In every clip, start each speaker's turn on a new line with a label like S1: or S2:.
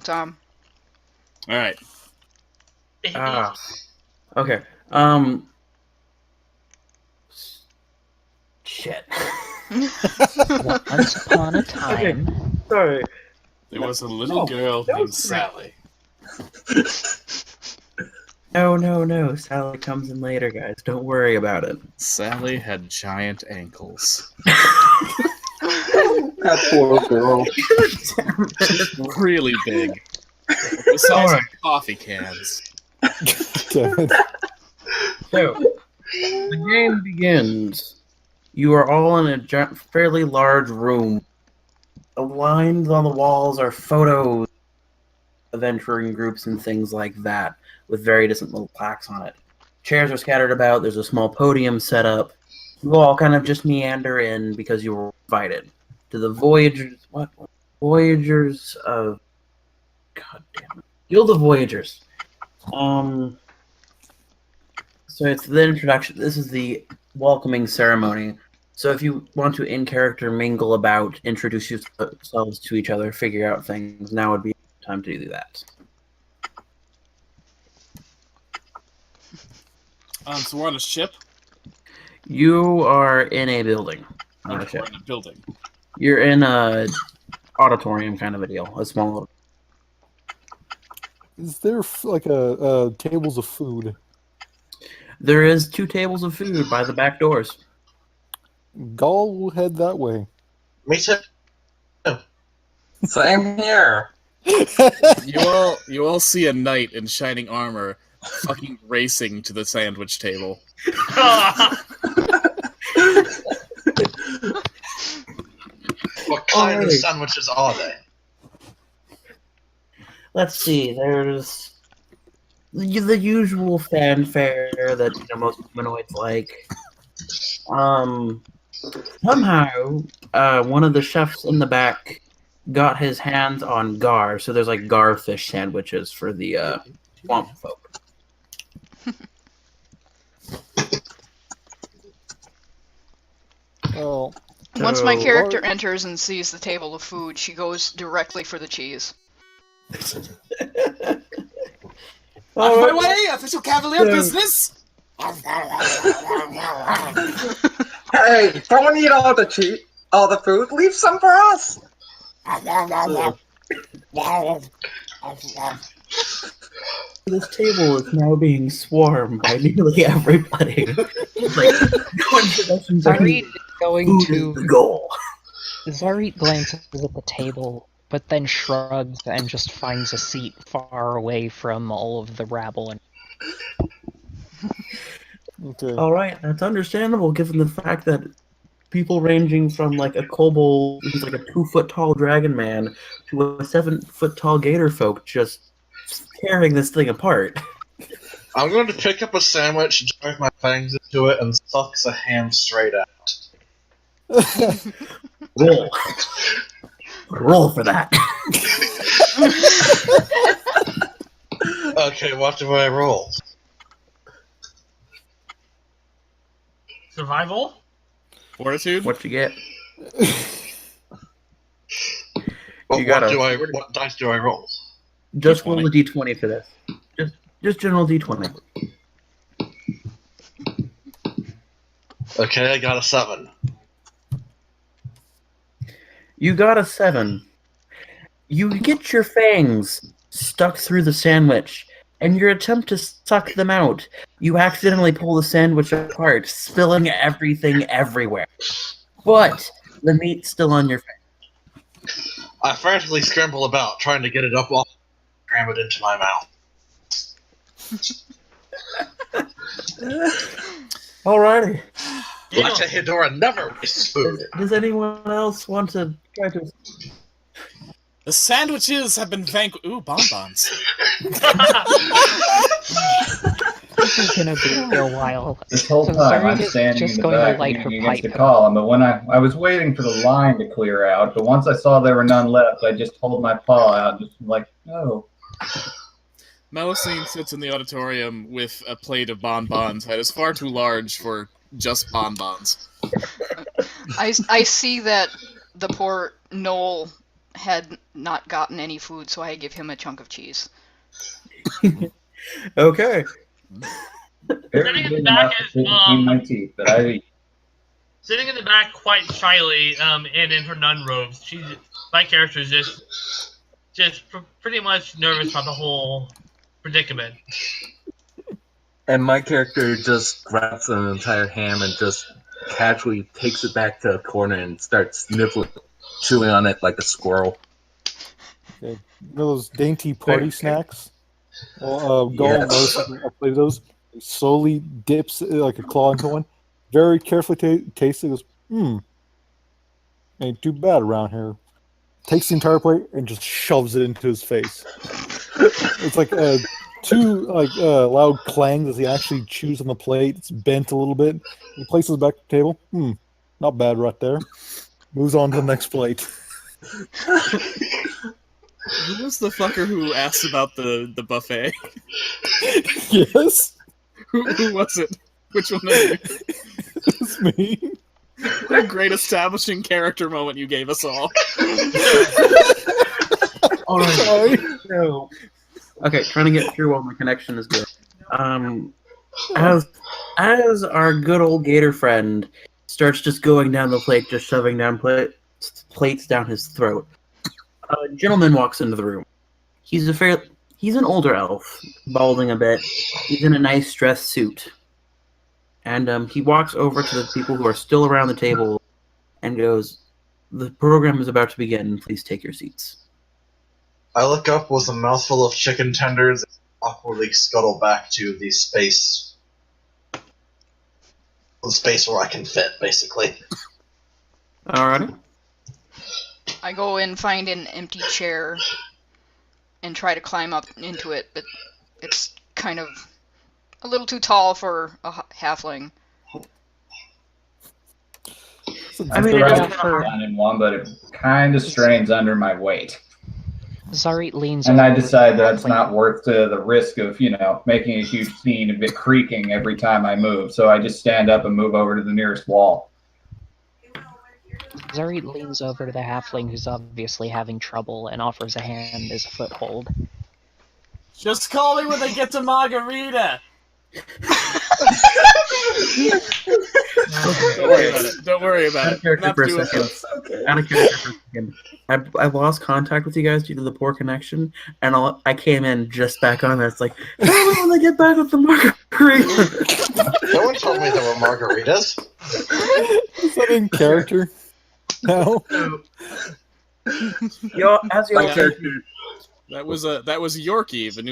S1: Tom.
S2: All right.
S3: Okay. Shit.
S4: Once upon a time.
S3: Okay. Sorry.
S2: There was a little girl named Sally.
S3: No. Sally comes in later, guys. Don't worry about it.
S2: Sally had giant ankles.
S5: That poor girl.
S2: Really big. The size of coffee cans.
S5: Damn it.
S3: So, the game begins. You are all in a fairly large room. The lines on the walls are photos of adventuring groups and things like that, with very different little plaques on it. Chairs are scattered about. There's a small podium set up. You all kind of just meander in because you were invited to the Voyagers. What? Voyagers of. God damn it. Guild of Voyagers. So it's the introduction. This is the welcoming ceremony. So if you want to in character mingle about, introduce yourselves to each other, figure out things, now would be the time to do that.
S2: So we're on a ship.
S3: You are in a building.
S2: We're in a building.
S3: You're in a auditorium kind of a deal. A small.
S5: Is there like a tables of food?
S3: There is 2 tables of food by the back doors.
S5: Gaul will head that way.
S6: Me too.
S7: Same here.
S2: You all see a knight in shining armor fucking racing to the sandwich table.
S6: What kind of sandwiches are they?
S3: Let's see. There's the usual fanfare that most humanoids like. Somehow, one of the chefs in the back got his hands on gar, so there's like gar fish sandwiches for the swamp folk.
S5: Oh.
S1: Once my character enters and sees the table of food, she goes directly for the cheese.
S2: Out of my way, official cavalier business!
S7: Hey, don't eat all the food. Leave some for us.
S3: This table is now being swarmed by nearly everybody.
S4: Zarit is going to
S3: the goal.
S4: Zarit glances at the table, but then shrugs and just finds a seat far away from all of the rabble. And
S5: Okay.
S3: All right, that's understandable given the fact that people ranging from like a kobold who's like a 2-foot tall dragon man to a 7-foot tall gator folk just tearing this thing apart.
S6: I'm going to pick up a sandwich, drive my fangs into it, and suck the ham straight out.
S3: Roll. Roll for that.
S6: Okay, what do I roll?
S8: Survival?
S2: Fortitude?
S3: What you get?
S6: What dice do I roll?
S3: Just
S2: D20.
S3: roll a d20 for this. Just general d20.
S6: Okay, I got a 7.
S3: You got a 7. You get your fangs stuck through the sandwich, and your attempt to suck them out, you accidentally pull the sandwich apart, spilling everything everywhere. But the meat's still on your face.
S6: I frantically scramble about, trying to get it up while I cram it into my mouth.
S3: Alrighty.
S6: Like a Hedora never wastes food.
S3: Does anyone else want to try to...
S2: The sandwiches have been vanquished. Ooh, bonbons.
S4: this is gonna be a while.
S9: This whole
S4: So
S9: time
S4: Zarit
S9: I'm
S4: is
S9: standing
S4: just
S9: in the
S4: going to
S9: back
S4: light her
S9: leaning against the
S4: pipe.
S9: column, but when I was waiting for the line to clear out, but once I saw there were none left, I just pulled my paw out, just like, oh.
S2: Melusine sits in the auditorium with a plate of bonbons that is far too large for just bonbons.
S1: I see that the poor Noel had not gotten any food, so I give him a chunk of cheese.
S3: Okay.
S9: Very
S8: Sitting in
S9: good
S8: the back
S9: enough to
S8: is,
S9: fit between my teeth, but I
S8: Sitting in the back quite shyly, and in her nun robes, my character is just pretty much nervous about the whole predicament.
S7: And my character just grabs an entire ham and just casually takes it back to a corner and starts nibbling, chewing on it like a squirrel.
S5: Okay. You know those dainty party snacks? Well,
S7: Yes.
S5: Gollum knows a plate of those. He slowly dips like a claw into one. Very carefully tastes it. Goes, ain't too bad around here. Takes the entire plate and just shoves it into his face. It's like two loud clangs as he actually chews on the plate. It's bent a little bit. He places it back on the table. Not bad right there. Moves on to the next plate.
S2: Who was the fucker who asked about the buffet?
S5: Yes,
S2: Who was it? Which one of you?
S5: it's me.
S2: What a great establishing character moment you gave us all.
S3: Alright, so okay, trying to get through while my connection is good. As our good old gator friend starts just going down the plate, just shoving down plates down his throat, a gentleman walks into the room. He's an older elf, balding a bit. He's in a nice dress suit. And he walks over to the people who are still around the table and goes, "The program is about to begin. Please take your seats."
S6: I look up with a mouthful of chicken tenders and awkwardly scuttle back to the space where I can fit, basically.
S3: Alrighty.
S1: I go and find an empty chair and try to climb up into it, but it's kind of a little too tall for a halfling.
S3: I mean,
S9: tried
S3: it's
S9: to sit down in one, but it kind of strains under my weight.
S4: Zarit leans
S9: And I
S4: over
S9: decide
S4: to
S9: that's
S4: the
S9: not worth the risk of, making a huge scene of it creaking every time I move. So I just stand up and move over to the nearest wall.
S4: Zarit leans over to the halfling who's obviously having trouble and offers a hand as a foothold.
S2: Just call me when they get to Margarita. Don't worry about it. Don't worry about
S3: Out
S2: it.
S3: of character
S2: Not
S3: for a
S2: doing
S3: second.
S2: it.
S3: Out of character for a second. I lost contact with you guys due to the poor connection, and I came in just back on there. It's like, oh, when they get back with the margarita.
S6: No one told me there were margaritas.
S5: Is that in character? No.
S3: As y'all character.
S2: That was Yorkie, the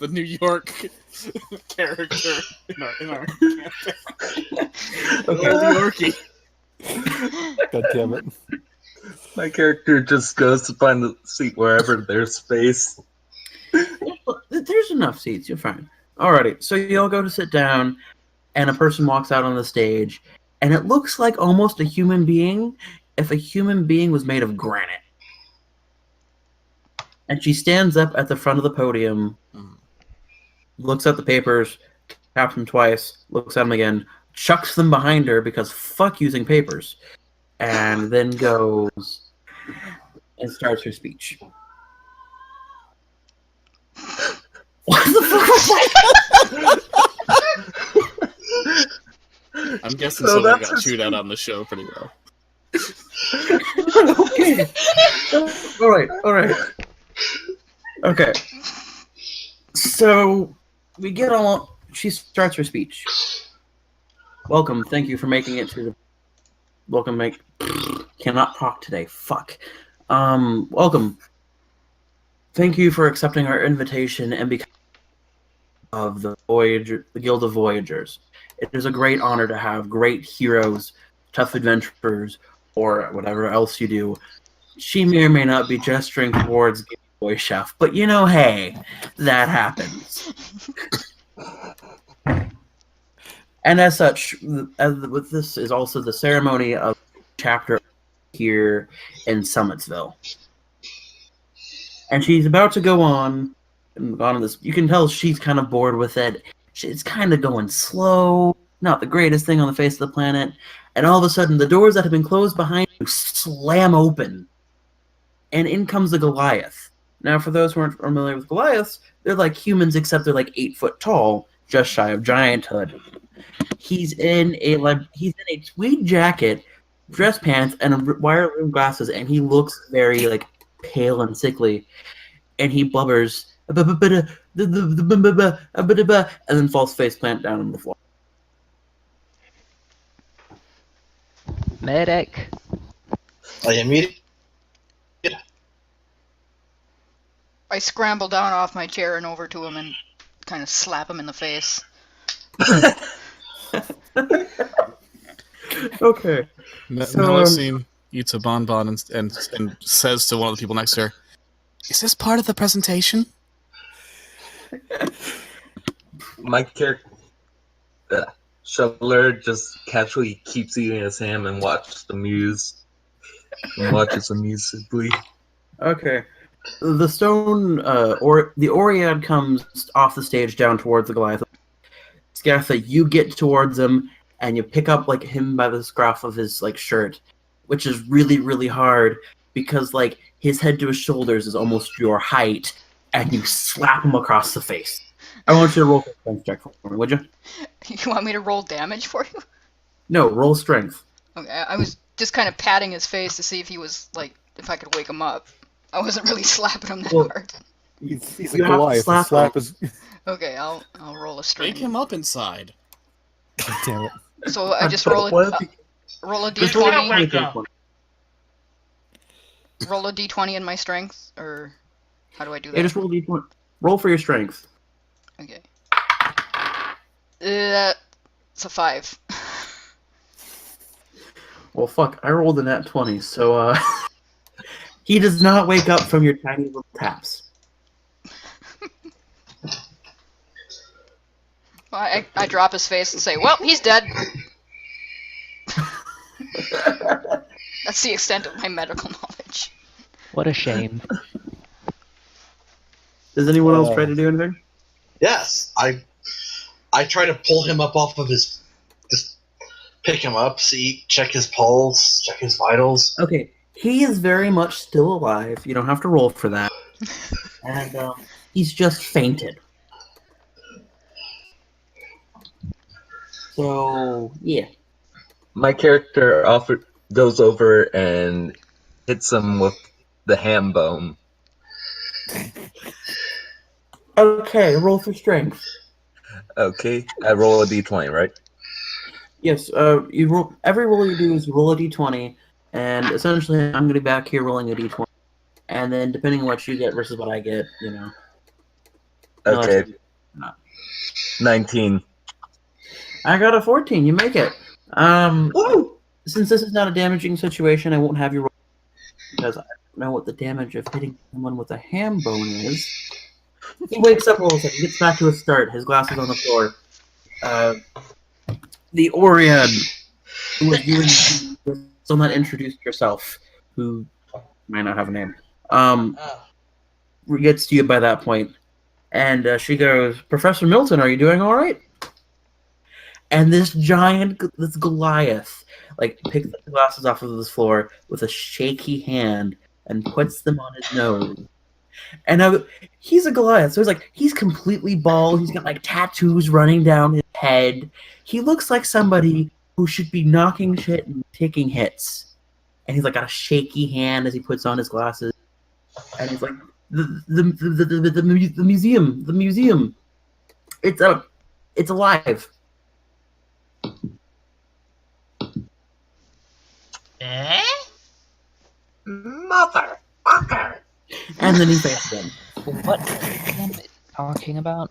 S2: New York character in our campaign.
S3: Okay.
S2: Old Yorkie.
S5: God damn it.
S7: My character just goes to find a seat wherever there's space.
S3: There's enough seats. You're fine. Alrighty. So you all go to sit down, and a person walks out on the stage, and it looks like almost a human being if a human being was made of granite. And she stands up at the front of the podium, looks at the papers, taps them twice, looks at them again, chucks them behind her because fuck using papers, and then goes and starts her speech. What the fuck was that?
S2: I'm guessing
S7: So
S2: someone
S7: that's
S2: got
S7: his
S2: chewed out on the show pretty well.
S3: Okay. Alright. Okay. So, we get all... She starts her speech. Welcome, thank you for making it to the... Welcome, cannot talk today, fuck. Welcome. Thank you for accepting our invitation and becoming of the Guild of Voyagers. It is a great honor to have great heroes, tough adventurers, or whatever else you do. She may or may not be gesturing towards Game Boy Chef, but hey, that happens. And as such, with this is also the ceremony of chapter here in Summitsville. And she's about to go on this. You can tell she's kind of bored with it. It's kind of going slow, not the greatest thing on the face of the planet. And all of a sudden, the doors that have been closed behind you slam open. and in comes the Goliath. Now, for those who aren't familiar with Goliaths, they're like humans, except they're like 8 foot tall, just shy of gianthood. He's in a tweed jacket, dress pants, and wire rimmed glasses, and he looks very like pale and sickly. And he blubbers, and then falls face plant down on the floor.
S4: Medic.
S6: I immediately.
S1: I scramble down off my chair and over to him and kind of slap him in the face.
S3: Okay.
S2: Melusine eats a bonbon and says to one of the people next to her, "Is this part of the presentation?"
S7: My character, Shoveler, just casually keeps eating his ham and watches amusingly.
S3: Okay. The stone, the Oread comes off the stage down towards the Goliath. Scartha, you get towards him, and you pick up like him by the scruff of his like shirt, which is really, really hard because like his head to his shoulders is almost your height, and you slap him across the face. I want you to roll a strength check for me, would you?
S1: You want me to roll damage for you?
S3: No, roll strength.
S1: Okay, I was just kind of patting his face to see if he was like, if I could wake him up. I wasn't really slapping him that hard.
S5: He's a Goliath. Slap is.
S1: Okay, I'll roll a
S2: Wake
S1: strength.
S2: him up inside.
S5: God damn it.
S1: So I just roll a
S3: Just roll
S1: d20. Roll a d20 in my strength, or how do I do that?
S3: Yeah, just roll d20. Roll for your strength.
S1: Okay. It's a 5.
S3: Well, fuck, I rolled a nat 20, so, he does not wake up from your tiny little taps.
S1: Well, I drop his face and say, well, he's dead. That's the extent of my medical knowledge.
S4: What a shame.
S3: Does anyone else try to do anything?
S6: Yes, I try to pull him up off of his. Just pick him up, check his pulse, check his vitals.
S3: Okay, he is very much still alive. You don't have to roll for that. And he's just fainted. So, yeah.
S7: My character goes over and hits him with the ham bone.
S3: Okay, roll for strength.
S7: Okay, I roll a d20, right?
S3: Yes, you roll. Every roll you do is you roll a d20, and essentially I'm going to be back here rolling a d20. And then depending on what you get versus what I get, you know.
S7: Okay. 19.
S3: I got a 14. You make it. Since this is not a damaging situation, I won't have you roll because I don't know what the damage of hitting someone with a ham bone is. He wakes up all of a sudden. He gets back to his start. His glasses on the floor. The Oread, who was viewing, still not introduced yourself, who might not have a name, gets to you by that point. And she goes, Professor Milton, are you doing all right? And this Goliath, like, picks up the glasses off of the floor with a shaky hand and puts them on his nose. And he's a Goliath, so he's completely bald. He's got, like, tattoos running down his head. He looks like somebody who should be knocking shit and taking hits. And he's, like, got a shaky hand as he puts on his glasses. And he's like, the museum. It's alive.
S8: Eh?
S7: Motherfucker!
S3: And then he faints again.
S4: What am I talking about?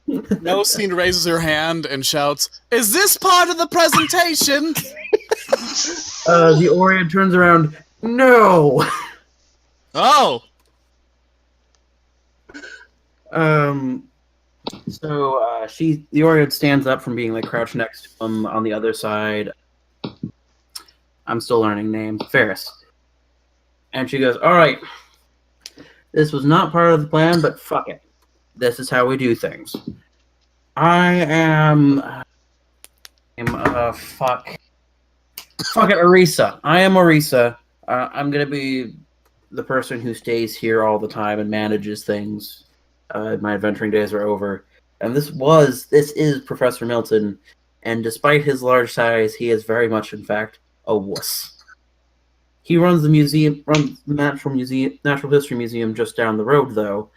S2: Melusine raises her hand and shouts, "Is this part of the presentation?"
S3: The Oread turns around. No.
S2: Oh.
S3: So the Oread stands up from being like crouched next to him on the other side. I'm still learning names. Ferris. And she goes, "All right. This was not part of the plan, but fuck it. This is how we do things. I am fuck. Fuck it, Orisa. I am Orisa. I'm gonna be the person who stays here all the time and manages things. My adventuring days are over. And this is Professor Milton, and despite his large size, he is very much, in fact, a wuss. He runs the Natural History Museum just down the road, though,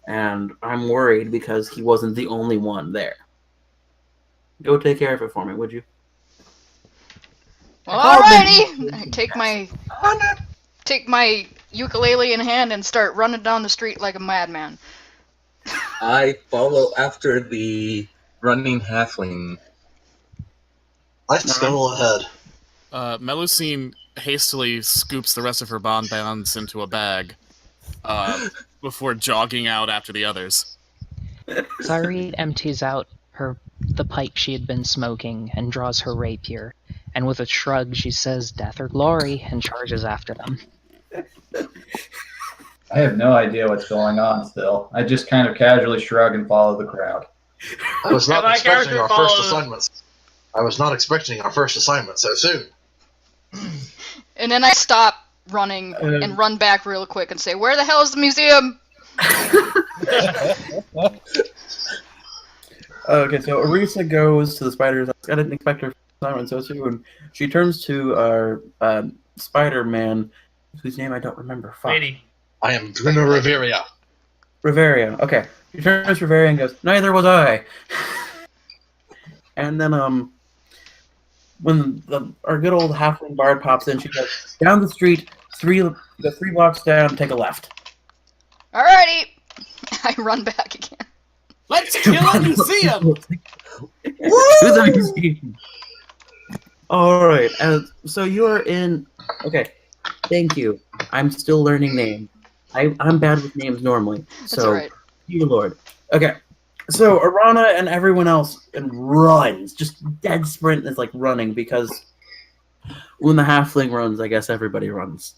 S3: and I'm worried because he wasn't the only one there. Go take care of it for me, would you?
S1: Well, alrighty. I take my ukulele in hand and start running down the street like a madman.
S7: I follow after the running halfling.
S6: I scuttle ahead.
S2: Melusine hastily scoops the rest of her bonbons into a bag before jogging out after the others.
S4: Sarit empties out the pipe she had been smoking and draws her rapier, and with a shrug she says death or glory and charges after them.
S9: I have no idea what's going on still. I just kind of casually shrug and follow the crowd.
S6: I was not
S8: My
S6: expecting
S8: character
S6: our
S8: follows-
S6: first assignments. I was not expecting our first assignment so soon.
S1: And then I stop running and run back real quick and say, "Where the hell is the museum?"
S3: Okay, so Orisa goes to the spider's house. I didn't expect her assignment so soon. She turns to our Spider-Man, whose name I don't remember. Fuck.
S8: Lady.
S6: I am Bruno Riveria.
S3: Riveria. Okay. She turns to Riveria and goes, "Neither was I." And then, when our good old halfling bard pops in, she goes, "Down the street, three blocks down, take a left."
S1: Alrighty. I run back again.
S2: Let's kill a museum!
S3: To the museum. All right. So you are in. Okay. Thank you. I'm still learning names. I'm bad with names normally.
S1: That's
S3: So,
S1: alright.
S3: you Lord. Okay. So Arana and everyone else runs, just dead sprint is like running because when the halfling runs, I guess everybody runs.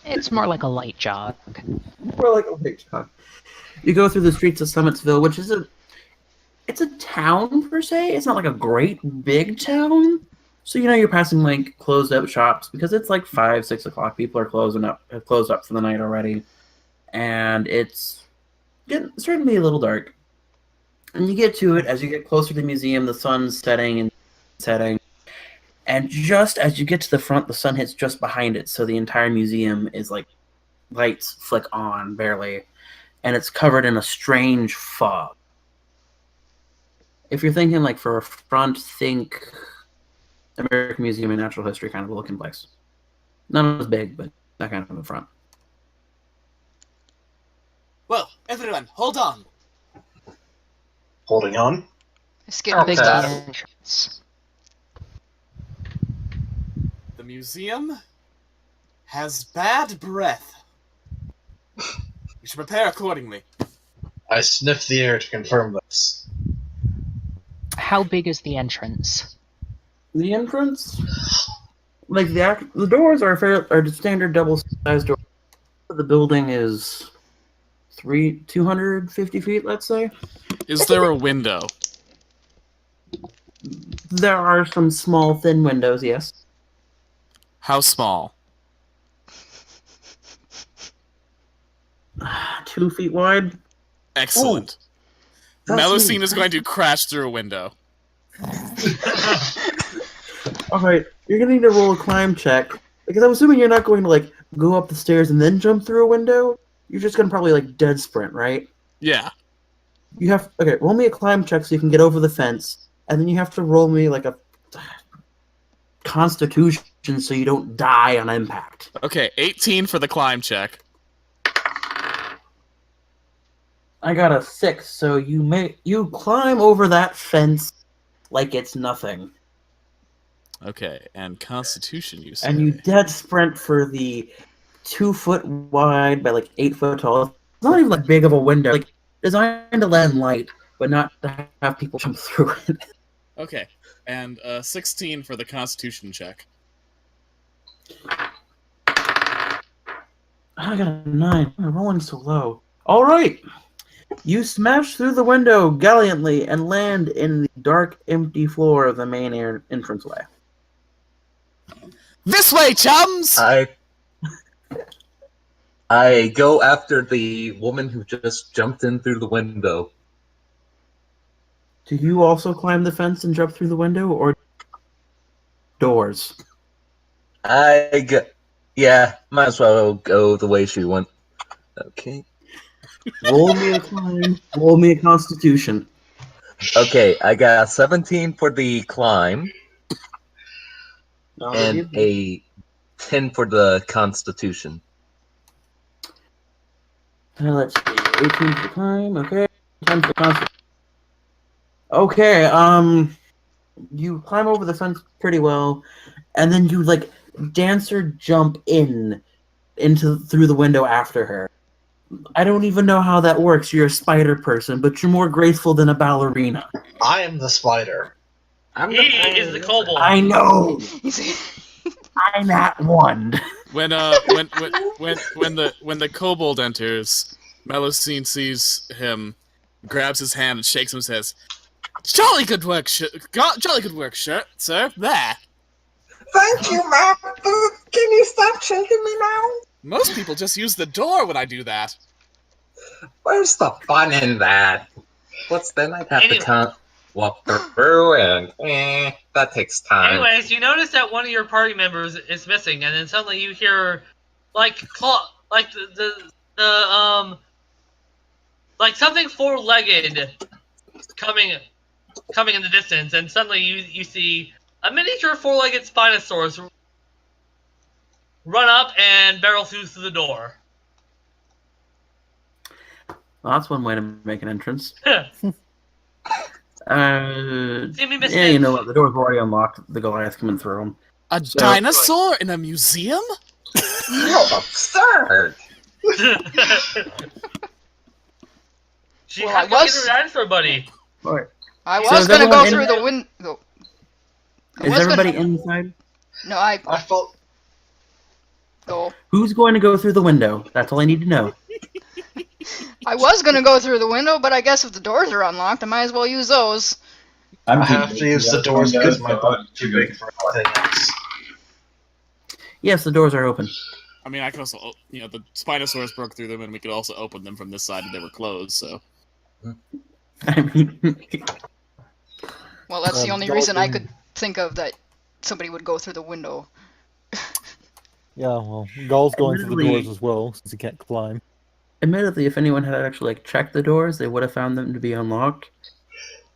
S4: It's more like a light jog.
S3: We're like, okay, Chuck. You go through the streets of Summitsville, which is it's a town per se. It's not like a great big town. So you're passing like closed up shops because it's like 5-6 o'clock. People are have closed up for the night already, and it's starting to be a little dark. And you get to it as you get closer to the museum. The sun's setting, and just as you get to the front, the sun hits just behind it. So the entire museum is like lights flick on barely, and it's covered in a strange fog. If you're thinking like for a front, think American Museum of Natural History kind of a looking place. Not as big, but that kind of a front.
S2: Well, everyone, hold on.
S6: Holding on.
S1: I skip a big
S4: Big
S1: dot.
S4: entrance.
S2: The museum has bad breath. We should prepare accordingly.
S6: I sniff the air to confirm this.
S4: How big is the entrance?
S3: The entrance, like the doors are standard double-sized doors. The building is 250 feet, let's say.
S2: Is there a window?
S3: There are some small, thin windows, yes.
S2: How small?
S3: 2 feet wide.
S2: Excellent.
S3: That's
S2: Melusine
S3: neat.
S2: is going to crash through a window.
S3: Alright, you're gonna need to roll a climb check. Because I'm assuming you're not going to, like, go up the stairs and then jump through a window. You're just gonna probably, like, dead sprint, right?
S2: Yeah.
S3: Okay, roll me a climb check so you can get over the fence. And then you have to roll me, like, a Constitution so you don't die on impact.
S2: Okay, 18 for the climb check.
S3: I got a 6, so you climb over that fence like it's nothing.
S2: Okay, and Constitution, you say?
S3: And you dead sprint for the 2 foot wide by like 8 foot tall. It's not even like big of a window. Like designed to let in light, but not to have people jump through it.
S2: Okay, and 16 for the Constitution check.
S3: I got a 9. I'm rolling so low. All right, you smash through the window gallantly and land in the dark, empty floor of the main entranceway.
S2: This way, chums!
S7: I go after the woman who just jumped in through the window.
S3: Do you also climb the fence and jump through the window, or doors?
S7: Yeah, might as well go the way she went. Okay.
S3: Roll me a climb. Roll me a constitution.
S7: Okay, I got 17 for the climb and a 10 for the constitution.
S3: Let's see. 18 for the climb. Okay. 10 for the constitution. Okay. You climb over the fence pretty well, and then you like dance or jump through the window after her. I don't even know how that works. You're a spider person, but you're more graceful than a ballerina.
S6: I am the spider.
S8: He is the kobold.
S3: I know. I'm that one.
S2: When the kobold enters, Melusine sees him, grabs his hand and shakes him and says, "Jolly good work, sir. Sir. There."
S7: Thank you, Mom. Can you stop shaking me now?
S2: Most people just use the door when I do that.
S7: Where's the fun in that? Then I'd have to walk through, and that takes time.
S8: Anyways, you notice that one of your party members is missing, and then suddenly you hear like something four-legged coming in the distance, and suddenly you see a miniature four-legged Spinosaurus run up and barrel through the door.
S3: Well, that's one way to make an entrance.
S8: See me missing.
S3: Yeah, you know what? The door's already unlocked. The Goliath's coming through them.
S2: A dinosaur in a museum?
S7: You're absurd.
S8: She had to get her dinosaur buddy.
S3: Right.
S1: I was gonna go through the window.
S3: Is everybody inside?
S1: No, I
S6: felt.
S1: Go.
S3: Who's going to go through the window? That's all I need to know.
S1: I was gonna go through the window, but I guess if the doors are unlocked, I might as well use those.
S6: I have to use the doors because my butt's too big for anything else.
S3: Yes, the doors are open.
S2: I mean, I could also, the Spinosaurus broke through them, and we could also open them from this side if they were closed, so.
S3: I mean...
S1: Well, that's the only reason I could think of that somebody would go through the window.
S5: Yeah, well, Gull's going through the doors as well, since he can't climb.
S3: Admittedly, if anyone had actually checked the doors, they would have found them to be unlocked.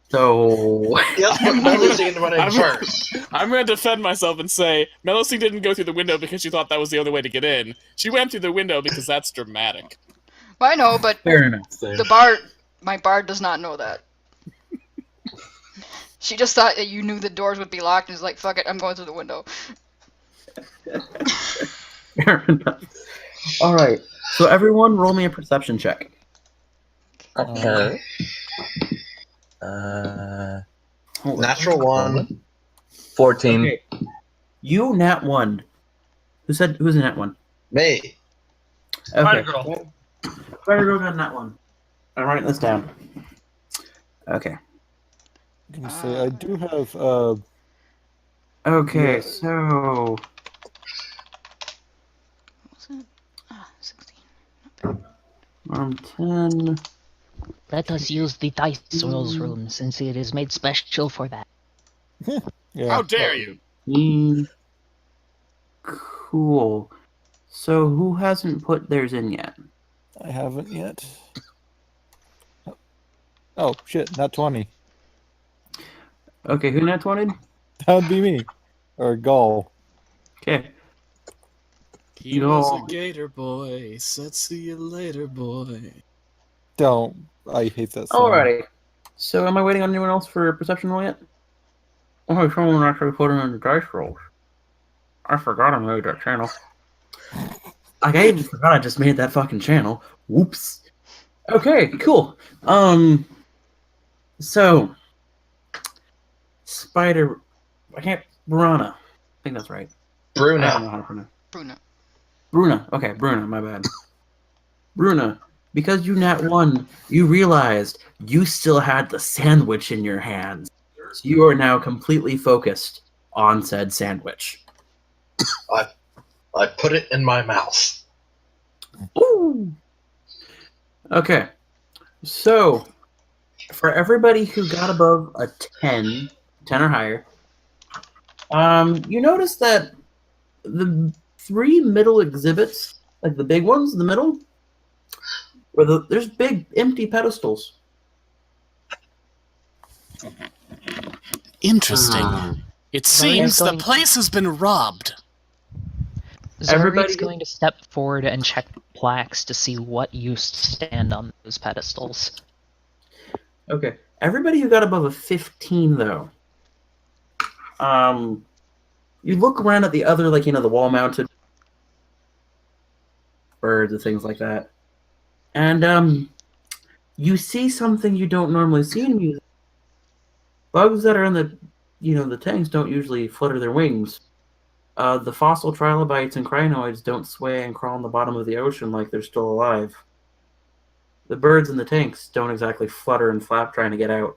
S3: So...
S6: Yes, but Melusine went in first.
S2: I'm going to defend myself and say, Melusine didn't go through the window because she thought that was the only way to get in. She went through the window because that's dramatic.
S1: Well, I know, but
S3: Fair enough.
S1: My bard does not know that. She just thought that you knew the doors would be locked and was like, fuck it, I'm going through the window.
S3: Fair enough. Alright, so everyone roll me a perception check.
S7: Okay.
S6: Natural 1.
S7: 14.
S3: Okay. You nat 1. Who's a nat 1?
S6: Me.
S3: Okay.
S8: Spider Girl.
S3: Spider Girl got nat 1. I'm writing this down. Okay.
S5: I'm gonna say I do have
S3: Okay,
S5: yes.
S3: so...
S1: What was it? 16.
S3: 10...
S4: Let us use the dice rolls room, since it is made special for that.
S5: yeah.
S2: How dare you?
S3: Cool. So who hasn't put theirs in yet?
S5: I haven't yet. Oh shit, not 20.
S3: Okay, who nat 20'd?
S5: That would be me. Or Gull.
S3: Okay.
S2: He was a gator boy, said see you later, boy.
S5: Don't. I hate that song.
S3: Alrighty. So am I waiting on anyone else for a perception roll yet? Oh, someone actually put in the dice rolls. I forgot I made that channel. I just forgot I just made that fucking channel. Whoops. Okay, cool. So Spider Bruna. I think that's right. I don't know
S6: Bruna.
S3: how to pronounce.
S1: Bruna.
S3: Okay, Bruna, my bad. Bruna, because you nat 1, you realized you still had the sandwich in your hands. birds, you are now completely focused on said sandwich.
S6: I put it in my mouth.
S3: Ooh. Okay, so for everybody who got above a 10 or higher, you notice that the 3 middle exhibits, like the big ones in the middle, there's big empty pedestals.
S2: Interesting. It seems the
S4: going-
S2: place has been robbed.
S4: Zari's going to step forward and check the plaques to see what used to stand on those pedestals.
S3: Okay, everybody who got above a 15, though, you look around at the other, like, the wall-mounted birds and things like that, and you see something you don't normally see in music. Bugs that are in the tanks don't usually flutter their wings. The fossil trilobites and crinoids don't sway and crawl on the bottom of the ocean like they're still alive. The birds in the tanks don't exactly flutter and flap trying to get out.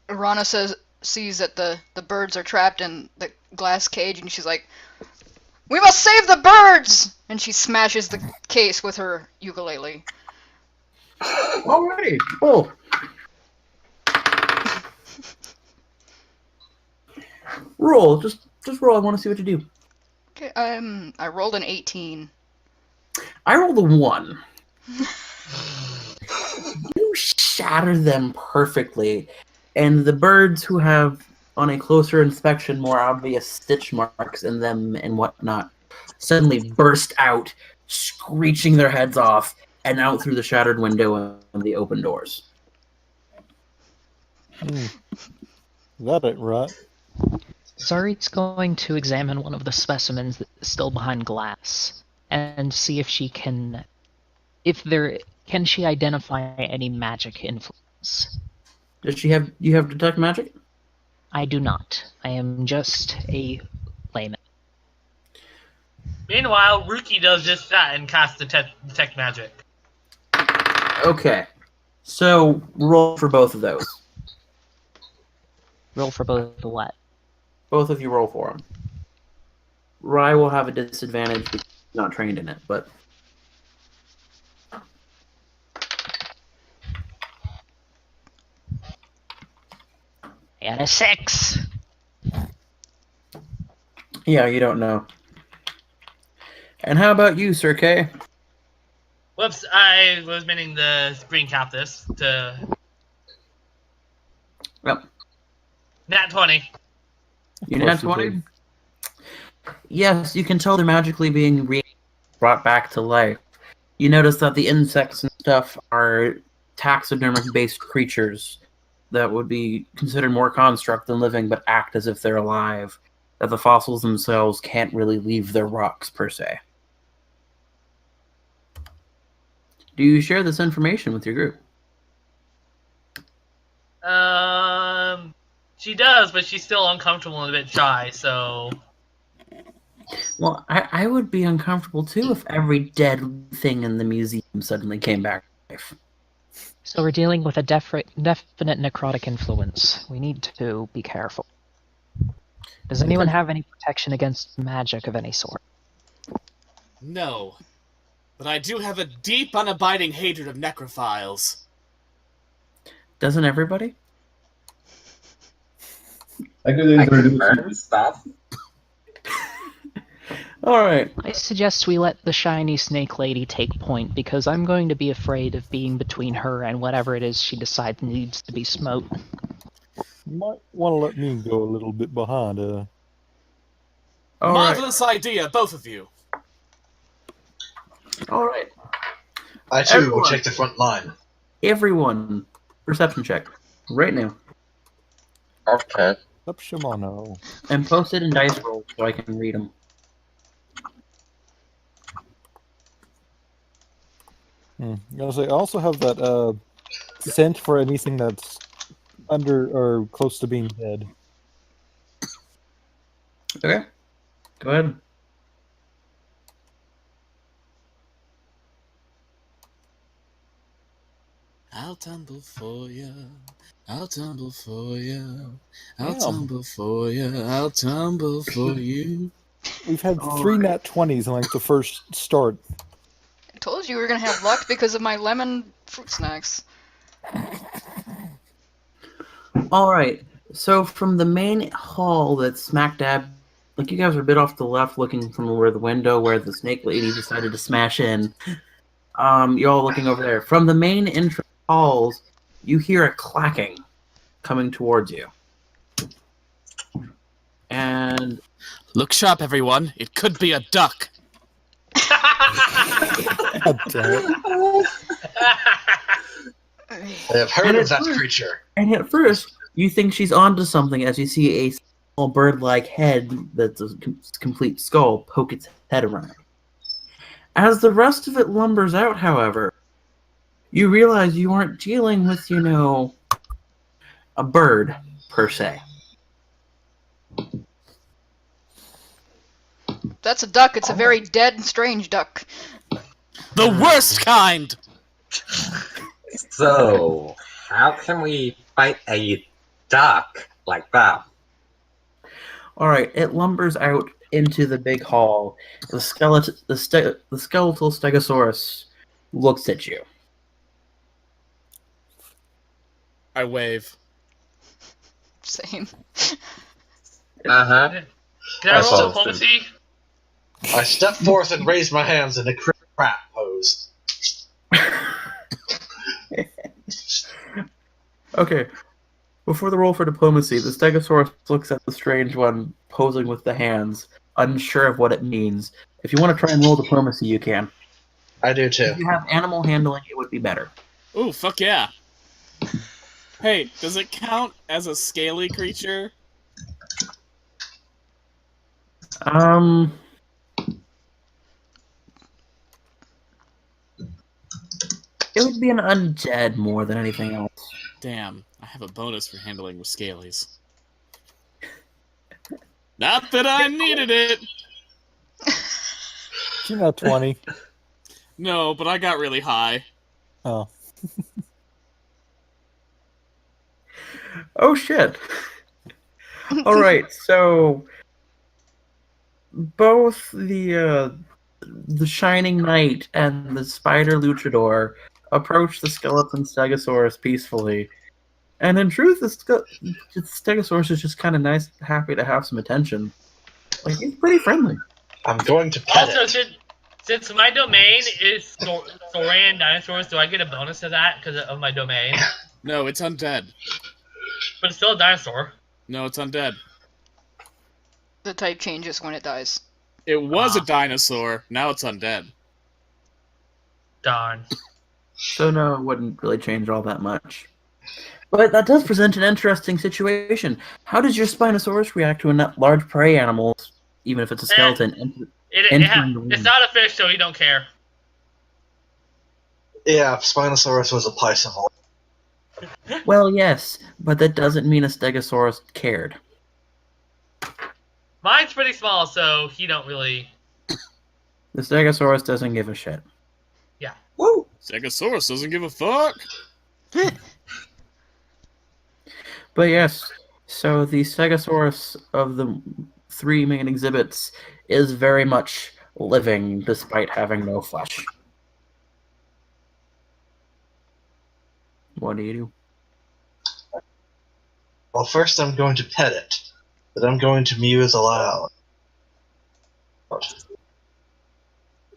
S1: Rana sees that the birds are trapped in the glass cage, and she's like, "We must save the birds!" And she smashes the case with her ukulele.
S3: Alrighty, cool. Roll, just roll. I want to see what you do.
S1: Okay, I rolled an 18.
S3: I rolled a 1. You shatter them perfectly, and the birds who have, on a closer inspection, more obvious stitch marks in them and whatnot, suddenly burst out, screeching their heads off, and out through the shattered window and the open doors.
S5: That ain't right.
S4: Zari's going to examine one of the specimens that's still behind glass and see if she can identify any magic influence.
S3: Does you have detect magic?
S4: I do not. I am just a layman.
S8: Meanwhile, Ruki does just that and casts detect magic.
S3: Okay. So roll for both of those.
S4: Roll for both the what?
S3: Both of you roll for them. Rye will have a disadvantage because he's not trained in it, but
S4: I got a 6.
S3: yeah, you don't know. And how about you, Sir Kay?
S8: Whoops, I was meaning the green cap this to...
S3: Yep.
S8: Nat 20.
S3: You nat 20? Yes, you can tell they're magically being brought back to life. You notice that the insects and stuff are taxidermic-based creatures that would be considered more construct than living, but act as if they're alive. That the fossils themselves can't really leave their rocks, per se. Do you share this information with your group?
S8: She does, but she's still uncomfortable and a bit shy, so...
S3: Well, I would be uncomfortable too if every dead thing in the museum suddenly came back to life.
S4: So we're dealing with a definite necrotic influence. We need to be careful. Does anyone have any protection against magic of any sort?
S2: No. But I do have a deep, unabiding hatred of necrophiles.
S3: Doesn't everybody?
S9: I could introduce
S7: Stop.
S3: Alright.
S4: I suggest we let the shiny snake lady take point, because I'm going to be afraid of being between her and whatever it is she decides needs to be smote.
S5: You might want to let me go a little bit behind.
S2: Marvelous idea, both of you.
S3: Alright.
S6: I too will
S3: Everyone.
S6: check the front line.
S3: Everyone, perception check. Right now.
S7: Okay.
S5: Up Shimano.
S3: And post it in dice roll so I can read them.
S5: I also have that scent for anything that's under or close to being dead.
S3: Okay. Go ahead.
S2: I'll tumble for ya. I'll tumble for ya. I'll
S3: Damn.
S2: tumble for ya. I'll tumble for you.
S5: We've had
S3: All
S5: 3
S3: right.
S5: nat 20s in like the first start.
S1: I told you we were gonna have luck because of my lemon fruit snacks.
S3: All right. So from the main hall that's smack dab, like you guys are a bit off to the left, looking from where the window where the snake lady decided to smash in. You're all looking over there. From the main entrance halls, you hear a clacking coming towards you. And
S2: Look sharp, everyone. It could be a duck.
S5: God damn it.
S6: I have heard
S3: And
S6: of
S3: at
S6: that
S3: first-
S6: creature.
S3: and at first, you think she's onto something as you see a small bird-like head that's a complete skull poke its head around. As the rest of it lumbers out, however, you realize you aren't dealing with, a bird, per se.
S1: That's a duck. It's a very dead and strange duck.
S2: The worst kind!
S7: So, how can we fight a duck like that?
S3: Alright, it lumbers out into the big hall. The skeletal Stegosaurus looks at you.
S2: I wave.
S1: Same.
S7: Uh-huh.
S8: Can I
S6: I
S8: roll
S6: saw-
S8: diplomacy?
S6: I step forth and raise my hands in a crap pose.
S3: Okay. Before the roll for diplomacy, the Stegosaurus looks at the strange one posing with the hands, unsure of what it means. If you want to try and roll diplomacy, you can.
S6: I do too.
S3: If you have animal handling, it would be better.
S2: Ooh, fuck yeah. Hey, does it count as a scaly creature?
S3: It would be an undead more than anything else.
S2: Damn, I have a bonus for handling with scalies. Not that I needed it!
S5: 2 nat 20.
S2: No, but I got really high.
S5: Oh.
S3: Oh shit. Alright, so both the Shining Knight and the Spider Luchador approach the skeleton Stegosaurus peacefully. And in truth, the Stegosaurus is just kind of nice, happy to have some attention. Like, he's pretty friendly.
S6: I'm going to pet
S8: Also,
S6: it.
S8: since my domain is Saurian dinosaurs, do I get a bonus to that because of my domain?
S2: No, it's undead.
S8: But it's still a dinosaur.
S2: No, it's undead.
S1: The type changes when it dies.
S2: It was a dinosaur, now it's undead.
S8: Darn.
S3: So no, it wouldn't really change all that much. But that does present an interesting situation. How does your Spinosaurus react to a large prey animal, even if it's a skeleton?
S8: It's not a fish, so you don't care.
S6: Yeah, Spinosaurus was a Pisceval.
S3: Well, yes, but that doesn't mean a Stegosaurus cared.
S8: Mine's pretty small, so he don't really.
S3: The Stegosaurus doesn't give a shit.
S7: Woo!
S2: Stegosaurus doesn't give a fuck!
S3: But yes, so the Stegosaurus of the 3 main exhibits is very much living despite having no flesh. What do you do?
S6: Well, first I'm going to pet it. Then I'm going to muse aloud.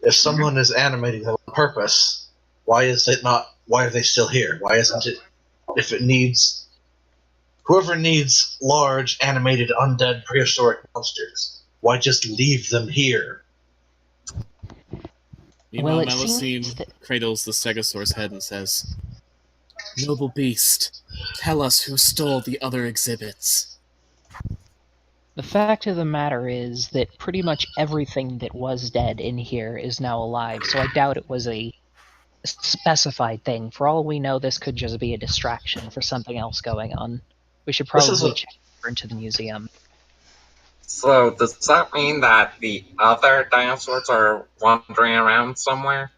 S6: If someone is animating them on purpose, why is it not? Why are they still here? Why isn't it? If it needs, whoever needs large animated undead prehistoric monsters, why just leave them here?
S2: Meanwhile,
S4: Well, it
S2: Melusine
S4: seems that-
S2: cradles the Stegosaur's head and says, "Noble beast, tell us who stole the other exhibits."
S4: The fact of the matter is that pretty much everything that was dead in here is now alive, so I doubt it was a specified thing. For all we know, this could just be a distraction for something else going on. We should
S6: This is
S4: probably
S6: a-
S4: check into the museum.
S7: So, does that mean that the other dinosaurs are wandering around somewhere?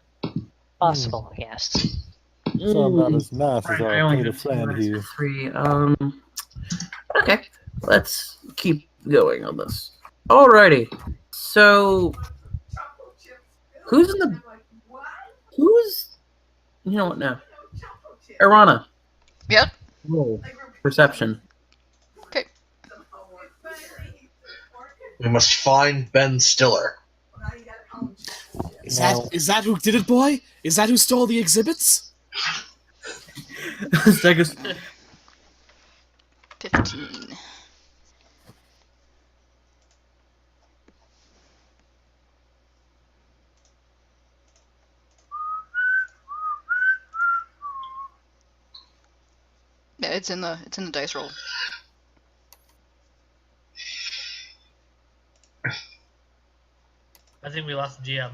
S4: Possible, yes.
S5: So I'm not as nice as
S3: I
S5: our
S3: only
S5: painted
S3: have 2
S5: friend
S3: minutes
S5: here.
S3: for free. Okay, let's keep going on this. Alrighty. So, who's in the... Who's... You know what now? Irana.
S1: Yep.
S3: Roll. Perception.
S1: Okay.
S6: We must find Ben Stiller.
S2: Is
S5: Now-
S2: that who did it, boy? Is that who stole the exhibits?
S3: Stegus.
S1: 15. Yeah, it's in the dice roll.
S8: I think we lost the GM.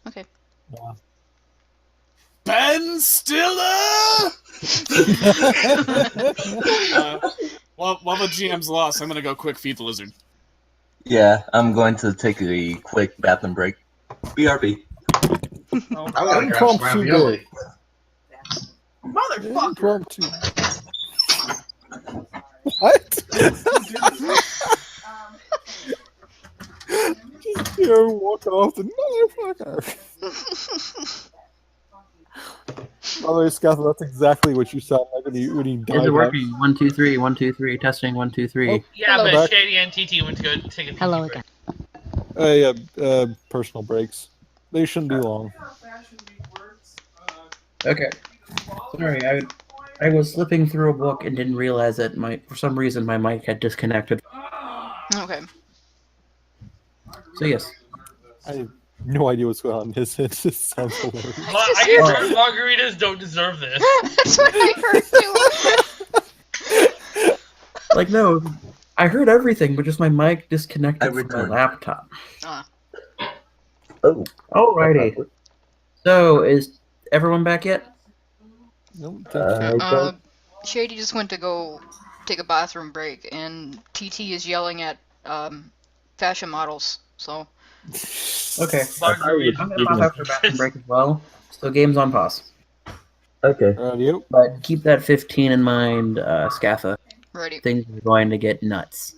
S1: Okay.
S2: Ben Stiller! While the GM's lost, I'm gonna go quick feed the lizard.
S7: Yeah, I'm going to take a quick bathroom break. BRB.
S6: I want to grab some
S5: Impromptu
S6: ravioli.
S5: day. Impromptu. What? Just here walking off the motherfucker. By the way, Scott, that's exactly what you sound like when you
S3: Is
S5: died.
S3: it working? 1, 2, 3. 1, 2, 3. Testing. 1, 2, 3.
S5: Oh.
S8: Yeah,
S1: Hello
S8: but
S5: back.
S8: Shady and TT went to go take a TT
S4: Hello
S8: break.
S4: again.
S5: Personal breaks. They shouldn't be long.
S3: Okay. Sorry, I was flipping through a book and didn't realize that for some reason my mic had disconnected.
S1: Okay.
S3: So yes.
S5: I have no idea what's going on. It just sounds hilarious.
S8: Well, I guess margaritas don't deserve this.
S1: That's what I heard too.
S3: Like, no, I heard everything, but just my mic disconnected
S7: I
S3: from my
S7: returned.
S3: laptop.
S7: Oh.
S3: Alrighty. So, is everyone back yet?
S5: Nope, thank you.
S1: Shady just went to go take a bathroom break, and TT is yelling at fashion models. So
S3: Okay.
S8: Margarita.
S3: I'm gonna pop after a bathroom break as well. So, game's on pause.
S7: Okay.
S5: Radio.
S3: But keep that 15 in mind, Scaffa.
S1: ready.
S3: Things are going to get nuts.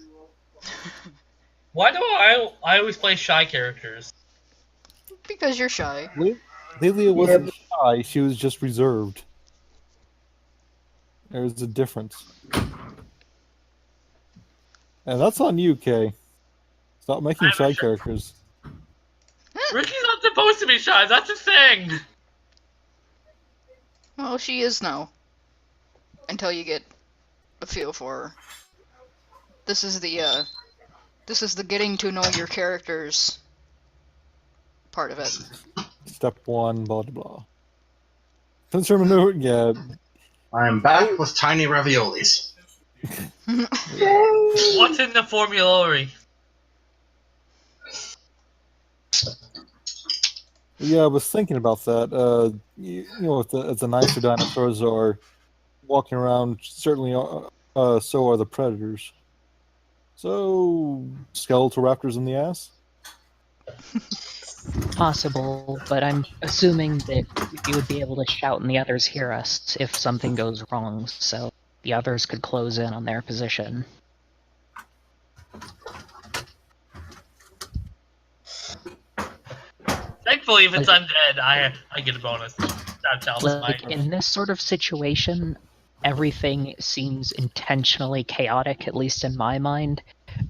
S8: Why do I always play shy characters?
S1: Because you're shy.
S5: Lilia wasn't shy, she was just reserved. There's a difference. And that's on you, Kay. Stop making shy characters.
S8: Ricky's not supposed to be shy. That's a thing.
S1: Well, she is now. Until you get a feel for her. This is the getting to know your characters part of it.
S5: Step 1, blah blah blah. Sensor maneuver, yeah.
S6: I'm back with tiny raviolis.
S8: What's in the formulary?
S5: Yeah, I was thinking about that. You know, if the nicer dinosaurs are walking around, certainly so are the predators. So, skeletal raptors in the ass?
S4: Possible, but I'm assuming that you would be able to shout and the others hear us if something goes wrong, so the others could close in on their position.
S8: Thankfully, if it's undead, I get a bonus. That's Alice
S4: Like, in this sort of situation, everything seems intentionally chaotic, at least in my mind.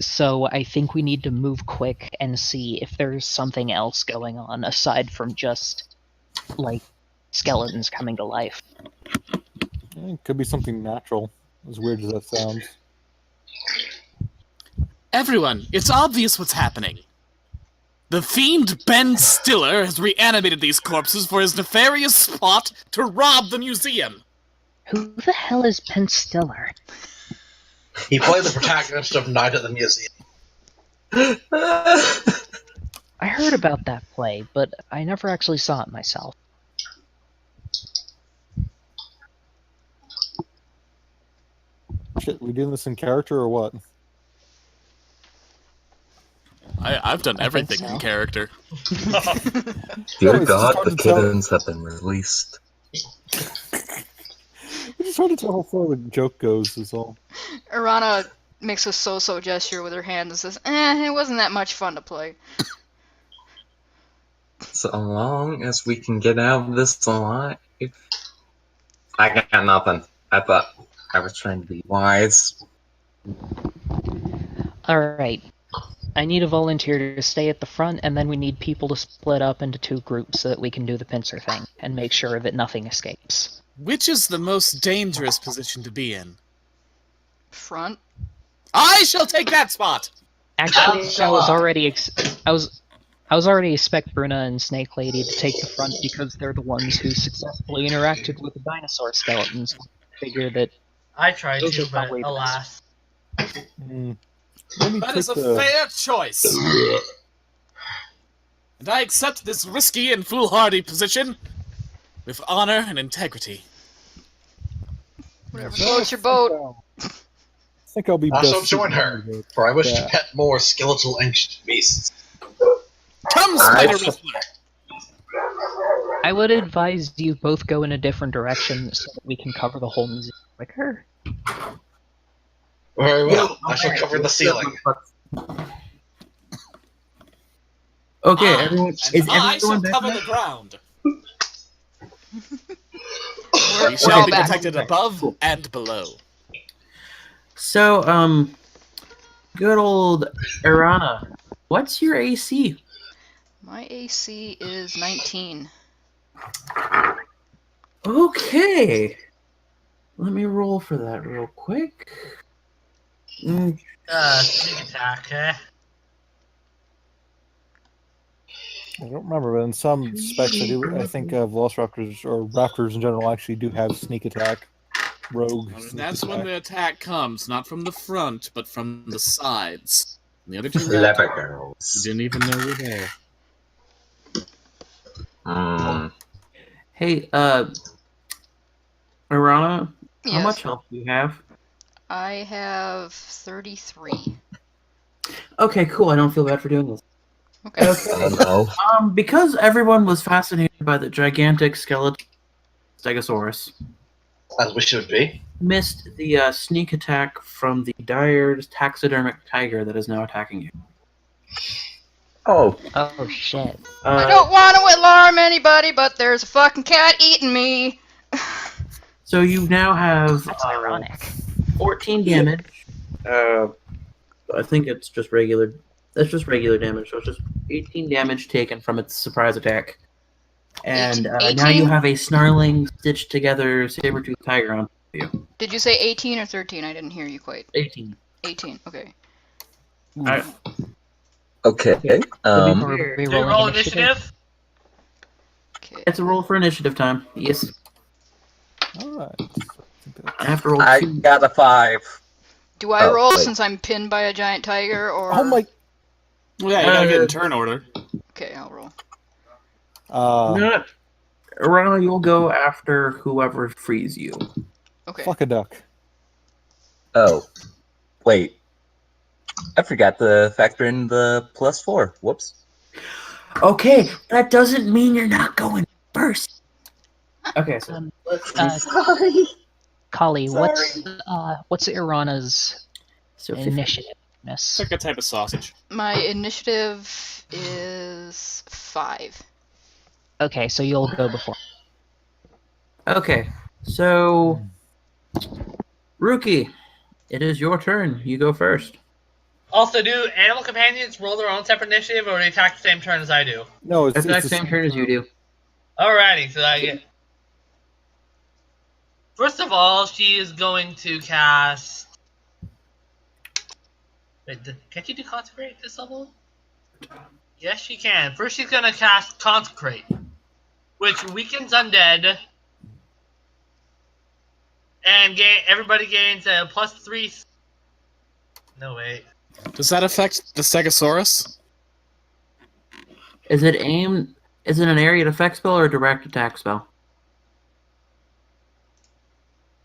S4: So I think we need to move quick and see if there's something else going on aside from just, like, skeletons coming to life.
S5: It could be something natural, as weird as that sounds.
S2: Everyone, it's obvious what's happening. The fiend Ben Stiller has reanimated these corpses for his nefarious plot to rob the museum.
S4: Who the hell is Ben Stiller?
S6: He played the protagonist of Night at the Museum.
S4: I heard about that play, but I never actually saw it myself.
S5: Shit, we doing this in character or what?
S2: I've done
S4: I think
S2: everything
S4: so.
S2: in character.
S7: Dear
S5: it's just
S7: God,
S5: hard
S7: the
S5: to tell.
S7: kittens have been released.
S5: trying to tell how far the joke goes, is all.
S1: Irana makes a so-so gesture with her hand and says, it wasn't that much fun to play.
S7: So long as we can get out of this alive. I got nothing. I thought I was trying to be wise.
S4: Alright. I need a volunteer to stay at the front, and then we need people to split up into 2 groups so that we can do the pincer thing and make sure that nothing escapes.
S2: Which is the most dangerous position to be in?
S1: Front?
S2: I shall take that spot!
S4: Actually, I was already expect Bruna and Snake Lady to take the front because they're the ones who successfully interacted with the dinosaur skeletons. I figure that
S8: I tried
S4: those
S8: to,
S4: are
S8: but
S4: probably the
S8: alas.
S5: Let me
S2: That
S5: take
S2: is a
S5: the...
S2: fair choice. And I accept this risky and foolhardy position with honor and integrity.
S1: Whatever floats your boat.
S5: I think I'll be
S6: Also
S5: best
S6: join her, for I wish to pet more skeletal ancient beasts.
S2: Come, Spider Wrestler!
S4: I would advise you both go in a different direction so that we can cover the whole museum quicker.
S6: Very well. I shall cover the ceiling.
S3: Okay, everyone. Is
S2: And I
S3: everyone
S2: shall
S3: back
S2: cover
S3: now?
S2: the ground.
S1: We're
S2: We shall
S1: all
S2: be
S1: back.
S2: protected above and below.
S3: So, good old Irana, what's your AC?
S1: My AC is 19.
S3: Okay. Let me roll for that real quick.
S8: Sneak attack, eh?
S5: I don't remember, but in some specs I think Velociraptors, or Raptors in general, actually do have sneak attack. Rogue
S2: And
S5: sneak
S2: that's
S5: attack.
S2: when the attack comes, not from the front, but from the sides. And the other two
S7: Leather
S2: Raptors
S7: girls.
S2: didn't even know were there.
S3: Hey, Irana, how
S1: Yes.
S3: much health do you have?
S1: I have 33.
S3: Okay, cool. I don't feel bad for doing this.
S1: Okay.
S7: Oh no.
S3: Because everyone was fascinated by the gigantic skeleton Stegosaurus,
S6: As we should be.
S3: missed the sneak attack from the dire taxidermic tiger that is now attacking you.
S7: Oh,
S4: Oh shit.
S1: I don't want to alarm anybody, but there's a fucking cat eating me.
S3: So you now have
S4: That's ironic.
S3: 14 damage. I think it's just regular. That's just regular damage. So it's just 18 damage taken from its surprise attack. And now you
S1: 18?
S3: have a snarling, stitched together saber-toothed tiger on you.
S1: Did you say 18 or 13? I didn't hear you quite.
S3: 18.
S1: 18, okay.
S7: okay.
S4: Are we
S8: Do we
S4: rolling
S8: roll
S4: initiative?
S8: initiative?
S1: Okay.
S3: It's a roll for initiative time. Yes.
S5: Alright.
S3: I have to roll
S7: I
S3: 2.
S7: got a 5.
S1: Do I
S7: Oh,
S1: roll
S7: wait.
S1: since I'm pinned by a giant tiger, or...
S5: Oh my...
S2: Well, yeah, you gotta get in turn order.
S1: Okay, I'll roll.
S3: Not. Rana, you'll go after whoever frees you.
S1: Okay.
S5: Fuck a duck.
S7: Oh, wait. I forgot to factor in the +4. Whoops.
S3: Okay, that doesn't mean you're not going first. Okay, so
S7: Sorry.
S4: Kali,
S7: Sorry.
S4: what's Irana's
S3: 50.
S4: initiativeness?
S2: It's like a type of sausage.
S1: My initiative is 5.
S4: Okay, so you'll go before.
S3: Okay, so Rookie, it is your turn. You go first.
S8: Also, do animal companions roll their own separate initiative, or do they attack the same turn as I do?
S5: No, it's
S3: It's the
S5: the
S3: same turn as you do.
S8: Alrighty, so I get... First of all, she is going to cast... Wait, can't you do Consecrate this level? Yes, she can. First, she's going to cast Consecrate, which weakens undead, and everybody gains a +3... No, wait.
S2: Does that affect the Stegosaurus?
S3: Is it aimed? Is it an area effect spell or a direct attack spell?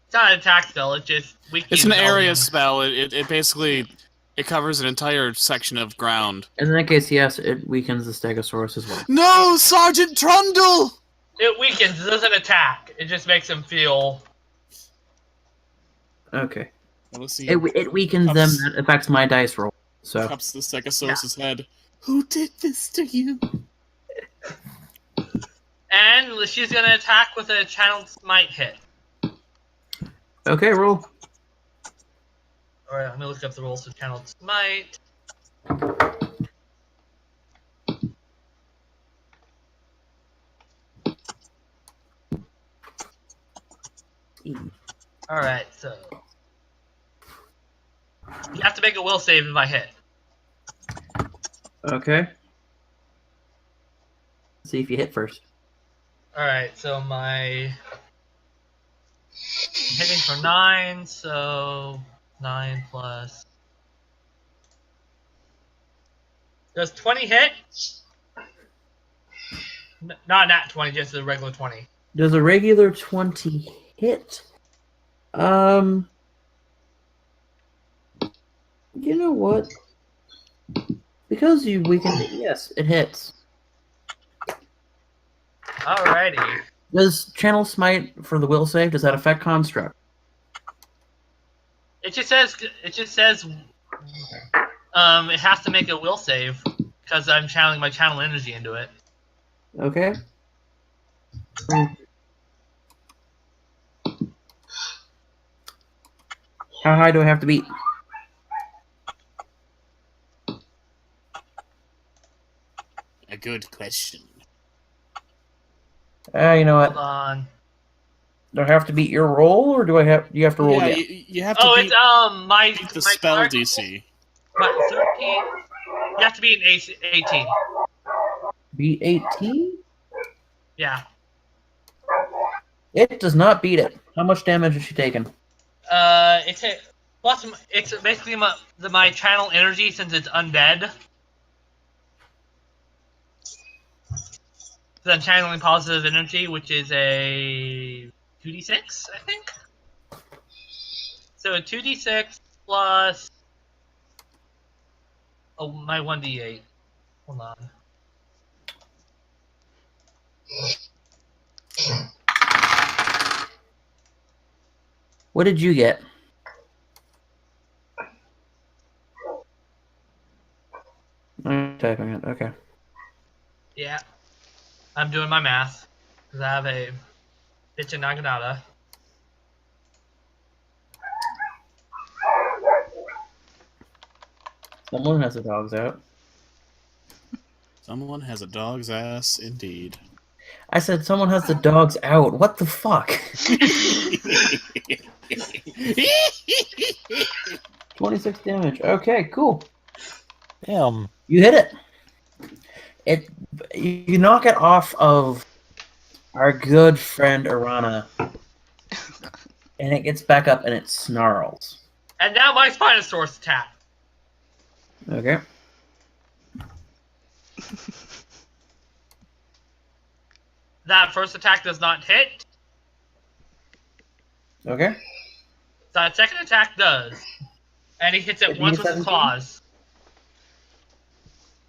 S8: It's not an attack spell, it just weakens
S2: It's an area
S8: them.
S2: spell. It basically it covers an entire section of ground.
S3: In that case, yes, it weakens the Stegosaurus as well.
S2: No, Sergeant Trundle!
S8: It weakens, it doesn't attack. It just makes him feel...
S3: Okay.
S2: Melusine
S3: It weakens them.
S2: cups,
S3: That affects my dice roll. So
S2: cups the Stegosaurus's head. Who did this to you?
S8: And she's gonna attack with a channeled smite hit.
S3: okay, roll.
S8: Alright, I'm gonna look up the rules for channeled smite. Alright, so you have to make a will save if I hit.
S3: Okay. Let's see if you hit first.
S8: Alright, so my hitting for 9, so 9 plus. Does 20 hit? Not nat 20, just a regular 20.
S3: Does a regular 20 hit? You know what? Because you weakened it, yes, it hits.
S8: Alrighty.
S3: Does Channel Smite for the will save, does that affect Construct?
S8: It just says it has to make a will save because I'm channeling my channel energy into it.
S3: Okay. How high do I have to beat?
S2: A good question.
S3: You know
S8: Hold
S3: what?
S8: on.
S3: Do I have to beat your roll, or do you have to roll
S2: Yeah,
S3: again?
S2: you have to
S8: Oh,
S2: beat,
S8: it's my
S2: beat the
S8: my
S2: spell
S8: card-
S2: DC.
S8: My 13. You have to be an 18.
S3: Beat 18?
S8: Yeah.
S3: It does not beat it. How much damage is she taking?
S8: It's a, plus it's basically my channel energy since it's undead. So I'm channeling positive energy, which is a 2d6, I think. So a 2d6 plus my 1d8. Hold on.
S3: What did you get? I'm typing it. Okay.
S8: Yeah. I'm doing my math. Because I have a bitch and Naganata.
S3: Someone has the dogs out.
S2: Someone has a dog's ass, indeed.
S3: I said someone has the dogs out. What the fuck? 26 damage. Okay, cool.
S5: Damn.
S3: You hit it. You knock it off of our good friend Arana, and it gets back up and it snarls.
S8: And now my Spinosaurus attack.
S3: Okay.
S8: That first attack does not hit.
S3: Okay.
S8: That second attack does. And he hits it
S3: Did you
S8: once
S3: get
S8: with his
S3: 17?
S8: claws.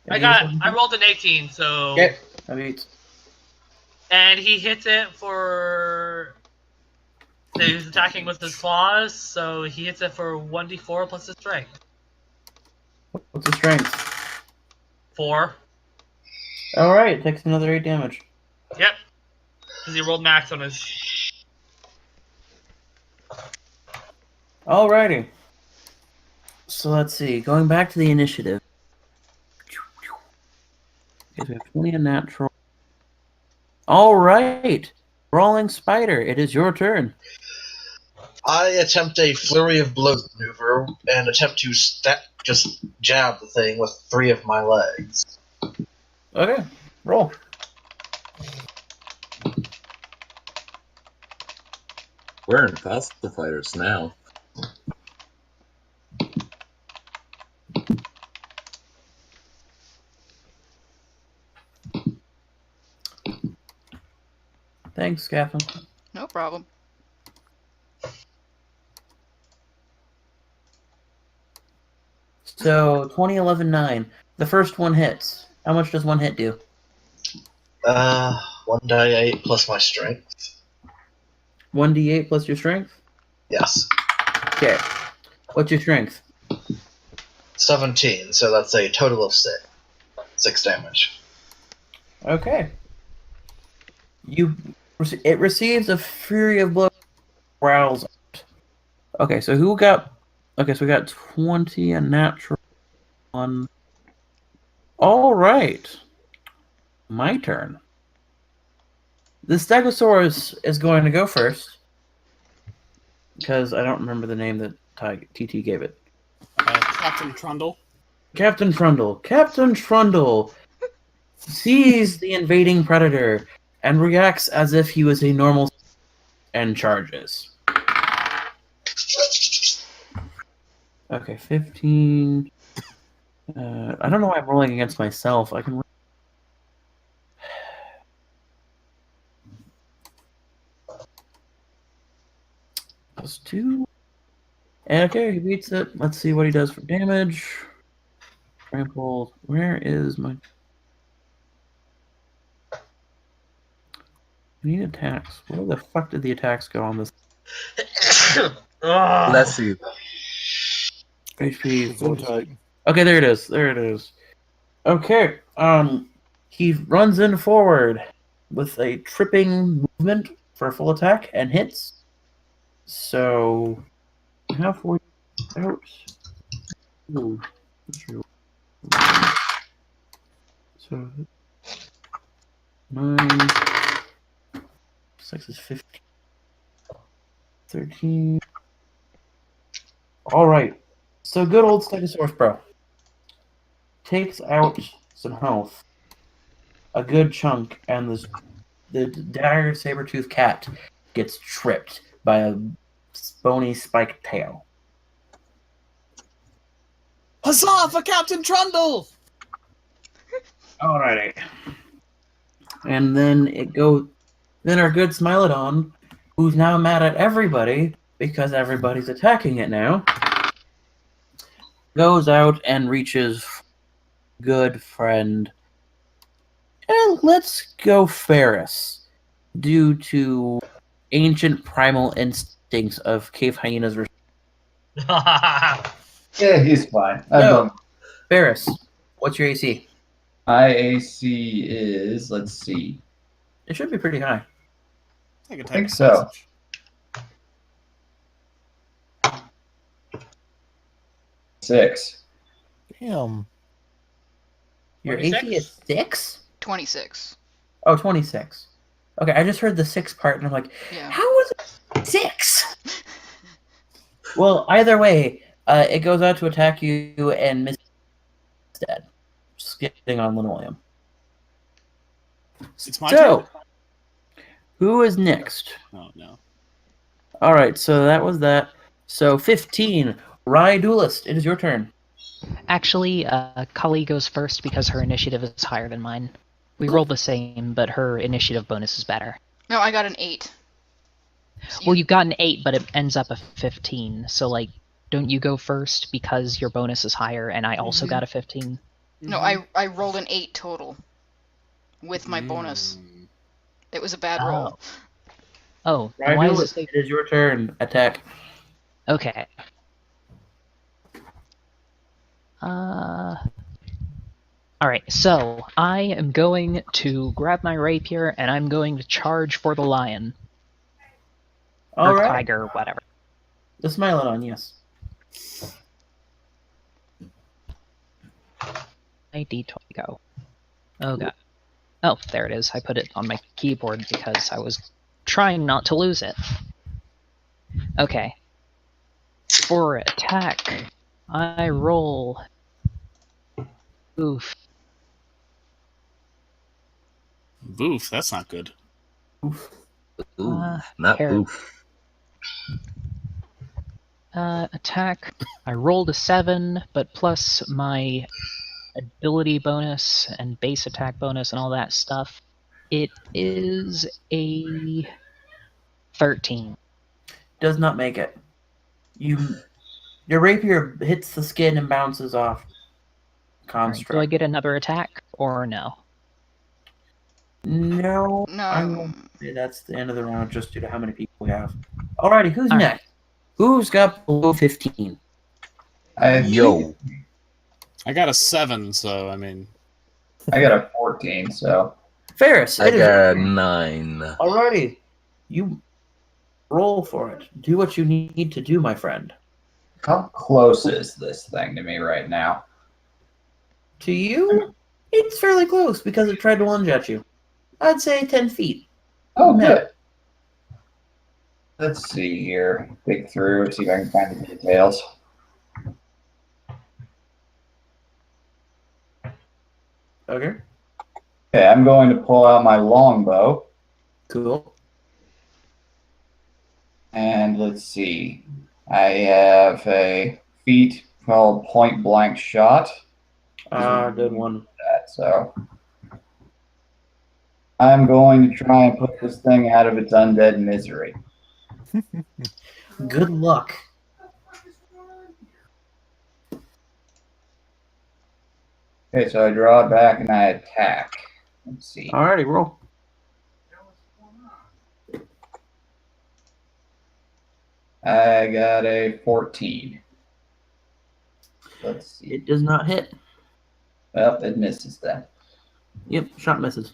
S8: I rolled an 18, so...
S3: Okay. That beats.
S8: And he hits it for... So he's attacking with his claws, so he hits it for 1d4 plus his strength.
S3: What's the strength?
S8: 4.
S3: Alright, takes another 8 damage.
S8: Yep. Because he rolled max on his...
S3: Alrighty. So let's see. Going back to the initiative. Okay, we have 20 and natural. Alright. Rolling Spider, it is your turn.
S6: I attempt a flurry of blows maneuver and attempt to just jab the thing with 3 of my legs.
S3: Okay, roll.
S7: We're in Pathfinders now.
S3: Thanks, Catherine.
S1: No problem.
S3: So, 20, 11, 9. The first one hits. How much does one hit do?
S6: 1d8 plus my strength.
S3: 1d8 plus your strength?
S6: Yes.
S3: Okay. What's your strength?
S6: 17, so that's a total of 6. 6 damage.
S3: Okay. It receives a fury of blows. Growls. Okay, so who got? Okay, so we got 20, a natural 1. All right. My turn. The Stegosaurus is going to go first because I don't remember the name that TT gave it.
S2: Captain Trundle.
S3: Captain Trundle. Captain Trundle sees the invading predator and reacts as if he was a normal and charges. Okay, 15. I don't know why I'm rolling against myself. I can. Plus 2. Okay, he beats it. Let's see what he does for damage. Trample. Where is my. I need attacks. Where the fuck did the attacks go on this?
S7: Bless you.
S3: HP.
S5: Gesundheit.
S3: Okay, there it is. There it is. Okay. He runs in forward with a tripping movement for a full attack and hits. So, how 40 out? Ooh. So, 9. 6 is 15. 13. All right. So, good old Stegosaurus Bro takes out some health, a good chunk, and the dire saber-toothed cat gets tripped by a bony spiked tail.
S2: Huzzah for Captain Trundle!
S3: Alrighty. And then then our good Smilodon, who's now mad at everybody because everybody's attacking it now, goes out and reaches good friend. And let's go Ferris, due to ancient primal instincts of cave hyenas.
S9: Yeah, he's fine.
S3: No. Ferris, what's your AC?
S9: My AC is, let's see.
S3: It should be pretty high.
S2: I can
S9: think so.
S2: message.
S9: 6.
S5: Damn.
S3: Your
S8: 26?
S3: AC is 6?
S1: 26.
S3: Oh, 26. Okay, I just heard the 6 part, and I'm like,
S1: Yeah.
S3: how is it 6? Well, either way, it goes out to attack you and miss instead. Just getting on linoleum.
S2: It's my
S3: So,
S2: turn.
S3: who is next?
S2: Oh no.
S3: All right, so that was that. So 15, Rye Duelist, it is your turn.
S4: Actually, Kali goes first because her initiative is higher than mine. We roll the same, but her initiative bonus is better.
S1: No, I got an 8.
S4: Well, you've got an 8, but it ends up a 15. So, like, don't you go first because your bonus is higher, and I also got a 15?
S1: No, I rolled an 8 total with my bonus. It was a bad roll.
S4: Oh,
S3: Rye
S4: why does it
S3: Duelist,
S4: say...
S3: it is your turn. Attack.
S4: Okay. Alright, so I am going to grab my rapier and I'm going to charge for the lion.
S3: All
S4: or
S3: right.
S4: tiger, whatever.
S3: The Smilodon, yes.
S4: My D20 go. Oh god. Oh, there it is. I put it on my keyboard because I was trying not to lose it. Okay. For attack, I roll... Oof.
S2: Oof, that's not good.
S7: Ooh, not
S4: here.
S7: oof.
S4: Attack. I rolled a 7, but plus my ability bonus and base attack bonus and all that stuff, it is a 13.
S3: Does not make it. Your rapier hits the skin and bounces off. Construct.
S4: Do I get another attack or no?
S3: No.
S1: No.
S3: I won't say that's the end of the round just due to how many people we have. Alrighty, who's
S4: All right.
S3: next? Who's got below 15?
S7: Yo.
S2: I got a 7, so I mean.
S9: I got a 14, so.
S3: Ferris,
S7: I
S3: it is your
S7: got a
S3: turn.
S7: 9.
S3: Alrighty. You roll for it. Do what you need to do, my friend.
S9: How close is this thing to me right now?
S3: To you, it's fairly close because it tried to lunge at you. I'd say 10 feet.
S9: Oh,
S3: No.
S9: good. Let's see here. Dig through, see if I can find the details.
S3: Okay.
S9: Okay, I'm going to pull out my longbow.
S3: Cool.
S9: And let's see. I have a feat called point blank shot.
S3: Good one.
S9: So I'm going to try and put this thing out of its undead misery.
S3: Good luck.
S9: Okay, so I draw it back and I attack. Let's see.
S3: Alrighty, roll.
S9: I got a 14. Let's see.
S3: It does not hit.
S9: Well, it misses then.
S3: Yep, shot misses.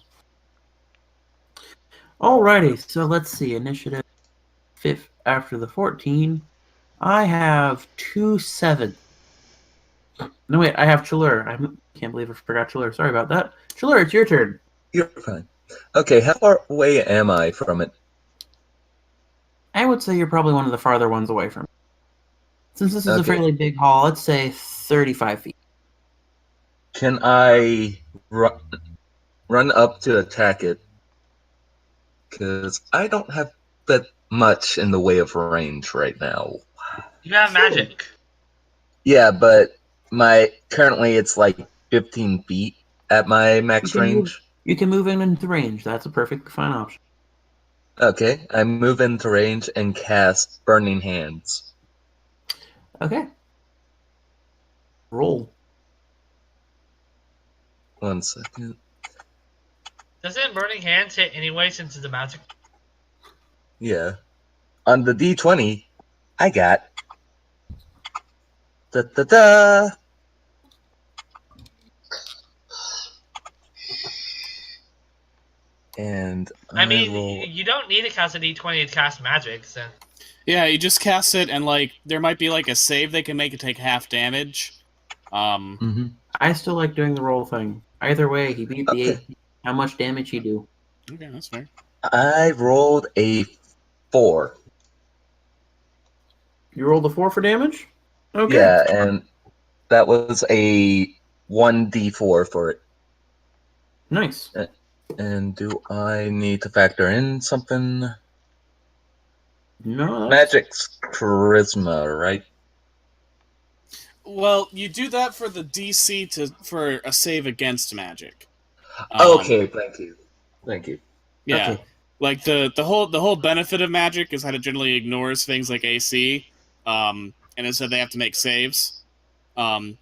S3: Alrighty, so let's see. Initiative 5th after the 14. I have 2 7. No, wait, I have Chalur. I can't believe I forgot Chalur. Sorry about that. Chalur, it's your turn.
S7: You're fine. Okay, how far away am I from it?
S3: I would say you're probably one of the farther ones away from it. Since this is a
S7: Okay.
S3: fairly big hall, let's say 35 feet.
S7: Can I run up to attack it? Because I don't have that much in the way of range right now.
S8: You got magic.
S7: Yeah, but currently it's like 15 feet at my max
S3: You can
S7: range.
S3: You can move into range. That's a perfect fine option.
S7: Okay, I move into range and cast Burning Hands.
S3: Okay. Roll.
S7: 1 second.
S8: Doesn't Burning Hands hit anyway since it's a magic?
S7: Yeah. On the D20, I got da. And
S8: I mean,
S7: roll.
S8: you don't need to cast a d20 to cast magic, so...
S2: Yeah, you just cast it, and like there might be like a save they can make it take half damage.
S3: I still like doing the roll thing. Either way, he beat the
S7: Okay.
S3: 8. How much damage he do?
S2: Okay, that's fair.
S7: I rolled a 4.
S3: You rolled a 4 for damage? Okay.
S7: Yeah, and that was a 1d4 for it.
S3: Nice.
S7: And do I need to factor in something?
S3: No, that's...
S7: Magic's charisma, right?
S2: Well, you do that for the DC for a save against magic.
S7: Okay, thank you.
S2: Yeah,
S7: Okay.
S2: like the whole benefit of magic is that it generally ignores things like AC, and instead they have to make saves.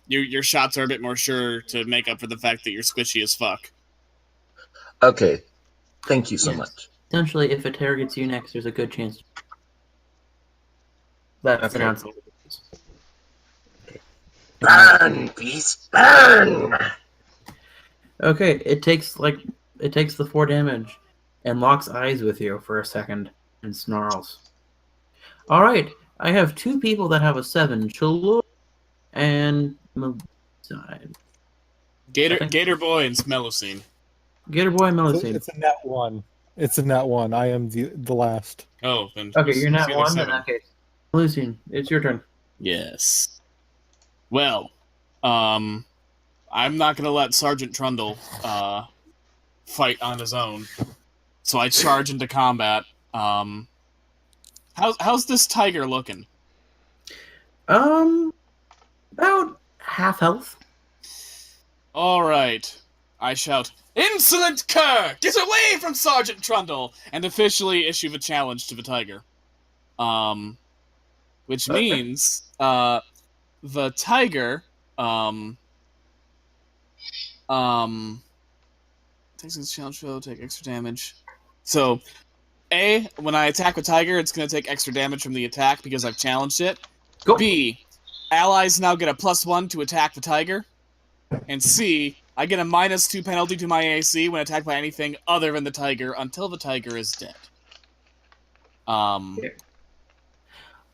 S2: Your shots are a bit more sure to make up for the fact that you're squishy as fuck.
S7: Okay, thank you so
S3: Yes.
S7: much.
S3: Essentially, if a targets you next, there's a good chance. That's
S7: Okay.
S3: the downside.
S7: Burn, beast, burn!
S3: Okay, it takes the 4 damage and locks eyes with you for a second and snarls. All right, I have 2 people that have a 7. Chalur and
S2: Gator Boy and Smelocene.
S3: Gator Boy and
S5: It's
S3: Melusine.
S5: it's a nat 1. It's a nat 1. I am the last.
S2: Oh, then
S3: Okay,
S2: who's
S3: you're not
S2: the other
S3: one in
S2: 7?
S3: that case. Melusine, it's your turn.
S2: Yes. Well, I'm not gonna let Sergeant Trundle fight on his own, so I charge into combat. How's this tiger looking?
S3: About half health.
S2: All right, I shout, "Insolent cur! Get away from Sergeant Trundle!" and officially issue a challenge to the tiger. Which means the tiger takes his challenge, take extra damage. So A, when I attack with Tiger, it's going to take extra damage from the attack because I've challenged it.
S3: Go.
S2: B, allies now get a +1 to attack the Tiger. And C, I get a -2 penalty to my AC when attacked by anything other than the Tiger until the Tiger is dead.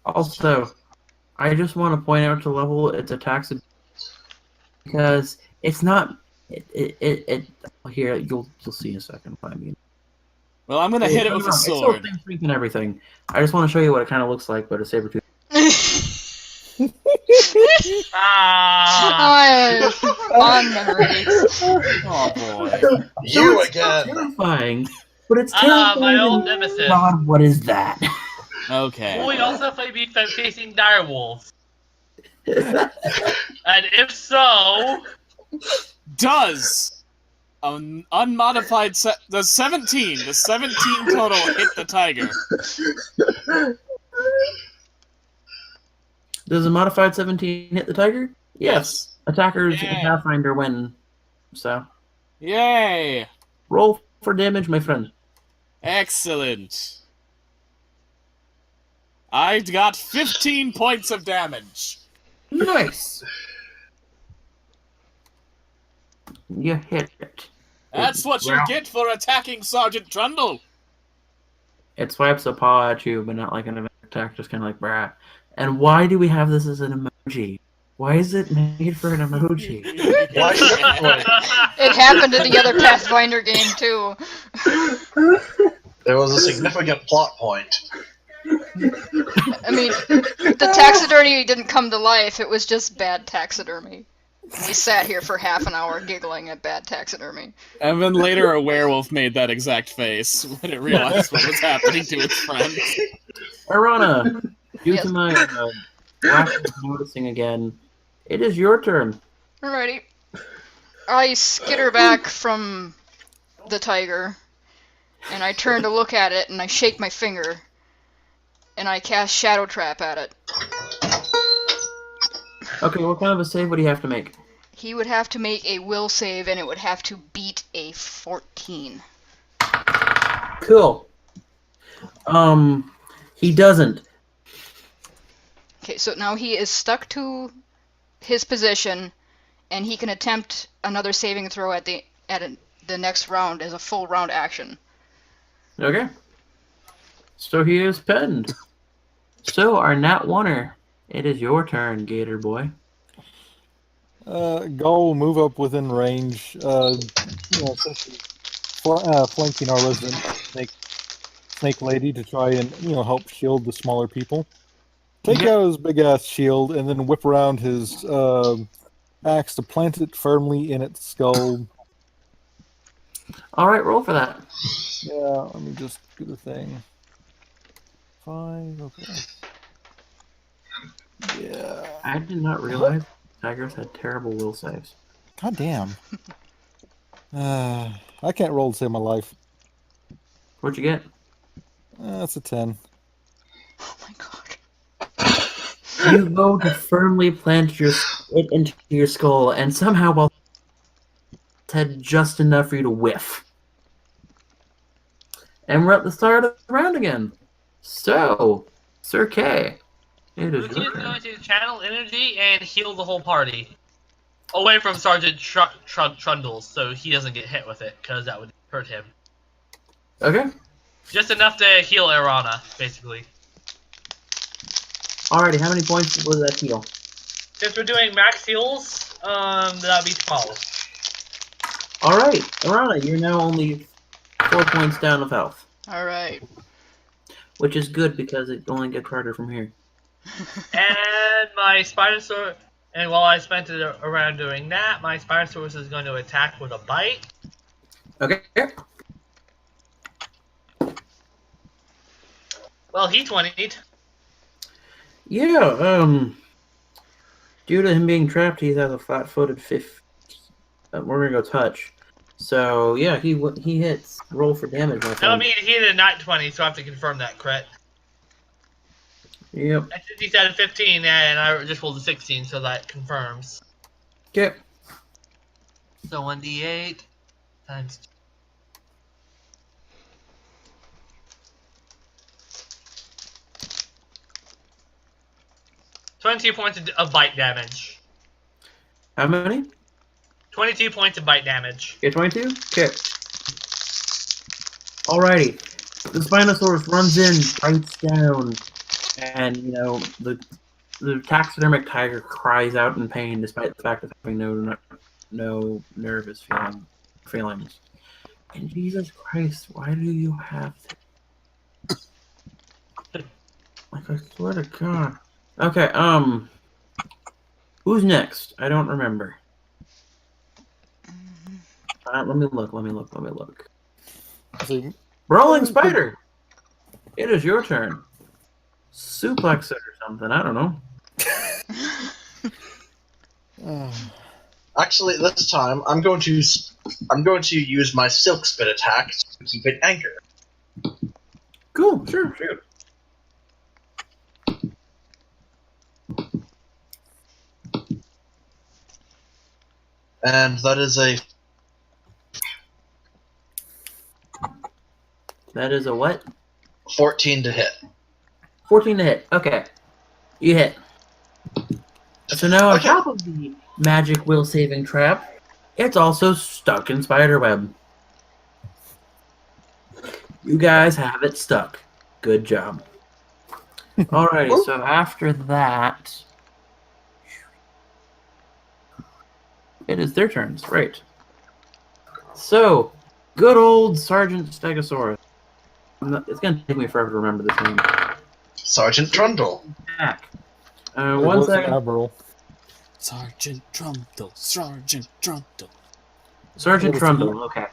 S3: Also, I just want to point out to level its attacks because it's not. Here, you'll see in a second. I mean,
S2: Well, I'm going to hit it with a sword.
S3: It's still strength and everything. I just want to show you what it kind of looks like, but a saber tooth.
S1: Fond memories.
S2: Oh boy.
S6: You
S3: it's
S6: again.
S3: terrifying, but it's terrifying.
S8: my old
S3: and-
S8: nemesis.
S3: God, what is that?
S2: Okay.
S8: We also be facing direwolves. And if so,
S2: Does unmodified the 17 total hit the Tiger?
S3: Does a modified 17 hit the Tiger?
S2: Yes.
S3: Attackers in
S2: Yeah.
S3: Pathfinder win. So,
S2: Yay!
S3: roll for damage, my friend.
S2: Excellent. I got 15 points of damage.
S3: Nice. You hit it.
S2: That's what you get for attacking Sergeant Trundle.
S3: It swipes a paw at you, but not like an attack, just kind of like brah. And why do we have this as an emoji? Why is it made for an emoji?
S6: Why?
S1: It happened in the other Pathfinder game too.
S6: There was a significant plot point.
S1: I mean, the taxidermy didn't come to life, it was just bad taxidermy. We sat here for half an hour giggling at bad taxidermy.
S2: And then later a werewolf made that exact face when it realized what was happening to its friends.
S3: Arana, due
S1: Yes.
S3: to my lack of noticing again, it is your turn.
S1: Alrighty. I skitter back from the tiger, and I turn to look at it, and I shake my finger, and I cast Shadow Trap at it.
S3: Okay, what kind of a save would he have to make?
S1: He would have to make a will save, and it would have to beat a 14.
S3: Cool. He doesn't.
S1: Okay, so now he is stuck to his position, and he can attempt another saving throw at the next round as a full round action.
S3: Okay. So he is penned. So our Nat Oneer, it is your turn, Gator Boy.
S5: Gull will move up within range, essentially flanking our resident snake lady to try and, help shield the smaller people. Take out his big-ass shield and then whip around his axe to plant it firmly in its skull.
S3: All right, roll for that.
S5: Yeah, let me just do the thing. 5, okay. Yeah.
S3: I did not realize tigers had terrible will saves.
S5: God damn. I can't roll to save my life.
S3: What'd you get?
S5: That's a 10.
S1: Oh my god.
S3: You go to firmly plant it into your skull, and somehow, while it's had just enough for you to whiff. And we're at the start of the round again. So, Sir K, it is
S8: Lucy
S3: your
S8: is
S3: turn.
S8: going to channel energy and heal the whole party. Away from Sergeant Trundle, so he doesn't get hit with it, because that would hurt him.
S3: Okay.
S8: Just enough to heal Arana, basically.
S3: Alrighty, how many points was that heal?
S8: Since we're doing max heals, that'll be 12.
S3: Alright, Arana, you're now only 4 points down of health.
S1: Alright.
S3: Which is good because it only gets harder from here.
S8: And my Spider Sword, and while I spent it around doing that, my Spider Sword is going to attack with a bite.
S3: Okay.
S8: Well, he 20'd.
S3: Yeah, due to him being trapped, he has a flat-footed 5th. We're gonna go touch. So, yeah, he hits. Roll for damage, my
S8: No, I
S3: friend.
S8: mean, he hit a 920, so I have to confirm that crit.
S3: Yep.
S8: And since he's at a 15, and I just rolled a 16, so that confirms.
S3: Okay.
S8: So 1d8 times 22 points of bite damage.
S3: How many?
S8: 22 points of bite damage.
S3: Okay, 22? Okay. Alrighty. The Spinosaurus runs in, bites down, and, the taxidermic tiger cries out in pain despite the fact of having no nervous feelings. And Jesus Christ, why do you have to? Like, I swear to God. Okay, who's next? I don't remember. Let me look.
S5: So,
S3: Brawling Spider! It is your turn. Suplex it or something, I don't know.
S6: Actually, this time I'm going to use my silk spit attack to keep it anchored.
S3: Cool, sure, shoot.
S6: And that is a
S3: what?
S6: 14 to hit.
S3: 14 to hit. Okay. You hit. So now on
S6: Okay.
S3: top of the magic will saving trap, it's also stuck in spiderweb. You guys have it stuck. Good job. Alrighty, so after that, it is their turns, right? So, good old Sergeant Stegosaurus. It's going to take me forever to remember this name.
S6: Sergeant Trundle.
S3: Back.
S5: it
S3: 1
S5: was an
S3: second.
S5: Admiral.
S2: Sergeant Trundle, Sergeant Trundle.
S3: Sergeant
S5: Little
S3: Trundle, okay.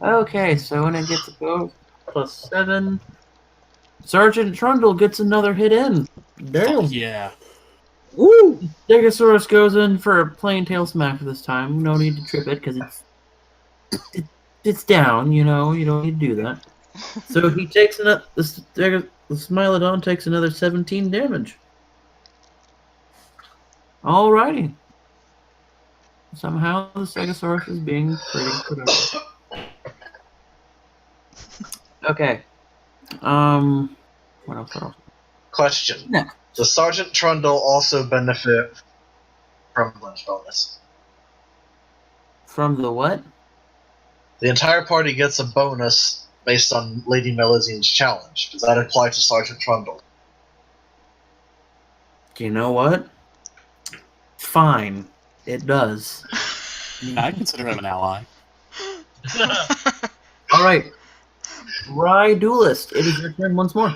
S3: Okay, so when it gets a go, +7. Sergeant Trundle gets another hit in. Damn.
S2: Fuck yeah.
S3: Woo! Stegosaurus goes in for a plain tail smack this time. No need to trip it because it's down. You don't need to do that. So he takes the Smilodon takes another 17 damage. Alrighty. Somehow the Stegosaurus is being pretty productive. Okay. What else?
S6: Question.
S3: Next.
S6: Does Sergeant Trundle also benefit from lunch bonus?
S3: From the what?
S6: The entire party gets a bonus based on Lady Melusine's challenge. Does that apply to Sergeant Trundle?
S3: Do you know what? Fine. It does.
S2: I consider him an ally.
S3: Alright. Rye Duelist, it is your turn once more.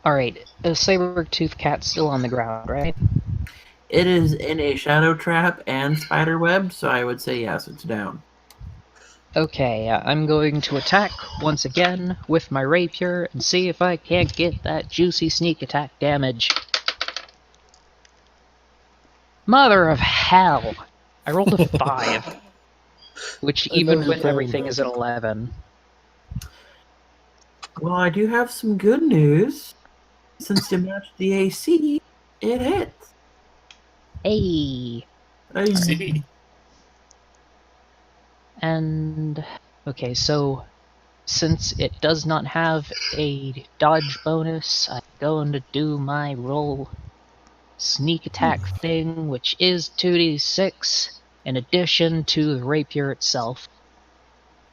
S4: Alright, the saber-tooth cat's still on the ground, right?
S3: It is in a shadow trap and spider web, so I would say yes, it's down.
S4: Okay, I'm going to attack once again with my rapier and see if I can't get that juicy sneak attack damage. Mother of hell! I rolled a 5, which
S5: I
S4: even
S5: know
S4: with
S5: your pain.
S4: everything is an 11.
S3: Well, I do have some good news. Since you matched the AC, it hits.
S4: Hey!
S2: See?
S4: And okay, so since it does not have a dodge bonus, I'm going to do my roll sneak attack thing, which is 2d6 in addition to the rapier itself,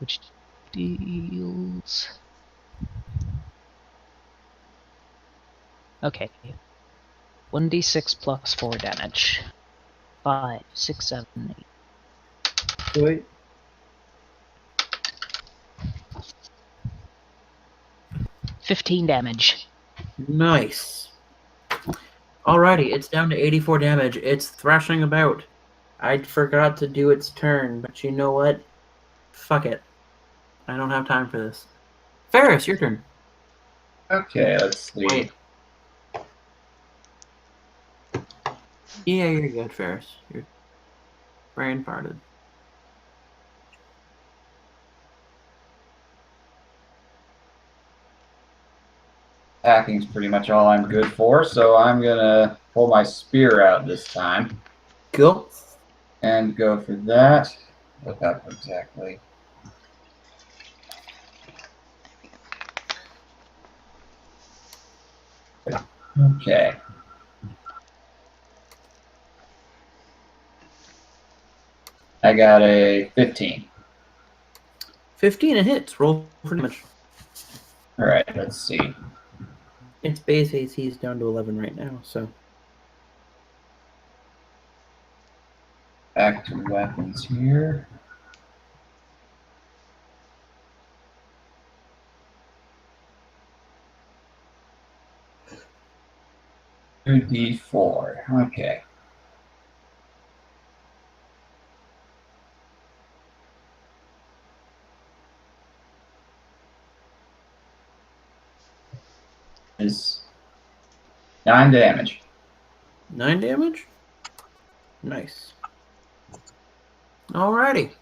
S4: which deals. Okay, 1d6 plus 4 damage. 5, 6, 7, 8.
S3: Wait.
S4: 15 damage.
S3: Nice. Alrighty, it's down to 84 damage. It's thrashing about. I forgot to do its turn, but you know what? Fuck it. I don't have time for this. Ferris, your turn.
S9: Okay, let's see.
S3: Wait. Yeah, you're good, Ferris. Your brain farted.
S9: Attacking's pretty much all I'm good for, so I'm gonna pull my spear out this time
S3: Cool.
S9: and go for that. Look up exactly. Okay. I got a 15.
S3: 15 it hits. Roll for damage.
S9: All right, let's see.
S3: Its base AC is down to 11 right now, so.
S9: Back to weapons here. Two D4. Okay. Is 9 damage.
S3: 9 damage? Nice. Alrighty.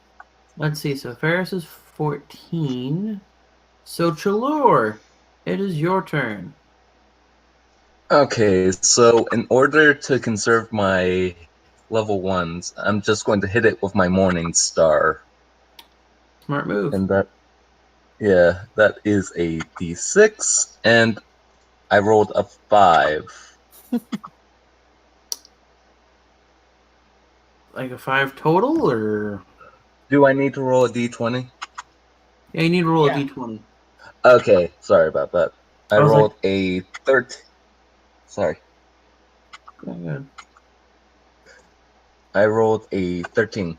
S3: Let's see. So Ferris is 14. So Chalor, it is your turn.
S7: Okay, so in order to conserve my level 1s, I'm just going to hit it with my Morning Star.
S3: Smart move.
S7: And that is a D6, and I rolled a 5.
S3: Like a 5 total, or?
S7: Do I need to roll a D20?
S3: Yeah, you need to roll
S8: Yeah.
S3: a d20.
S7: Okay, sorry about that. I
S3: I was
S7: rolled a 13. Sorry.
S3: Oh, good.
S7: I rolled a 13.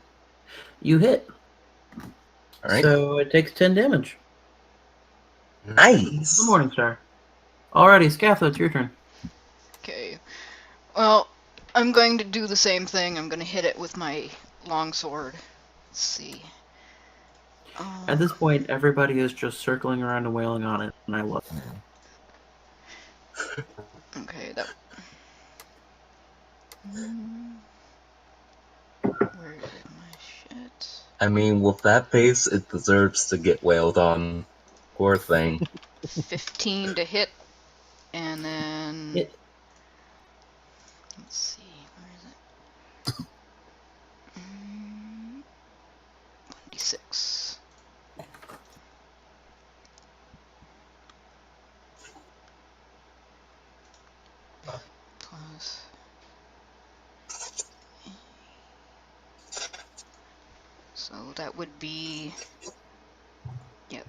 S3: You hit.
S7: All right.
S3: So it takes 10 damage.
S7: Nice.
S3: The Morning Star. Alrighty, Scatha, it's your turn.
S1: Okay. Well, I'm going to do the same thing. I'm going to hit it with my longsword. Let's see.
S3: At this point, everybody is just circling around and wailing on it, and I love it.
S1: Okay, that. Where is my shit?
S7: I mean, with that pace, it deserves to get wailed on. Poor thing.
S1: 15 to hit, and then
S3: Hit.
S1: let's see, where is it? 1d6. Plus. So that would be, yeah,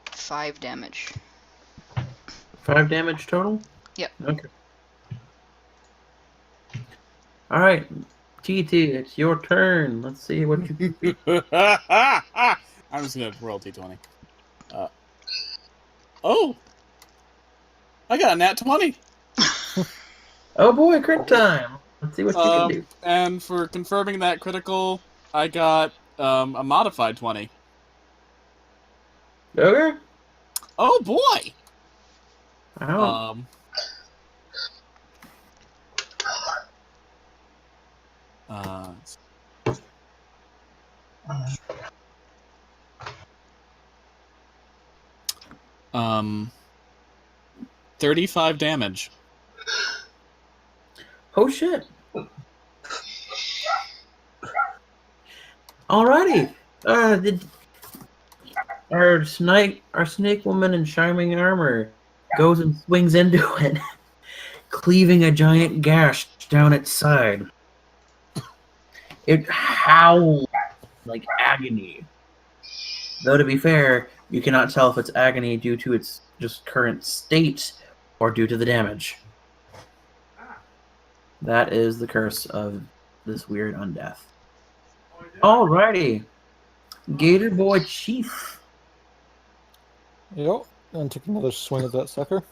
S1: 5 damage.
S3: 5 damage total?
S1: Yep.
S3: Okay. Alright, TT, it's your turn. Let's see what you
S2: I'm just gonna roll D20. Oh, I got a nat 20.
S3: Oh boy, crit time. Let's see what you can do.
S2: And for confirming that critical, I got a modified 20.
S3: Okay.
S2: Oh boy.
S3: Wow.
S2: Uh, 35 damage.
S3: Oh shit. Alrighty. Our snake woman in shining armor goes and swings into it, cleaving a giant gash down its side. It howls like agony. Though to be fair, you cannot tell if it's agony due to its just current state or due to the damage. That is the curse of this weird undeath. Alrighty. Gator Boy Chief.
S5: Yep. And take another swing at that sucker.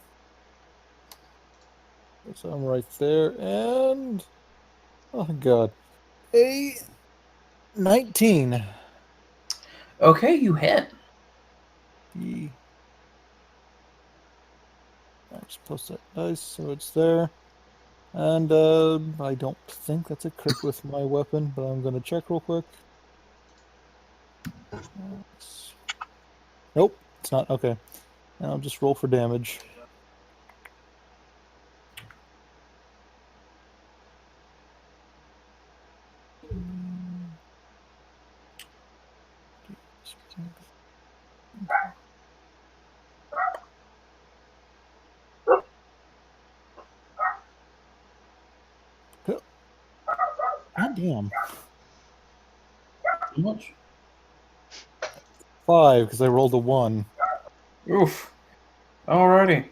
S5: So I'm right there, and oh god, a 19.
S3: Okay, you hit.
S5: I just post that dice so it's there. And I don't think that's a crit with my weapon, but I'm gonna check real quick. Nope, it's not. Okay. And I'll just roll for damage. Damn.
S3: How much?
S5: 5, because I rolled a 1.
S3: Oof. Alrighty.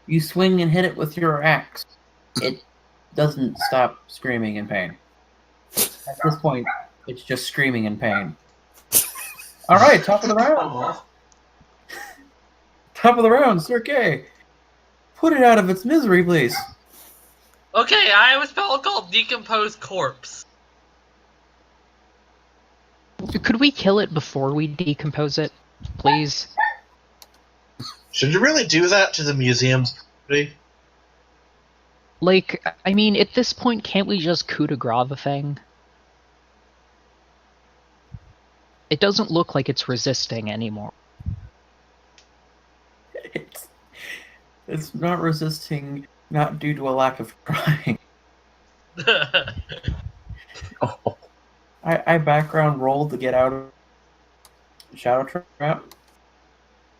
S3: You swing and hit it with your axe. It doesn't stop screaming in pain. At this point, it's just screaming in pain. Alright, top of the round.
S7: Aw.
S3: Top of the round, Sir K. Put it out of its misery, please.
S8: Okay, I have a spell called Decomposed Corpse.
S4: Could we kill it before we decompose it, please?
S6: Should you really do that to the museum's property?
S4: Like, I mean, at this point, can't we just coup de grace the thing? It doesn't look like it's resisting anymore.
S3: It's not resisting, not due to a lack of trying.
S7: Oh.
S3: I background rolled to get out of Shadow Trap.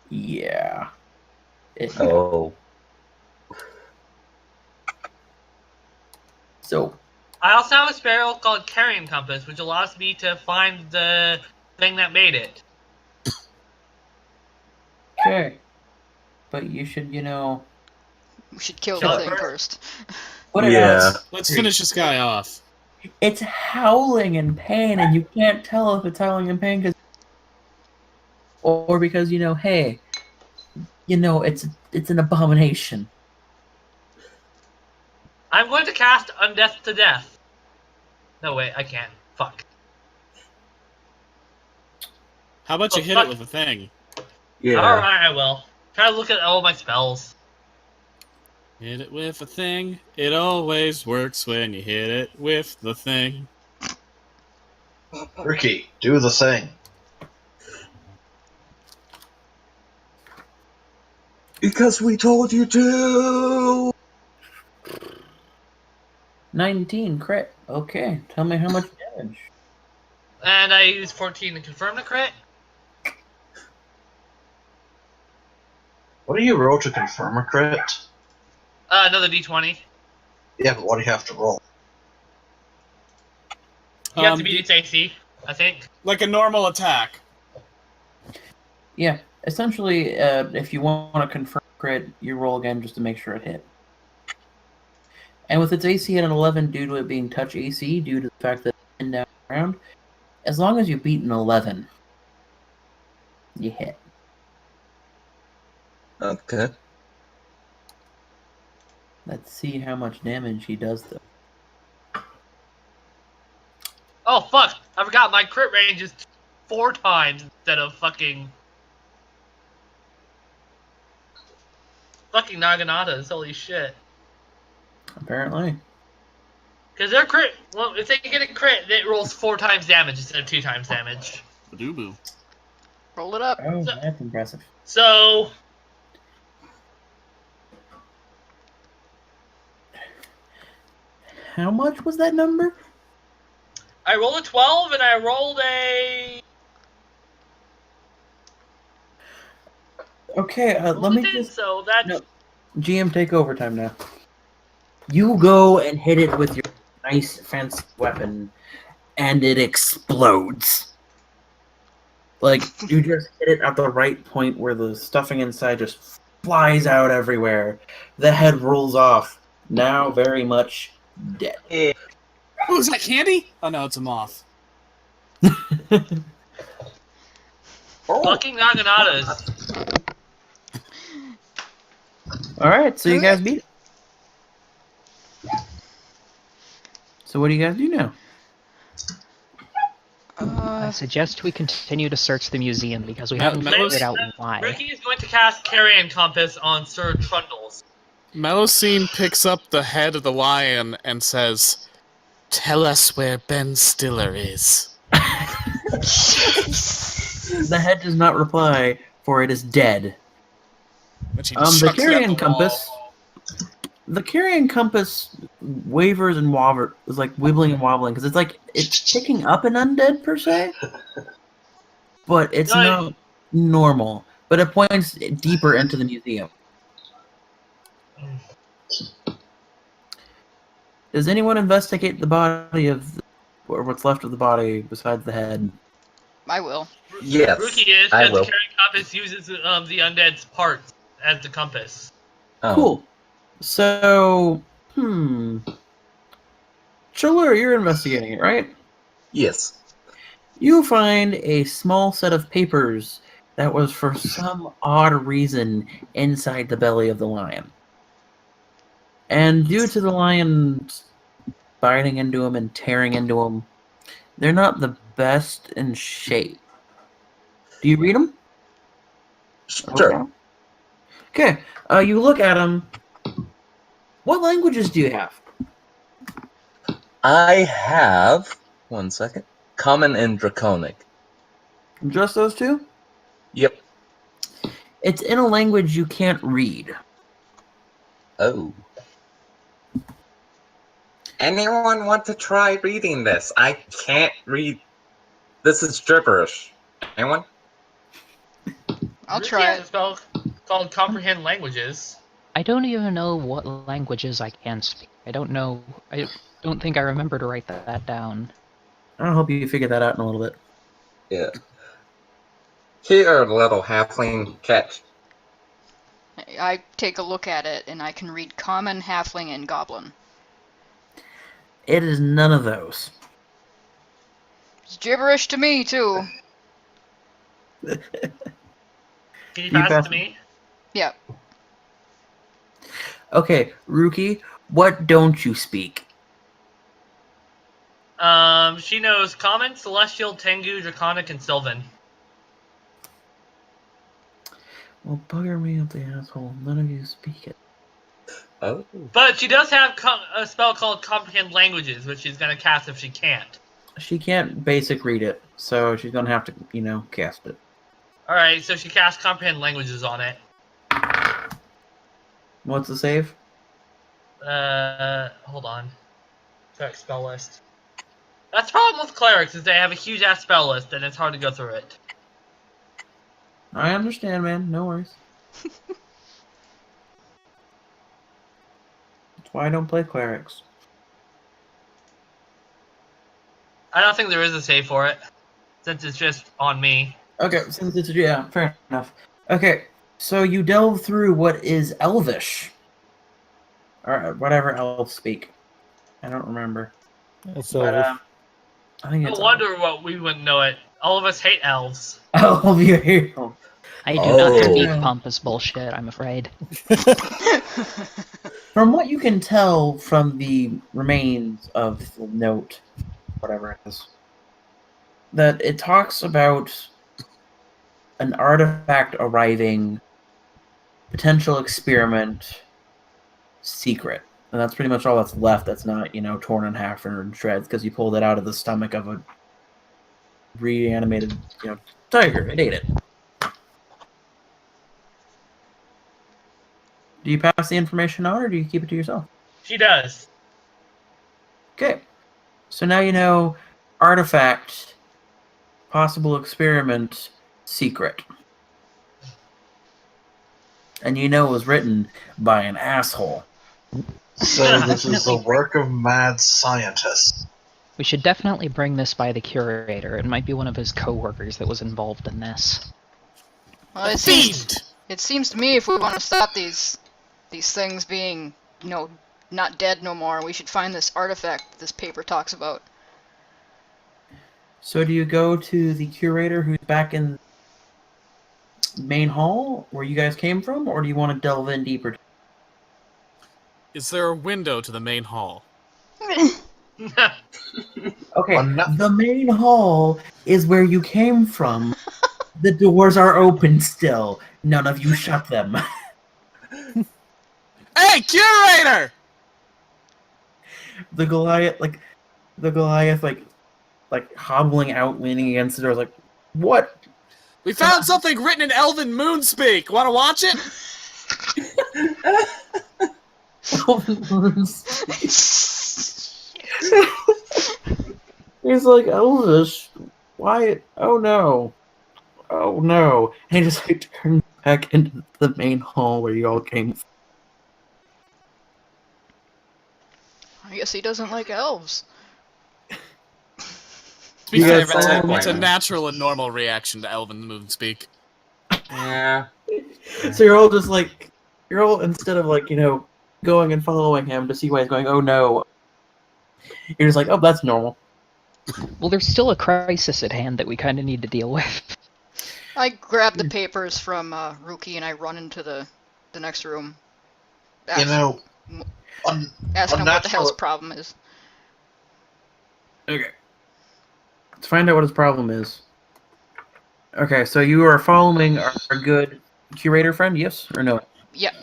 S3: Yeah.
S7: Oh.
S3: So,
S8: I also have a spell called Carrying Compass, which allows me to find the thing that made it.
S3: okay. But you should,
S1: We should kill
S8: Kill
S1: the
S8: it
S1: thing
S8: first?
S1: first.
S3: put it
S7: Yeah.
S3: out.
S2: Let's finish this guy off.
S3: It's howling in pain, and you can't tell if it's howling in pain because, or because hey, it's an abomination.
S8: I'm going to cast Undeath to Death. No, wait, I can't. Fuck.
S2: How about you
S8: Oh,
S2: hit
S8: fuck.
S2: it with a thing?
S7: Yeah.
S8: Alright, I will. Try to look at all my spells.
S2: Hit it with a thing. It always works when you hit it with the thing.
S6: Ricky, do the thing.
S7: Because we told you to.
S3: 19 crit. Okay, tell me how much damage.
S8: And I use 14 to confirm the crit.
S6: What do you roll to confirm a crit?
S8: Another d20.
S6: Yeah, but what do you have to roll?
S8: You have to beat its AC, I think.
S2: Like a normal attack.
S3: Yeah, essentially, if you want to confirm crit, you roll again just to make sure it hit. And with its AC at an 11, due to it being touch AC, due to the fact that it's pinned down around, as long as you beat an 11, you hit.
S7: Okay.
S3: Let's see how much damage he does, though.
S8: Oh, fuck! I forgot my crit range is 4 times instead of fucking Naganatas, holy shit.
S3: Apparently.
S8: Because their crit, well, if they get a crit, it rolls 4 times damage instead of 2 times damage.
S2: Badoo-boo.
S1: Roll it up.
S3: Oh, that's impressive.
S8: So,
S3: How much was that number?
S8: I rolled a 12 and I rolled a...
S3: Okay, let me just...
S8: So that's...
S3: No. GM, take overtime now. You go and hit it with your nice fancy weapon, and it explodes. Like, you just hit it at the right point where the stuffing inside just flies out everywhere. The head rolls off, now very much dead.
S7: Yeah.
S2: Oh, is that candy? Oh no, it's a moth.
S8: Fucking Naganatas.
S3: Alright, so you guys beat it. So what do you guys do now?
S4: I suggest we continue to search the museum because we haven't
S2: Melos-
S4: figured out why.
S8: Ricky is going to cast Carrying Compass on Sir Trundles.
S2: Melocene picks up the head of the lion and says, "Tell us where Ben Stiller is."
S3: The head does not reply, for it is dead.
S2: Which he
S3: The
S2: chucks it at
S3: carrying
S2: the
S3: compass. The carrying compass wavers and wobbles, is like wibbling and wobbling because it's picking up an undead per se, but it's not normal. But it points deeper into the museum. Does anyone investigate the body of or what's left of the body besides the head.
S1: I will.
S7: Yes,
S8: Rookie is
S7: I
S8: because the
S7: will.
S8: carrying compass uses the undead's parts as the compass.
S7: Oh.
S3: Cool. So, Chiller, you're investigating it, right?
S7: Yes.
S3: You find a small set of papers that was for some odd reason inside the belly of the lion. And due to the lion biting into him and tearing into him, they're not the best in shape. Do you read them?
S7: Sure.
S3: Okay. You look at them. What languages do you have?
S7: I have 1 second. Common and Draconic.
S3: Just those two?
S7: Yep.
S3: It's in a language you can't read.
S7: Oh. Anyone want to try reading this? I can't read. This is gibberish. Anyone?
S1: I'll
S8: Rookie
S1: try
S8: has
S1: it.
S8: a spell called Comprehend Languages.
S4: I don't even know what languages I can speak. I don't know. I don't think I remember to write that down.
S3: I'll help you figure that out in a little bit.
S7: Yeah. Here, little halfling catch.
S1: I take a look at it, and I can read Common, Halfling, and Goblin.
S3: It is none of those.
S1: It's gibberish to me, too.
S8: Can you
S3: You
S8: pass it
S3: pass
S8: to me?
S1: Yeah.
S3: Okay, Rookie, what don't you speak?
S8: She knows Common, Celestial, Tengu, Draconic, and Sylvan.
S3: Well, bugger me up the asshole. None of you speak it.
S7: Oh.
S8: But she does have a spell called Comprehend Languages, which she's going to cast if she can't.
S3: She can't basic read it, so she's gonna have to, cast it.
S8: Alright, so she casts Comprehend Languages on it.
S3: What's the save?
S8: Hold on. Check spell list. That's the problem with clerics, is they have a huge ass spell list, and it's hard to go through it.
S3: I understand, man. No worries. That's why I don't play clerics.
S8: I don't think there is a save for it, since it's just on me.
S3: Okay, since it's fair enough. Okay, so you delve through what is Elvish, or whatever elves speak. I don't remember.
S5: That's
S3: But,
S5: selfish.
S3: I think
S8: No
S3: it's
S8: wonder what we wouldn't know it. All of us hate elves.
S3: Elvish.
S4: I do not
S7: Oh.
S4: speak pompous bullshit, I'm afraid.
S3: From what you can tell from the remains of the note, whatever it is, that it talks about an artifact arriving, potential experiment, secret. And that's pretty much all that's left that's not, torn in half or in shreds because you pulled it out of the stomach of a reanimated, tiger. It ate it. Do you pass the information on or do you keep it to yourself?
S8: She does.
S3: Okay. So now you know artifact, possible experiment, secret. And you know it was written by an asshole.
S6: So this is the work of mad scientists.
S4: We should definitely bring this by the curator. It might be one of his co-workers that was involved in this.
S1: Well, it seems to me if we want to stop these things being, not dead no more, we should find this artifact this paper talks about.
S3: So do you go to the curator who's back in main hall where you guys came from, or do you want to delve in deeper?
S2: Is there a window to the main hall?
S3: Okay,
S6: Well, no-
S3: the main hall is where you came from. The doors are open still. None of you shut them.
S2: Hey, curator!
S3: The Goliath, like hobbling out, leaning against the door, like, what?
S2: We found something written in Elven Moonspeak. Want to watch it?
S3: He's like, Elvish, why? Oh no. Oh no. And he just turns back into the main hall where you all came from.
S1: I guess he doesn't like elves.
S2: To be
S3: You
S2: fair,
S3: guys
S7: That's
S3: follow me?
S2: it's a
S7: me.
S2: natural and normal reaction to Elven moon speak.
S7: Yeah.
S3: So you're all just like, you're all, instead of like, going and following him to see why he's going, oh no, you're just like, oh, that's normal.
S4: Well, there's still a crisis at hand that we kind of need to deal with.
S1: I grab the papers from Ruki and I run into the next room.
S6: You know,
S1: Asking him what the hell's
S6: unnatural-
S1: problem is.
S3: Okay. Let's find out what his problem is. Okay, so you are following our good curator friend, yes or no?
S1: Yep.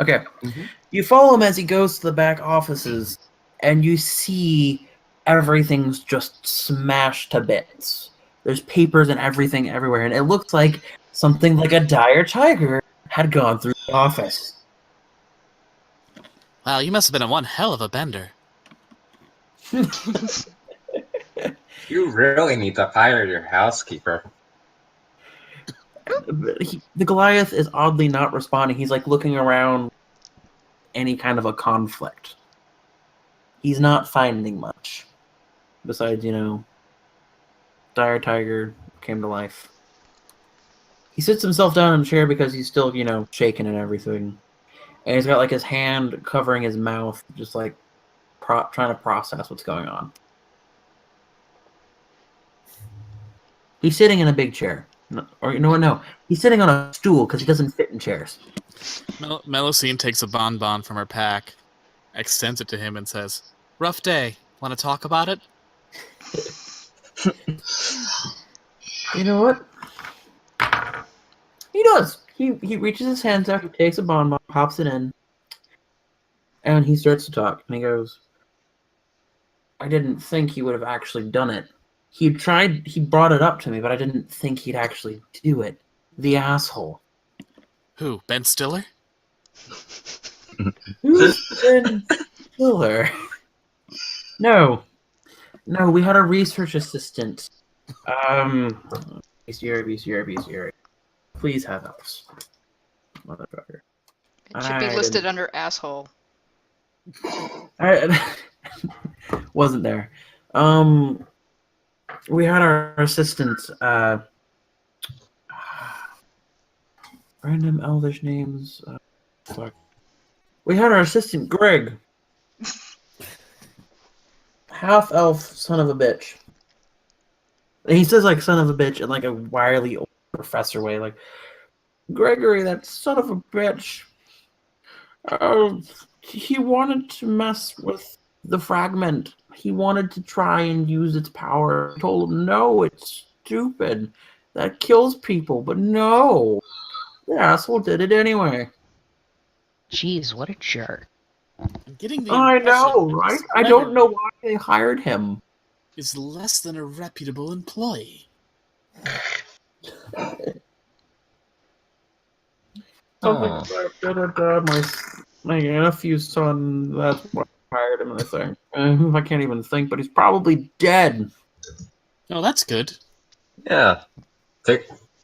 S3: Okay.
S7: Mhm.
S3: You follow him as he goes to the back offices, and you see everything's just smashed to bits. There's papers and everything everywhere, and it looks like something like a dire tiger had gone through the office.
S2: Wow, you must have been in one hell of a bender.
S7: You really need to fire your housekeeper.
S3: The Goliath is oddly not responding. He's like looking around any kind of a conflict. He's not finding much. Besides, dire tiger came to life. He sits himself down in a chair because he's still, shaking and everything. And he's got like his hand covering his mouth, just like trying to process what's going on. He's sitting in a big chair. Or, no. He's sitting on a stool because he doesn't fit in chairs.
S2: Melusine takes a bonbon from her pack, extends it to him, and says, "Rough day. Want to talk about it?"
S3: You know what? He does. He reaches his hands out, he takes a bonbon, pops it in, and he starts to talk. And he goes, I didn't think he would have actually done it. He brought it up to me, but I didn't think he'd actually do it. The asshole.
S2: Who, Ben Stiller?
S3: Who's Ben Stiller? No, we had a research assistant. BCR. Please have us. Motherfucker.
S1: It should be listed under asshole.
S3: I wasn't there. We had our assistant, random elvish names. Fuck. We had our assistant, Greg. Half elf son of a bitch. And he says like son of a bitch in like a wily old professor way, like Gregory, that son of a bitch. He wanted to mess with the fragment. He wanted to try and use its power. I told him, no, it's stupid. That kills people, but no. The asshole did it anyway.
S4: Jeez, what a jerk.
S2: I'm getting the
S3: I
S2: impression
S3: know,
S2: that
S3: right?
S2: this
S3: I don't
S2: Gregory
S3: know why they hired him.
S2: is less than a reputable employee.
S3: Something about my nephew's son, that's what hired him, I think. I can't even think, but he's probably dead.
S2: Oh, that's good.
S7: Yeah.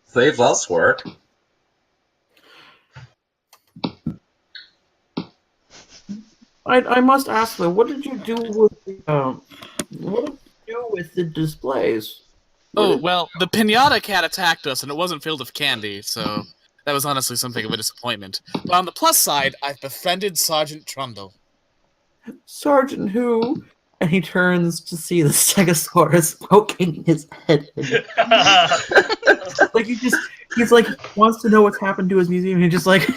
S7: Saves us work.
S3: I must ask though, what did you do with the displays?
S2: Oh, well, the pinata cat attacked us, and it wasn't filled with candy, so that was honestly something of a disappointment. But on the plus side, I've befriended Sergeant Trundle.
S3: Sergeant who? And he turns to see the Stegosaurus poking his head in. Like he's like wants to know what's happened to his museum. He's just like,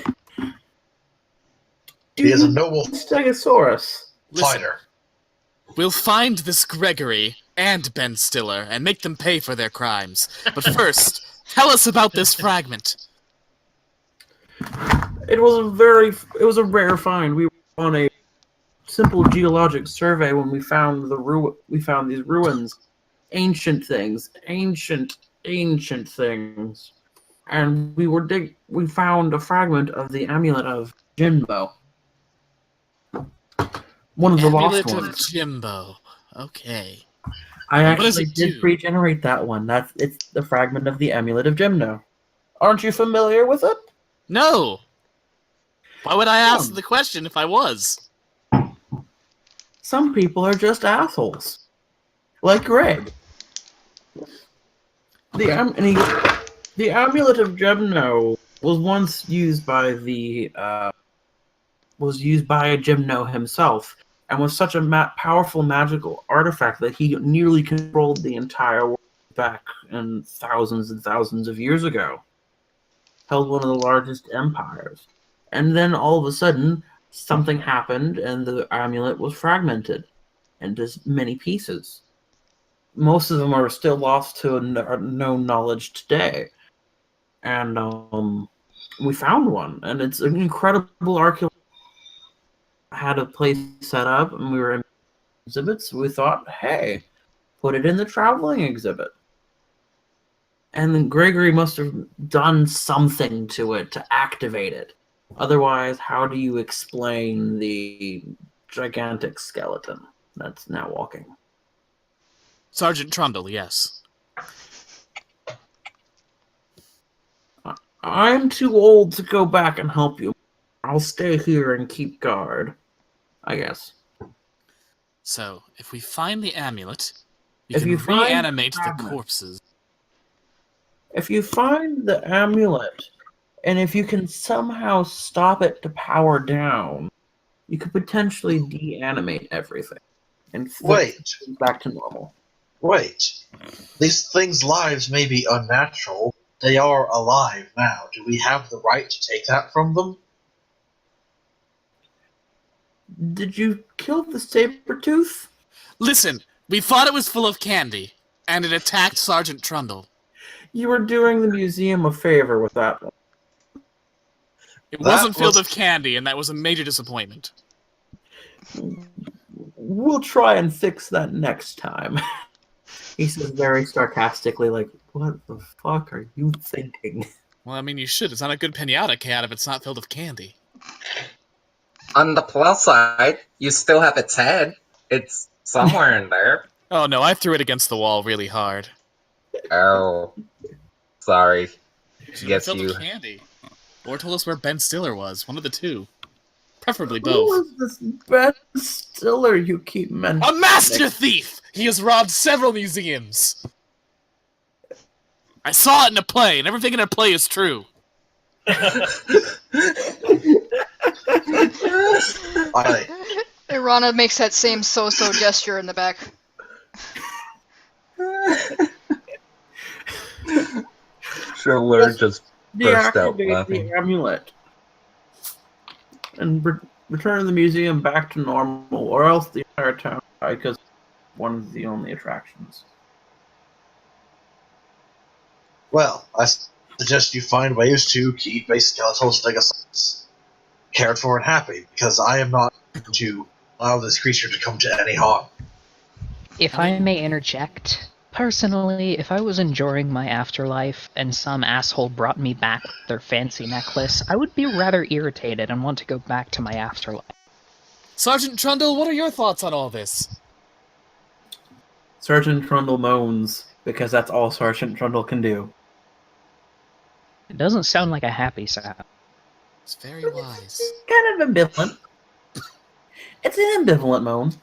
S6: He is a noble
S3: Stegosaurus.
S6: fighter.
S2: We'll find this Gregory and Ben Stiller and make them pay for their crimes. But first, tell us about this fragment.
S3: It was a rare find. We were on a simple geologic survey when we found these ruins, ancient things, and we found a fragment of the amulet of Jinbo. One of the
S2: Amulet
S3: lost
S2: of
S3: ones.
S2: Jimbo. Okay.
S3: I
S2: What does
S3: actually
S2: it
S3: did
S2: do?
S3: regenerate that one. It's the fragment of the amulet of Jimno. Aren't you familiar with it?
S2: No! Why would I ask
S3: Come.
S2: the question if I was?
S3: Some people are just assholes. Like Greg. The amulet of Gemno was once used by Gemno himself, and was such a powerful magical artifact that he nearly controlled the entire world back in thousands and thousands of years ago. Held one of the largest empires. And then all of a sudden, something happened and the amulet was fragmented into many pieces. Most of them are still lost to no knowledge today. And we found one, and it's an incredible archaeology. Had a place set up, and we were in exhibits. We thought, hey, put it in the traveling exhibit. And then Gregory must have done something to it to activate it. Otherwise, how do you explain the gigantic skeleton that's now walking?
S2: Sergeant Trundle, yes.
S3: I'm too old to go back and help you. I'll stay here and keep guard, I guess.
S2: So, if we find the amulet, we
S3: If
S2: can
S3: you find
S2: reanimate
S3: the
S2: the
S3: fragment.
S2: corpses.
S3: If you find the amulet, and if you can somehow stop it to power down, you could potentially deanimate everything and
S6: Wait.
S3: things back to normal.
S6: Wait. These things' lives may be unnatural. They are alive now. Do we have the right to take that from them?
S3: Did you kill the saber-tooth?
S2: Listen, we thought it was full of candy, and it attacked Sergeant Trundle.
S3: You were doing the museum a favor with that one.
S2: It
S6: That
S2: wasn't filled
S6: was-
S2: with candy, and that was a major disappointment.
S3: We'll try and fix that next time. He says very sarcastically, like, what the fuck are you thinking?
S2: Well, I mean, you should. It's not a good pinata cat if it's not filled with candy.
S7: On the plus side, you still have its head. It's somewhere in there.
S2: Oh no, I threw it against the wall really hard.
S7: Oh. Sorry.
S2: Should
S7: Guess
S2: filled
S7: you.
S2: with candy. Or told us where Ben Stiller was. One of the two. Preferably
S3: Who
S2: both.
S3: is this Ben Stiller you keep mentioning?
S2: A master thief! He has robbed several museums! I saw it in a play, and everything in a play is true.
S1: Irana makes that same so-so gesture in the back.
S7: Schiller just burst out
S3: Deactivate
S7: laughing.
S3: the amulet. And return the museum back to normal, or else the entire town died because one of the only attractions.
S6: Well, I suggest you find ways to keep a skeletal stegosaurus cared for and happy, because I am not going to allow this creature to come to any harm.
S4: If I may interject, personally, if I was enjoying my afterlife and some asshole brought me back with their fancy necklace, I would be rather irritated and want to go back to my afterlife.
S2: Sergeant Trundle, what are your thoughts on all this?
S3: Sergeant Trundle moans, because that's all Sergeant Trundle can do.
S4: It doesn't sound like a happy sound.
S2: It's very wise.
S3: Kind of ambivalent. It's an ambivalent moan.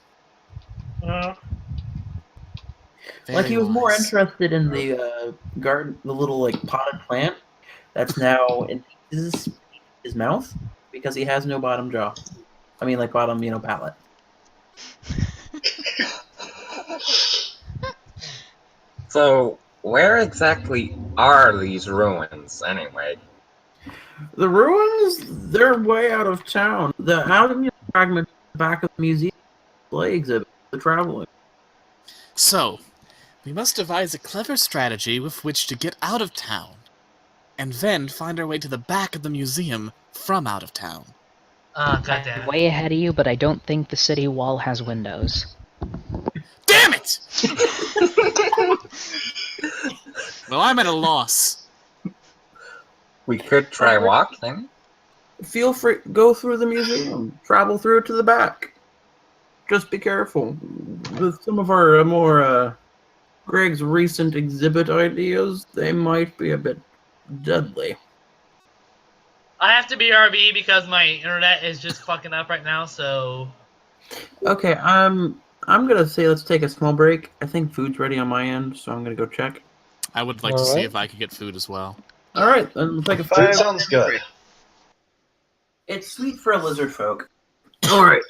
S3: Like he was more interested in the garden, the little like potted plant that's now in his mouth because he has no bottom jaw. I mean, like bottom, palate.
S7: So, where exactly are these ruins, anyway?
S3: The ruins, they're way out of town. The aluminum fragment back of the museum display exhibit, the traveling.
S2: So, we must devise a clever strategy with which to get out of town, and then find our way to the back of the museum from out of town.
S8: Goddamn.
S4: Way ahead of you, but I don't think the city wall has windows.
S2: Damn it! Well, I'm at a loss.
S7: We could try walking.
S3: Feel free, go through the museum, travel through it to the back. Just be careful. With some of our more Greg's recent exhibit ideas, they might be a bit deadly.
S8: I have to be RV because my internet is just fucking up right now, so...
S3: Okay, I'm gonna say let's take a small break. I think food's ready on my end, so I'm gonna go check.
S2: I would like to see if I could get food as well.
S3: All right, then we'll take a 5.
S6: Food sounds good.
S3: It's sweet for a lizard folk. All right,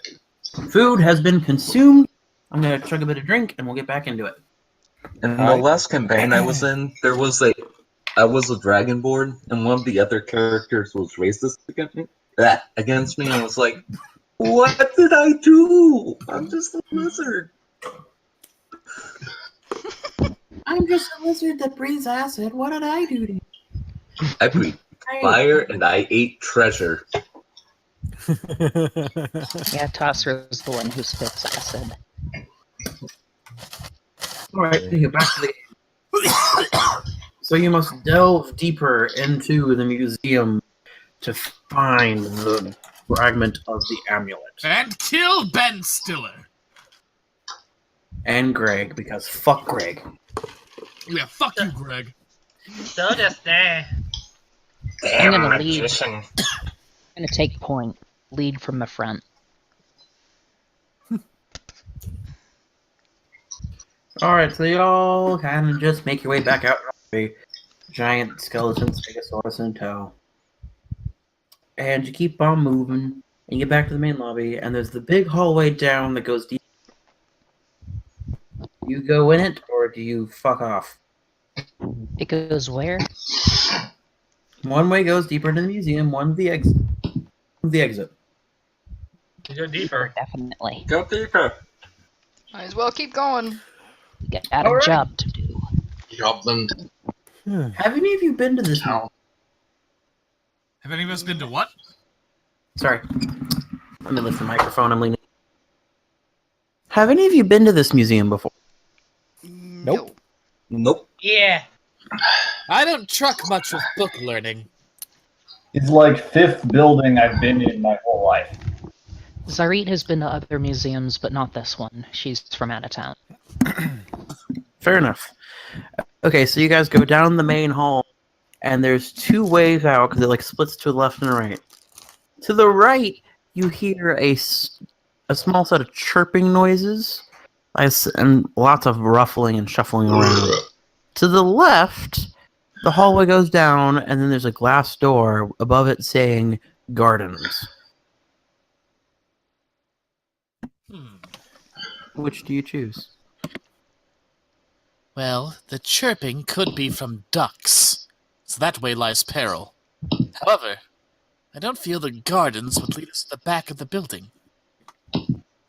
S3: food has been consumed. I'm gonna chug a bit of drink, and we'll get back into it.
S7: In the last campaign I was in, I was a dragonborn, and one of the other characters was racist against me, and I was like, "What did I do? I'm just a lizard."
S3: I'm just a lizard that breathes acid. What did I do to you?
S7: I breathed fire, and I ate treasure.
S4: Yeah, Tosser is the one who spits acid.
S3: All right, back to the game. So you must delve deeper into the museum to find the fragment of the amulet.
S2: And kill Ben Stiller.
S3: And Greg, because fuck Greg.
S2: Yeah, fuck you, Greg.
S8: So just there.
S4: I'm gonna lead. I'm gonna take point. Lead from the front.
S3: Alright, so y'all kind of just make your way back out. A giant skeleton stegosaurus in tow. And you keep on moving, and you get back to the main lobby, and there's the big hallway down that goes deep. You go in it, or do you fuck off?
S4: It goes where?
S3: One way goes deeper into the museum, one the exit. The exit.
S8: You go deeper.
S4: Definitely.
S7: Go deeper.
S1: Might as well keep going.
S4: We got a job to do.
S6: Goblin.
S3: Have any of you been to this house?
S2: Have any of us been to what?
S3: Sorry. Let me lift the microphone. I'm leaning. Have any of you been to this museum before?
S1: Nope.
S7: Nope.
S8: Yeah.
S2: I don't truck much with book learning.
S9: It's like 5th building I've been in my whole life.
S4: Zarit has been to other museums, but not this one. She's from out of town.
S3: Fair enough. Okay, so you guys go down the main hall, and there's 2 ways out because it like splits to the left and the right. To the right, you hear a small set of chirping noises, and lots of ruffling and shuffling around. To the left, the hallway goes down, and then there's a glass door above it saying "Gardens." Which do you choose?
S2: Well, the chirping could be from ducks, so that way lies peril. However, I don't feel the gardens would lead us to the back of the building.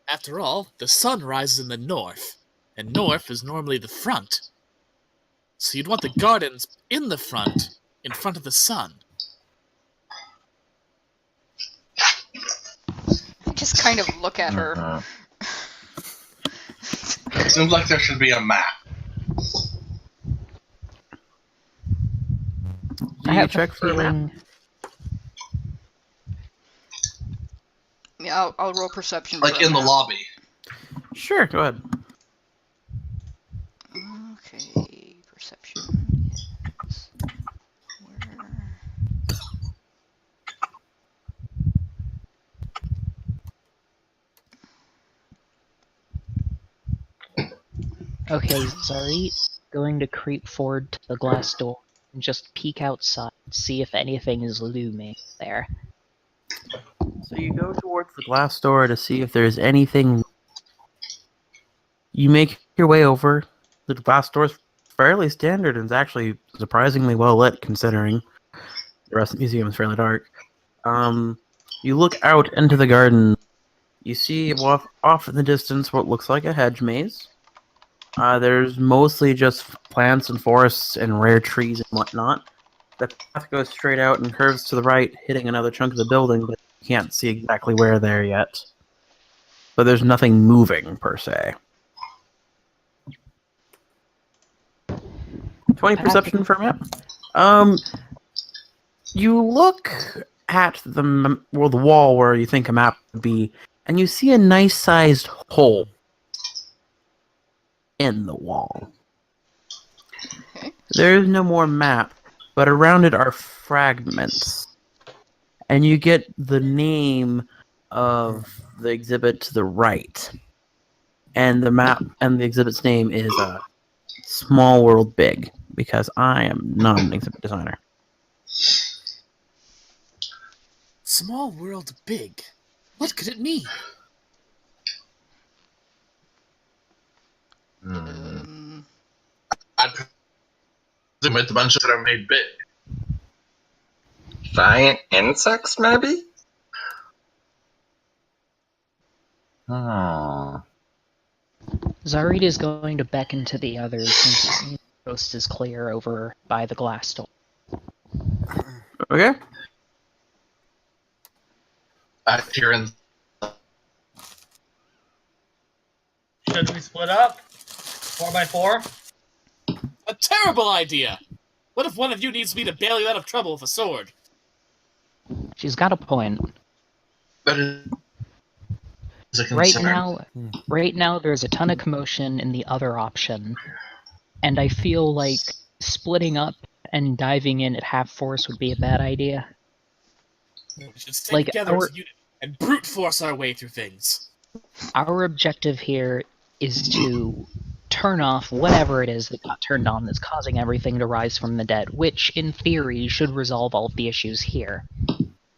S2: After all, the sun rises in the north, and north is normally the front. So you'd want the gardens in the front of the sun.
S1: I just kind of look at her.
S6: Seems like there should be a map.
S4: I have
S3: check
S4: a
S3: for a map?
S4: feeling.
S1: Yeah, I'll roll perception.
S6: Like
S1: for
S6: in the
S1: that.
S6: lobby.
S3: Sure, go ahead.
S1: Okay, perception is where.
S4: Okay, Zarit going to creep forward to the glass door and just peek outside, see if anything is looming there.
S3: So you go towards the glass door to see if there's anything. You make your way over. The glass door is fairly standard and is actually surprisingly well lit considering the rest of the museum is fairly dark. You look out into the garden. You see off in the distance what looks like a hedge maze. There's mostly just plants and forests and rare trees and whatnot. The path goes straight out and curves to the right, hitting another chunk of the building, but you can't see exactly where there yet. But there's nothing moving, per se. 20 perception for a map. You look at the wall where you think a map would be, and you see a nice-sized hole in the wall.
S1: Okay.
S3: There is no more map, but around it are fragments. And you get the name of the exhibit to the right. And the map and the exhibit's name is small world big, because I am not an exhibit designer.
S2: Small world big. What could it mean?
S6: I'd presume it's a bunch that are made big.
S7: Giant insects, maybe?
S4: Zarita's going to beckon to the others since the coast is clear over by the glass door.
S3: Okay.
S6: Here in
S8: Should we split up? 4x4?
S2: A terrible idea! What if one of you needs me to bail you out of trouble with a sword?
S4: She's got a point.
S6: that is a concern.
S4: Right now, there's a ton of commotion in the other option, and I feel like splitting up and diving in at half force would be a bad idea.
S2: We should stay
S4: Like,
S2: together as a unit and brute force our way through things.
S4: Our objective here is to turn off whatever it is that got turned on that's causing everything to rise from the dead, which, in theory, should resolve all of the issues here.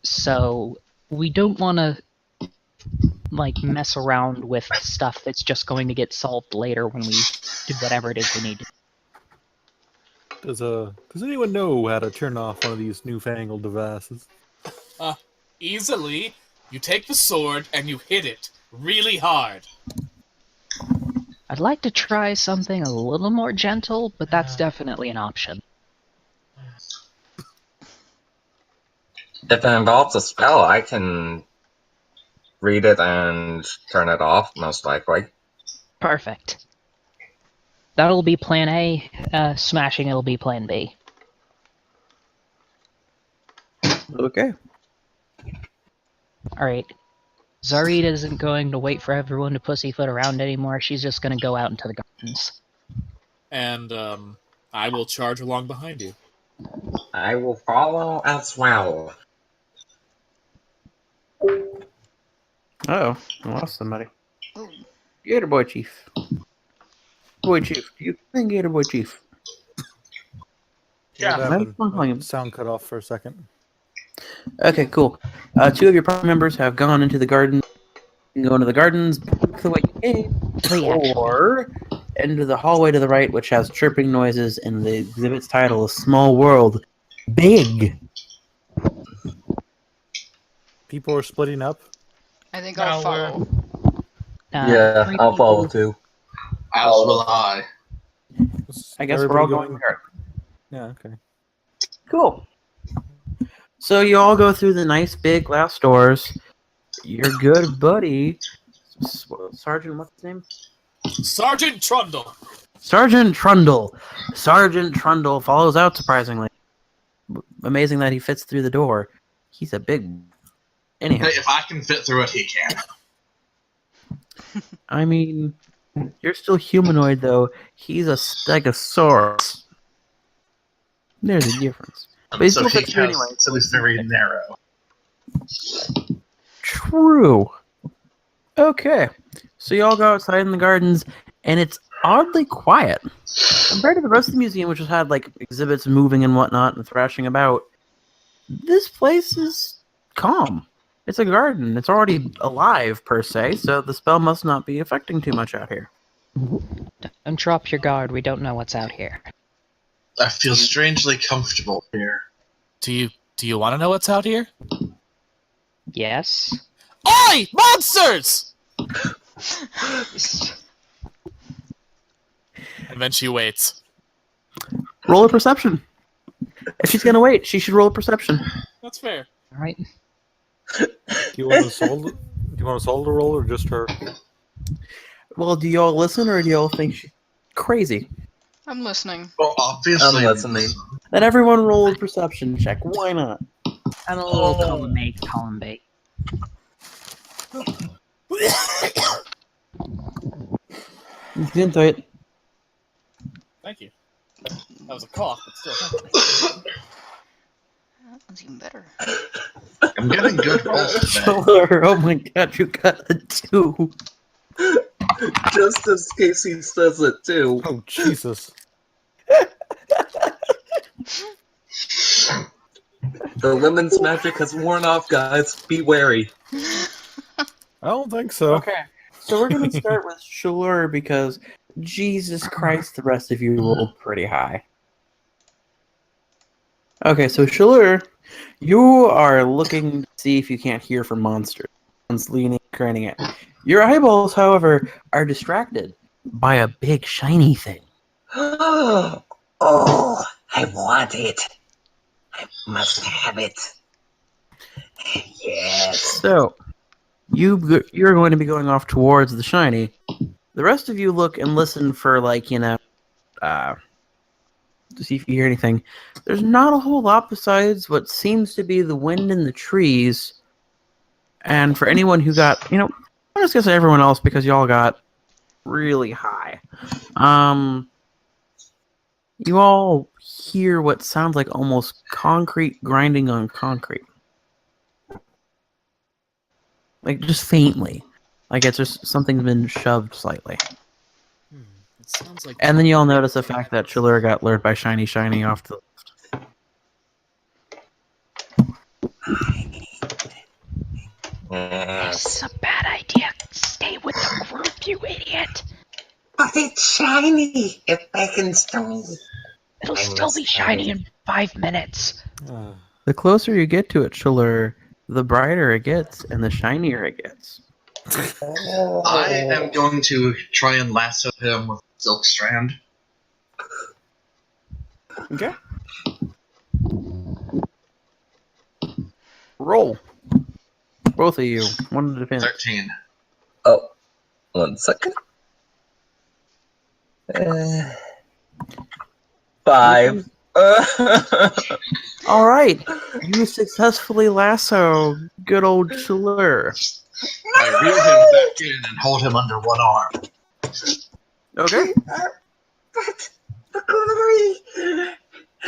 S4: So, we don't want to, like, mess around with stuff that's just going to get solved later when we do whatever it is we need to.
S5: Does anyone know how to turn off one of these newfangled devices?
S2: Easily. You take the sword and you hit it really hard.
S4: I'd like to try something a little more gentle, but that's definitely an option.
S7: If it involves a spell, I can read it and turn it off, most likely.
S4: Perfect. That'll be plan A. Smashing it'll be plan B.
S3: Okay.
S4: Alright. Zarita isn't going to wait for everyone to pussyfoot around anymore. She's just going to go out into the gardens.
S2: And, I will charge along behind you.
S7: I will follow as well.
S3: Uh-oh, I lost somebody.
S1: Ooh.
S3: Gator Boy Chief. Boy Chief, do you think Gator Boy Chief?
S8: Yeah.
S5: What happened?
S3: My
S5: Sound cut off for a second.
S3: Okay, cool. Two of your party members have gone into the garden. You can go into the gardens the way you came, or into the hallway to the right, which has chirping noises, and the exhibit's title is Small World Big.
S5: People are splitting up.
S1: I think I'll follow.
S7: Yeah,
S4: three
S7: I'll follow
S4: people-
S7: too.
S6: As will I.
S3: I guess we're all
S5: Everybody
S3: going there.
S5: Yeah, okay.
S3: Cool. So you all go through the nice big glass doors. Your good buddy, Sergeant, what's his name?
S2: Sergeant Trundle!
S3: Sergeant Trundle. Sergeant Trundle follows out surprisingly. Amazing that he fits through the door. He's a big... Anyhow.
S6: Hey, if I can fit through it, he can.
S3: I mean, you're still humanoid, though. He's a stegosaurus. There's a difference. But he
S6: So
S3: still
S6: he
S3: fits through
S6: has,
S3: anyway.
S6: so he's very narrow.
S3: True. Okay. So you all go outside in the gardens, and it's oddly quiet. Compared to the rest of the museum, which has had, like, exhibits moving and whatnot and thrashing about, this place is calm. It's a garden. It's already alive, per se, so the spell must not be affecting too much out here.
S4: Don't drop your guard. We don't know what's out here.
S6: I feel strangely comfortable here.
S2: Do you want to know what's out here?
S4: Yes?
S2: Oi! Monsters! And then she waits.
S3: Roll a perception. If she's gonna wait, she should roll a perception.
S2: That's fair.
S4: Alright.
S5: Do you want us all? Do you want us all to roll, or just her?
S3: Well, do y'all listen, or do y'all think she's crazy?
S1: I'm listening.
S6: Well, obviously.
S7: I'm listening.
S3: Then everyone roll a perception check. Why not?
S4: And a little column B.
S3: He's into it.
S2: Thank you. That was a cough, but still.
S1: That one's even better.
S6: I'm getting good rolls today.
S3: Oh my god, you got a 2.
S7: Just as Casey says it too.
S5: Oh, Jesus.
S7: The lemon's magic has worn off, guys. Be wary.
S5: I don't think so.
S3: Okay, so we're gonna start with Shalur because Jesus Christ, the rest of you rolled pretty high. Okay, so Shalur, you are looking to see if you can't hear from monsters. One's leaning, craning it. Your eyeballs, however, are distracted by a big shiny thing.
S7: Oh, I want it. I must have it. Yes.
S3: So, you're going to be going off towards the shiny. The rest of you look and listen for, to see if you hear anything. There's not a whole lot besides what seems to be the wind in the trees. And for anyone who got, I'm just gonna say everyone else because y'all got really high. You all hear what sounds like almost concrete grinding on concrete. Like, just faintly. Like it's just something's been shoved slightly.
S2: It sounds like.
S3: And then you'll notice the fact that Chiller got lured by Shiny off to the
S4: This is a bad idea. Stay with the group, you idiot.
S7: But it's shiny. It beckons to me.
S4: It'll still be shiny in 5 minutes.
S3: The closer you get to it, Chiller, the brighter it gets and the shinier it gets.
S6: I am going to try and lasso him with silk strand.
S3: Okay. Roll. Both of you. One to defend.
S6: 13.
S7: Oh, 1 second. 5.
S3: All right. You successfully lasso good old Chiller.
S6: I reel him back in and hold him under one arm.
S3: Okay.
S7: The glory.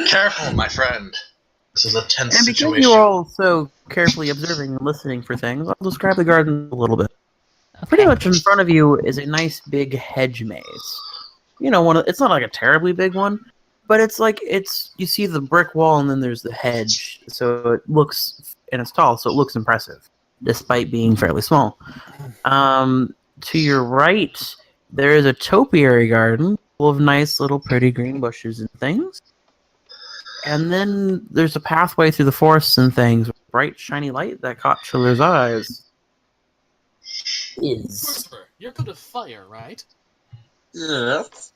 S6: Careful, my friend. This is a tense
S3: And because
S6: situation.
S3: you're all so carefully observing and listening for things, I'll describe the garden a little bit.
S4: Okay.
S3: Pretty much in front of you is a nice big hedge maze. It's not like a terribly big one, but you see the brick wall and then there's the hedge, so it looks, and it's tall, so it looks impressive, despite being fairly small. To your right, there is a topiary garden full of nice little pretty green bushes and things. And then there's a pathway through the forests and things with bright, shiny light that caught Chiller's eyes.
S2: Christopher, you're good at fire, right?
S7: Yes.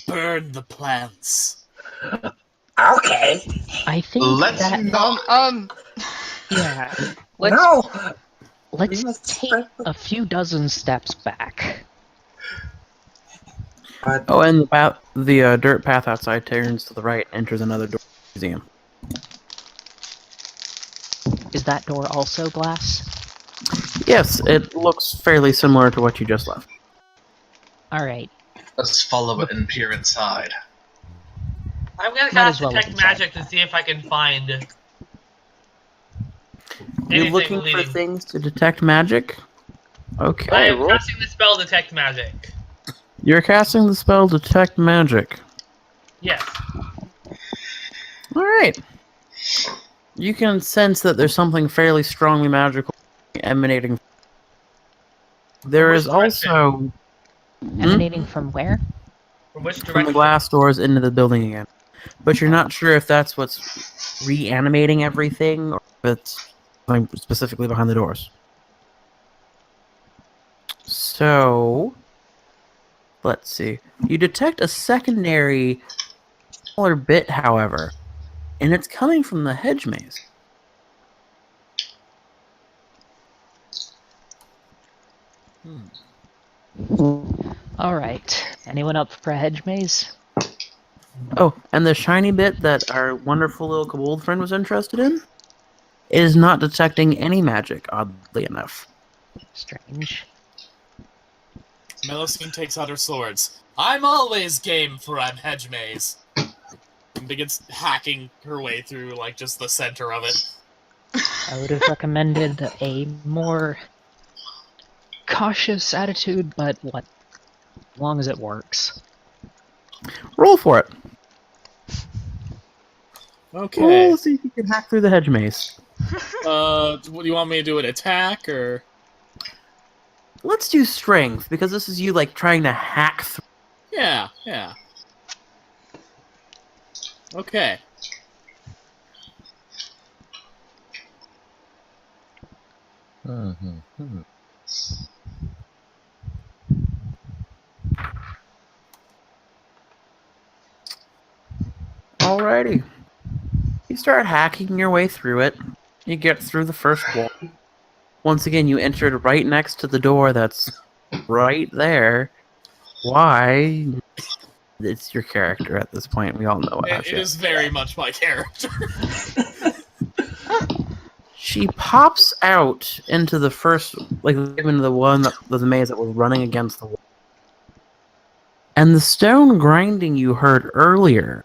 S2: Burn the plants.
S7: Okay.
S4: I think
S6: Let's
S4: that...
S6: not.
S4: Yeah.
S7: No.
S4: Let's
S7: We must
S4: take
S7: spread
S4: a few dozen steps back.
S3: Oh, and the dirt path outside turns to the right, enters another door to the museum.
S4: Is that door also glass?
S3: Yes, it looks fairly similar to what you just left.
S4: Alright.
S6: Let's follow it and peer inside.
S8: I'm gonna
S4: Might
S8: cast
S4: as well
S8: Detect
S4: look inside.
S8: Magic to see if I can find
S3: You're
S8: anything
S3: looking
S8: leading.
S3: for things to detect magic? Okay,
S8: I am
S3: roll.
S8: casting the spell Detect Magic.
S3: You're casting the spell Detect Magic.
S8: Yes.
S3: Alright. You can sense that there's something fairly strongly magical emanating. There
S8: Which
S3: is
S8: direction?
S3: also
S4: Emanating from where?
S8: From which
S3: from the
S8: direction?
S3: glass doors into the building again. But you're not sure if that's what's reanimating everything or if it's something specifically behind the doors. So, let's see. You detect a secondary smaller bit, however, and it's coming from the hedge maze.
S4: Alright. Anyone up for a hedge maze?
S3: Oh, and the shiny bit that our wonderful little kobold friend was interested in is not detecting any magic, oddly enough.
S4: Strange.
S2: Melusine takes out her swords. I'm always game for a hedge maze. And begins hacking her way through, just the center of it.
S4: I would have recommended a more cautious attitude, but what? As long as it works.
S3: Roll for it.
S2: Okay.
S3: Roll to see if you can hack through the hedge maze.
S2: What do you want me to do? An attack or?
S3: Let's do strength, because this is you, like, trying to hack through.
S2: Yeah. Okay.
S3: Alrighty. You start hacking your way through it. You get through the first wall. Once again, you entered right next to the door that's right there. Why? It's your character at this point. We all know what
S2: It is very much my character.
S3: She pops out into the first, like, into the one that the maze that was running against the wall. And the stone grinding you heard earlier,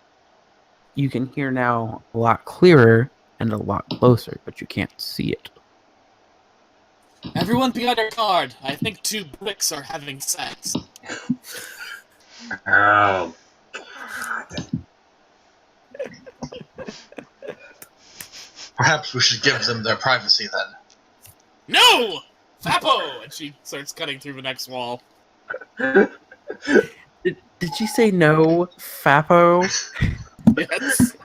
S3: you can hear now a lot clearer and a lot closer, but you can't see it.
S2: Everyone be on their guard. I think 2 bricks are having sex.
S7: Oh.
S6: Perhaps we should give them their privacy then.
S2: No! Fappo! And she starts cutting through the next wall.
S3: Did she say no, Fappo?
S2: Yes.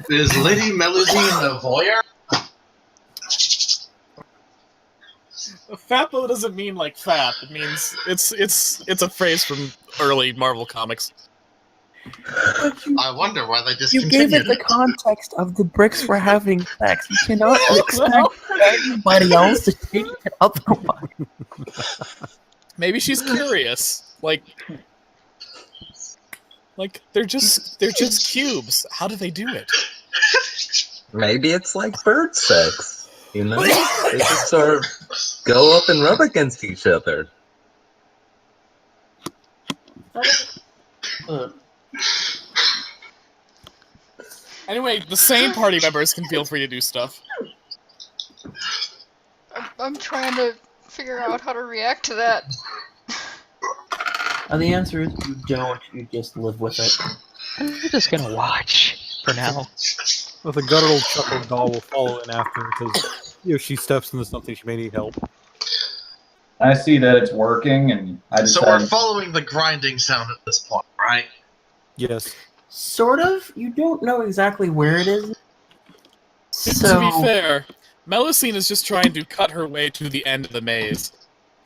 S6: Is Lady Melusine a voyeur?
S2: Fappo doesn't mean like fap. It means it's a phrase from early Marvel comics.
S6: I wonder why they
S3: You
S6: discontinued
S3: gave it the context of the bricks were having sex. You cannot expect anybody else to take it otherwise.
S2: Maybe she's curious. Like they're just cubes. How do they do it?
S7: Maybe it's like bird sex. You know? They just sort of go up and rub against each other.
S2: Anyway, the sane party members can feel free to do stuff.
S1: I'm trying to figure out how to react to that.
S3: And the answer is you don't. You just live with it.
S4: I'm just gonna watch for now.
S5: Well, the guttural chuckle doll will follow in after because if she steps into something, she may need help.
S9: I see that it's working, and I
S6: So
S9: decided...
S6: we're following the grinding sound at this point, right?
S5: Yes.
S3: Sort of. You don't know exactly where it is.
S2: To be fair, Melusine is just trying to cut her way to the end of the maze.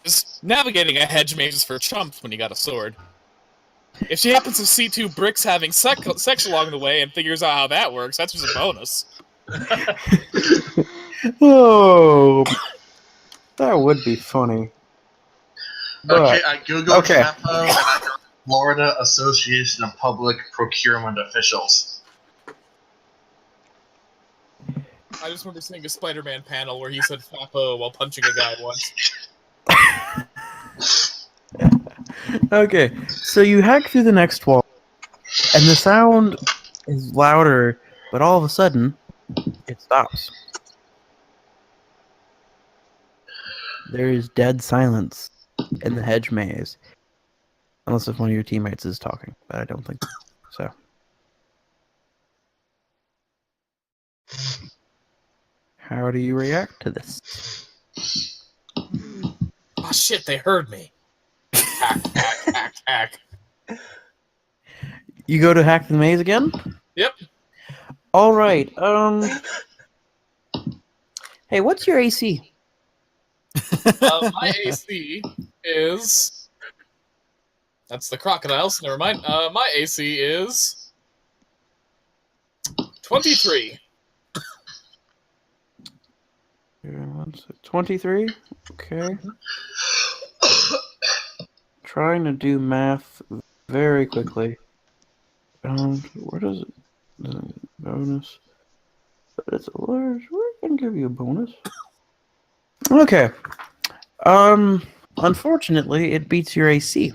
S2: Just navigating a hedge maze is for chumps when you got a sword. If she happens to see 2 bricks having sex along the way and figures out how that works, that's just a bonus.
S3: Oh, that would be funny. But,
S6: Okay, I googled
S3: okay.
S6: FAPO and I got Florida Association of Public Procurement Officials.
S2: I just remember seeing a Spider-Man panel where he said "Fappo" while punching a guy once.
S3: Okay, so you hack through the next wall, and the sound is louder, but all of a sudden, it stops. There is dead silence in the hedge maze. Unless if one of your teammates is talking, but I don't think so. How do you react to this?
S2: Oh shit, they heard me. Hack.
S3: You go to hack the maze again?
S2: Yep.
S3: Alright, hey, what's your AC?
S2: My AC is... That's the crocodiles, never mind. My AC is... 23.
S3: 23? Okay. Trying to do math very quickly. Where does it... bonus. But it's a large... Where can give you a bonus? Okay. Unfortunately, it beats your AC.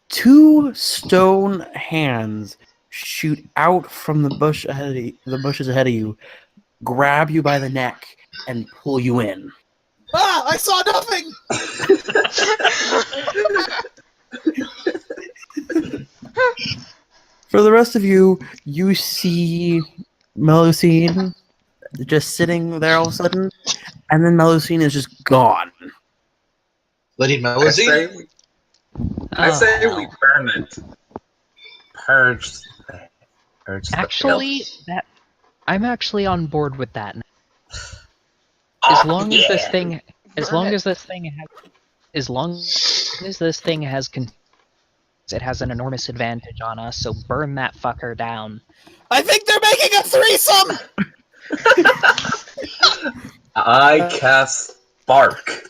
S3: 2 stone hands shoot out from the bushes ahead of you, grab you by the neck, and pull you in.
S2: Ah, I saw nothing!
S3: For the rest of you, you see Melusine just sitting there all of a sudden, and then Melusine is just gone.
S6: Lady
S7: I
S6: Melody?
S7: say, I
S4: Oh,
S7: say
S4: hell.
S7: we burn it. Purge the
S4: Actually,
S7: filth.
S4: I'm actually on board with that. As long as this
S7: yeah.
S4: thing, as
S1: Burn
S4: long
S1: it.
S4: as this thing has, as long as this thing has, it has an enormous advantage on us. So burn that fucker down.
S2: I think they're making a threesome!
S7: I cast Spark.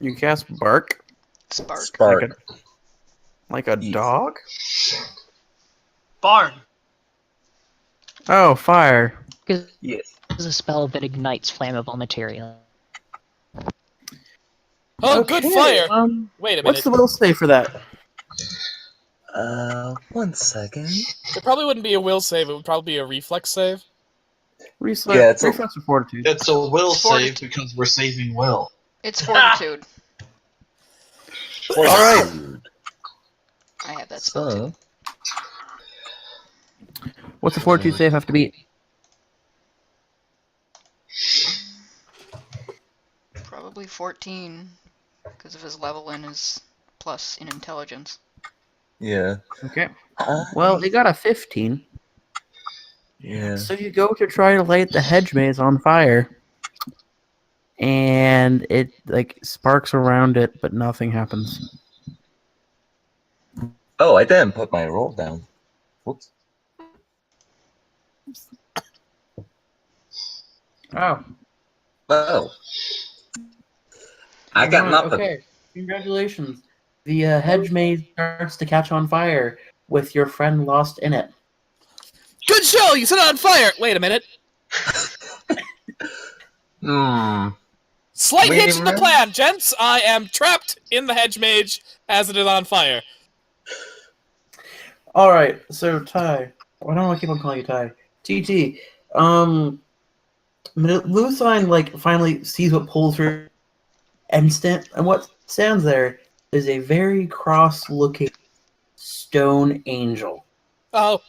S3: You cast Bark
S1: Spark.
S7: Spark.
S3: like a
S7: Yes.
S3: dog?
S8: Barn.
S3: Oh, fire.
S4: Because
S7: Yes.
S4: it's a spell that ignites flammable material.
S2: Oh, good fire! Wait a minute.
S3: What's the will save for that?
S7: 1 second.
S2: It probably wouldn't be a will save, it would probably be a reflex save.
S7: Yeah, it's a-
S3: Reflex or fortitude.
S6: It's a will
S1: It's
S6: save
S1: fortitude.
S6: because we're saving will.
S1: It's fortitude.
S3: All right.
S1: I have that spell too.
S7: So,
S3: What's the fortitude save have to beat?
S1: Probably 14, because of his level and his plus in intelligence.
S7: yeah.
S3: Okay. Well, he got a 15.
S7: Yeah.
S3: So you go to try to light the hedge maze on fire, and it like sparks around it, but nothing happens.
S7: Oh, I didn't put my roll down. Whoops.
S3: Oh.
S7: Oh. I got nothing.
S3: Okay. Congratulations. The hedge maze starts to catch on fire with your friend lost in it.
S2: Good show! You set it on fire! Wait a minute. Slight
S7: Wait a
S2: hitch in the
S7: minute.
S2: plan, gents! I am trapped in the hedge mage as it is on fire.
S3: All right. So Ty, why don't I keep on calling you Ty? TT. Lucine like finally sees what pulls her, and what stands there is a very cross-looking stone angel.
S2: Oh,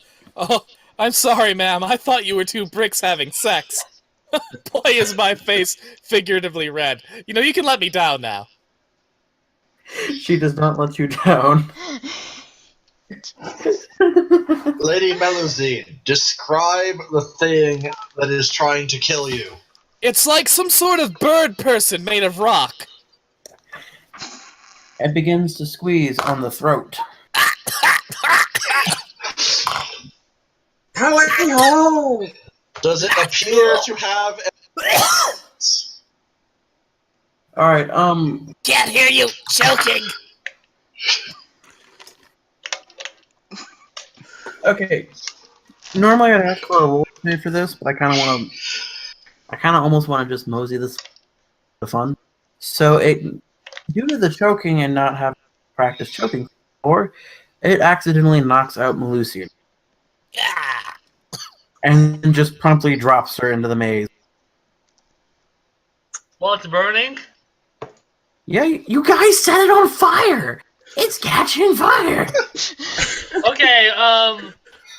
S2: I'm sorry, ma'am. I thought you were two bricks having sex. Boy, is my face figuratively red. You know, you can let me down now.
S3: She does not let you down.
S6: Lady Melusine, describe the thing that is trying to kill you.
S2: It's like some sort of bird person made of rock.
S3: And begins to squeeze on the throat.
S7: Hello!
S6: Does it appear to have
S3: All right.
S2: Can't hear you choking.
S3: Okay. Normally I'd ask for a roll save for this, but I kind of almost want to just mosey this for fun. So due to the choking and not having practiced choking before, it accidentally knocks out Melusian. And just promptly drops her into the maze.
S8: While it's burning?
S3: Yeah, you guys set it on fire! It's catching fire!
S8: Okay, my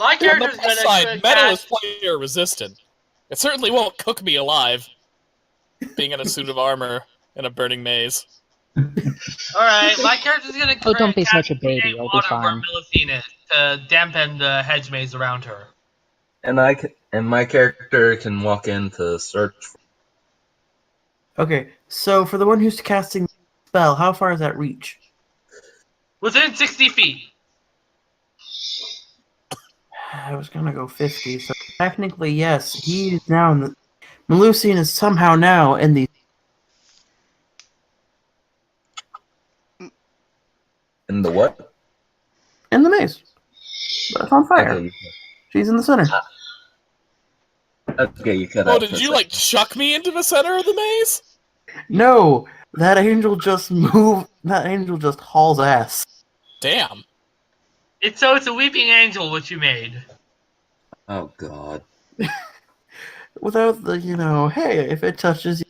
S2: On the
S8: character's
S2: plus
S8: gonna
S2: side, metal is
S8: cast...
S2: fire resistant. It certainly won't cook me alive, being in a suit of armor in a burning maze.
S8: Alright, my character's gonna
S4: Oh, don't be
S8: cast
S4: such a baby,
S8: create
S4: you'll be
S8: water where
S4: fine.
S8: Melusine is to dampen the hedge maze around her.
S7: And my character can walk in to search for.
S3: Okay, so for the one who's casting the spell, how far does that reach?
S8: Within 60 feet.
S3: I was gonna go 50, so technically yes, he is now in the... Melusian is somehow now in the...
S7: In the what?
S3: in the maze. But it's on fire.
S7: Okay,
S3: She's in the center.
S7: okay, you cut
S2: Oh,
S7: out.
S2: did
S7: for a
S2: you,
S7: second.
S2: like, chuck me into the center of the maze?
S3: No! That angel just hauls ass.
S2: Damn.
S8: It's a weeping angel which you made.
S7: Oh God.
S3: Without the, hey, if it touches you.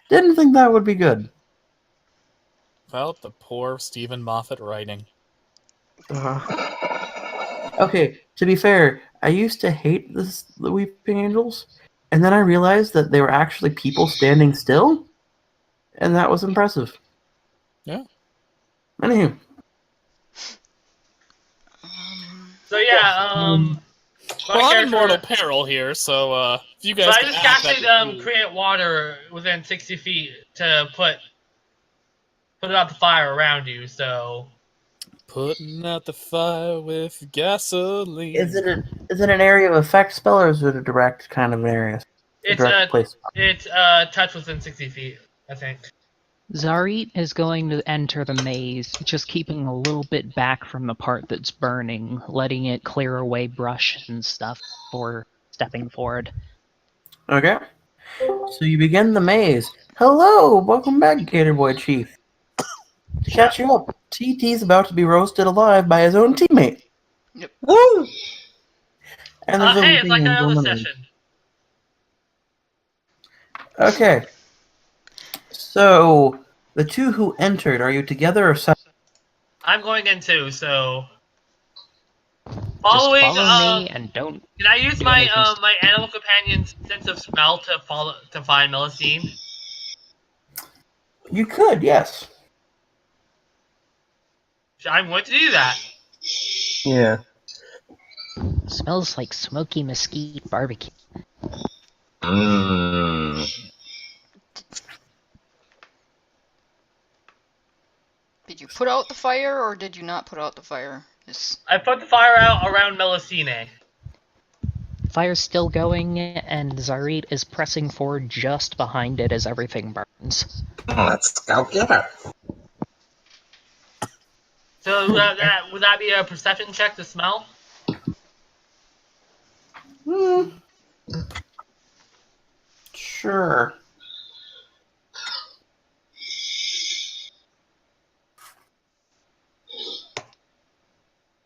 S3: Didn't think that would be good.
S10: About the poor Stephen Moffat writing.
S3: Okay, to be fair, I used to hate the Weeping Angels, and then I realized that they were actually people standing still, and that was impressive.
S10: Yeah.
S3: Anywho.
S8: So yeah, my
S10: Well, I'm in
S8: character-
S10: mortal peril here, so if you
S8: So
S10: guys
S8: I
S10: can
S8: just
S10: add
S8: casted
S10: that.
S8: create water within 60 feet to put it out the fire around you. So
S10: Putting out the fire with gasoline.
S3: Is it an area of effect spell, or is it a direct kind of area?
S8: it's
S3: direct place.
S8: it's touch within 60 feet, I think.
S4: Zarit is going to enter the maze, just keeping a little bit back from the part that's burning, letting it clear away brush and stuff before stepping forward.
S3: Okay. So you begin the maze. Hello, welcome back, Gator Boy Chief. To catch you up, TT's about to be roasted alive by his own teammate.
S1: Yep.
S3: Woo! And there's
S8: Hey, it's like
S3: angel
S8: another
S3: in the maze.
S8: session.
S3: Okay. So, the two who entered, are you together or separate?
S8: I'm going in too, so
S4: Just
S8: following.
S4: follow me and don't.
S8: Can I use
S4: do
S8: my
S4: anything
S8: my animal companion's sense of smell to find Melusine?
S3: You could, yes.
S8: I'm going to do that.
S7: Yeah.
S4: Smells like smoky mesquite barbecue.
S7: Mmm.
S1: Did you put out the fire or did you not put out the fire?
S8: I put the fire out around Melusine.
S4: Fire's still going, and Zarit is pressing forward just behind it as everything burns.
S7: Let's go get her.
S8: So would that be a perception check to smell?
S3: Sure.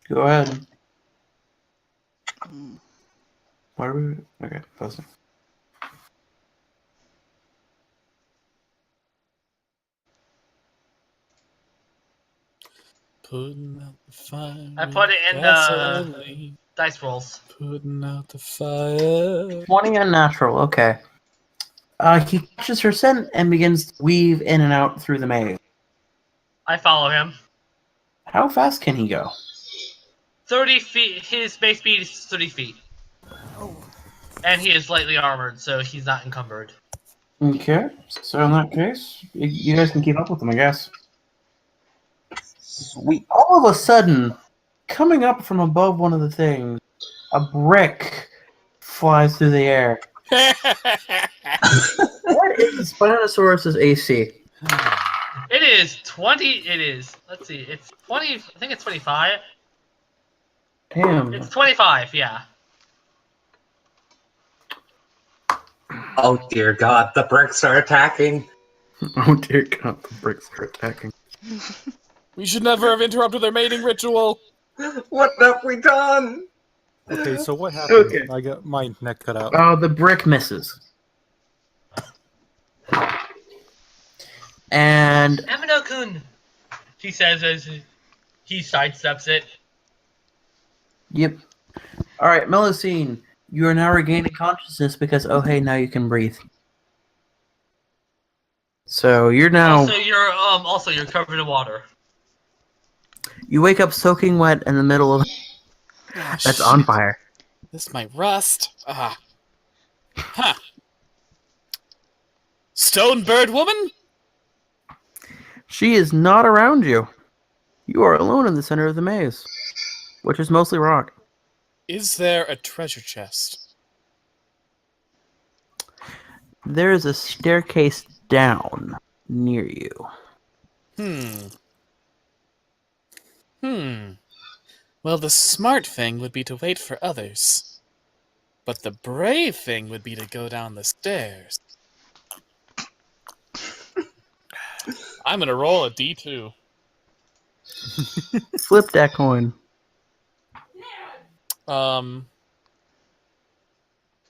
S3: Go ahead. What are we? Okay, posting.
S10: Putting out the fire.
S8: I put it in the dice rolls.
S10: Putting out the fire.
S3: 20 unnatural, okay. He catches her scent and begins to weave in and out through the maze.
S8: I follow him.
S3: How fast can he go?
S8: 30 feet. His base speed is 30 feet. And he is lightly armored, so he's not encumbered.
S3: Okay, so in that case, you guys can keep up with him, I guess.
S7: Sweet.
S3: All of a sudden, coming up from above one of the things, a brick flies through the air. What is Spinosaurus's AC?
S8: It is 20. It is. Let's see. It's 20. I think it's 25.
S3: Damn.
S8: It's 25. Yeah.
S7: Oh dear God, the bricks are attacking.
S3: Oh dear God, the bricks are attacking.
S10: We should never have interrupted their mating ritual.
S7: What have we done?
S5: Okay, so what happened?
S3: Okay.
S5: I got my neck cut out.
S3: Oh, the brick misses. And
S8: Amino-kun, he says as he sidesteps it.
S3: yep. All right, Melusine, you are now regaining consciousness because oh hey, now you can breathe. So you're now.
S8: Also you're covered in water.
S3: You wake up soaking wet in the middle of. That's on fire.
S10: This might rust. Ah. Huh. Stone bird woman?
S3: She is not around you. You are alone in the center of the maze, which is mostly rock.
S10: Is there a treasure chest?
S3: There is a staircase down near you.
S10: Well, the smart thing would be to wait for others. But the brave thing would be to go down the stairs. I'm gonna roll a D2.
S3: Flip that coin.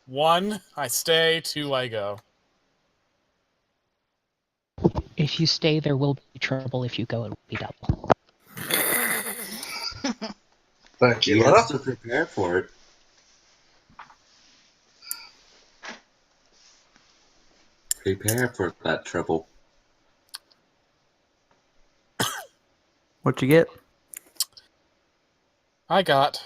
S10: 1, I stay. 2, I go.
S4: If you stay, there will be trouble. If you go, it will be double.
S6: Thank you,
S7: You
S6: Lana.
S7: have to prepare for it. Prepare for that trouble.
S3: What you get?
S10: I got.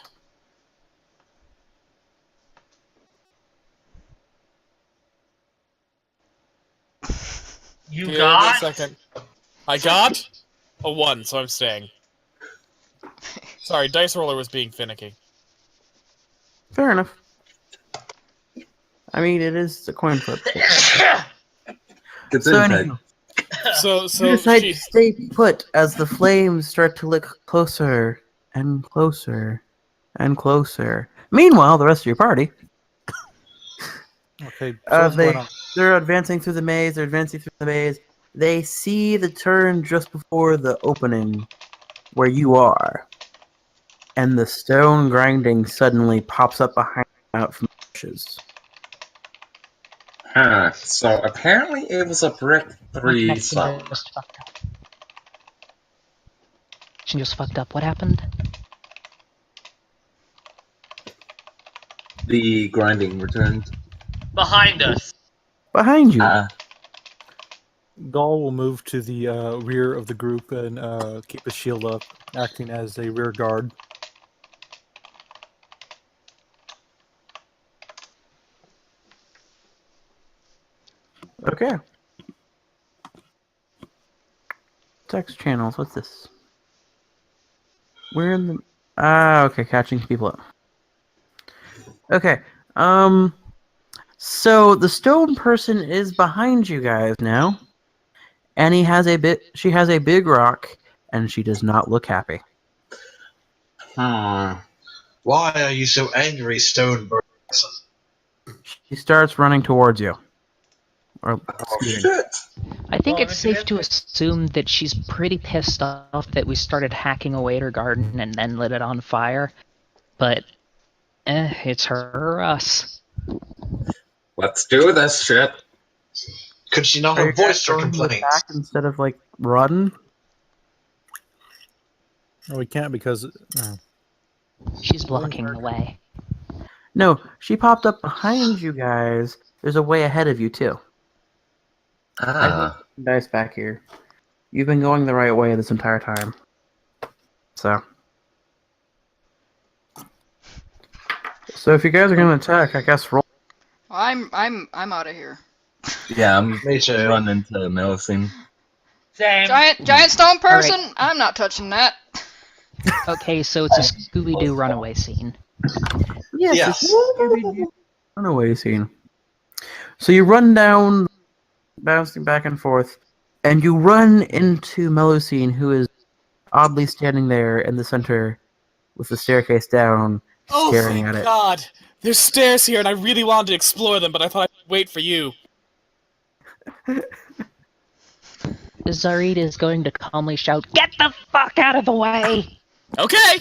S8: You
S10: Give
S8: got?
S10: me a second. I got a 1, so I'm staying. Sorry, Dice Roller was being finicky.
S3: Fair enough. I mean, it is a coin flip.
S7: Good
S3: So
S7: intake.
S3: anyhow,
S10: So
S3: you decide to
S10: she's
S3: stay put as the flames start to look closer and closer and closer. Meanwhile, the rest of your party,
S5: Okay, so what's going on?
S3: they're advancing through the maze. They're advancing through the maze. They see the turn just before the opening where you are, and the stone grinding suddenly pops up behind out from the bushes.
S7: Huh. So apparently it was a brick
S4: My
S7: 3
S4: connection
S7: site.
S4: just fucked up. Connection just fucked up. What happened?
S7: The grinding returned.
S8: Behind us.
S3: Behind you.
S5: Gaul will move to the rear of the group and keep his shield up, acting as a rear guard.
S3: Okay. Text channels. What's this? We're in the. Okay. Catching people up. Okay. So the stone person is behind you guys now, and he has a bit. She has a big rock, and she does not look happy.
S7: Hmm.
S6: Why are you so angry, stone person?
S3: She starts running towards you. Or
S7: Oh
S3: scooting.
S7: shit!
S4: I think
S8: Well,
S4: it's safe to assume that she's pretty pissed off that we started hacking away at her garden and then lit it on fire. But, it's her or us.
S7: Let's do this shit.
S6: Could she not
S3: Are you
S6: have
S3: guys
S6: voiced her
S3: going to
S6: complaints?
S3: attack instead of like run?
S5: No, we can't because.
S4: She's blocking the way.
S3: No, she popped up behind you guys. There's a way ahead of you too.
S7: Ah.
S3: Dice back here. You've been going the right way this entire time. So if you guys are gonna attack, I guess roll.
S1: I'm out of here.
S7: Yeah, I'm
S6: Me too.
S7: running to Melusine.
S8: Same.
S1: Giant stone person.
S4: Alright.
S1: I'm not touching that.
S4: Okay, so it's a Scooby-Doo runaway scene.
S3: Yes. It's a Scooby-Doo runaway scene. So you run down, bouncing back and forth, and you run into Melusine, who is oddly standing there in the center with the staircase down,
S10: Oh,
S3: staring
S10: thank
S3: at it.
S10: God! There's stairs here, and I really wanted to explore them, but I thought I'd wait for you.
S4: Zarid is going to calmly shout, "Get the fuck out of the way!"
S10: Okay!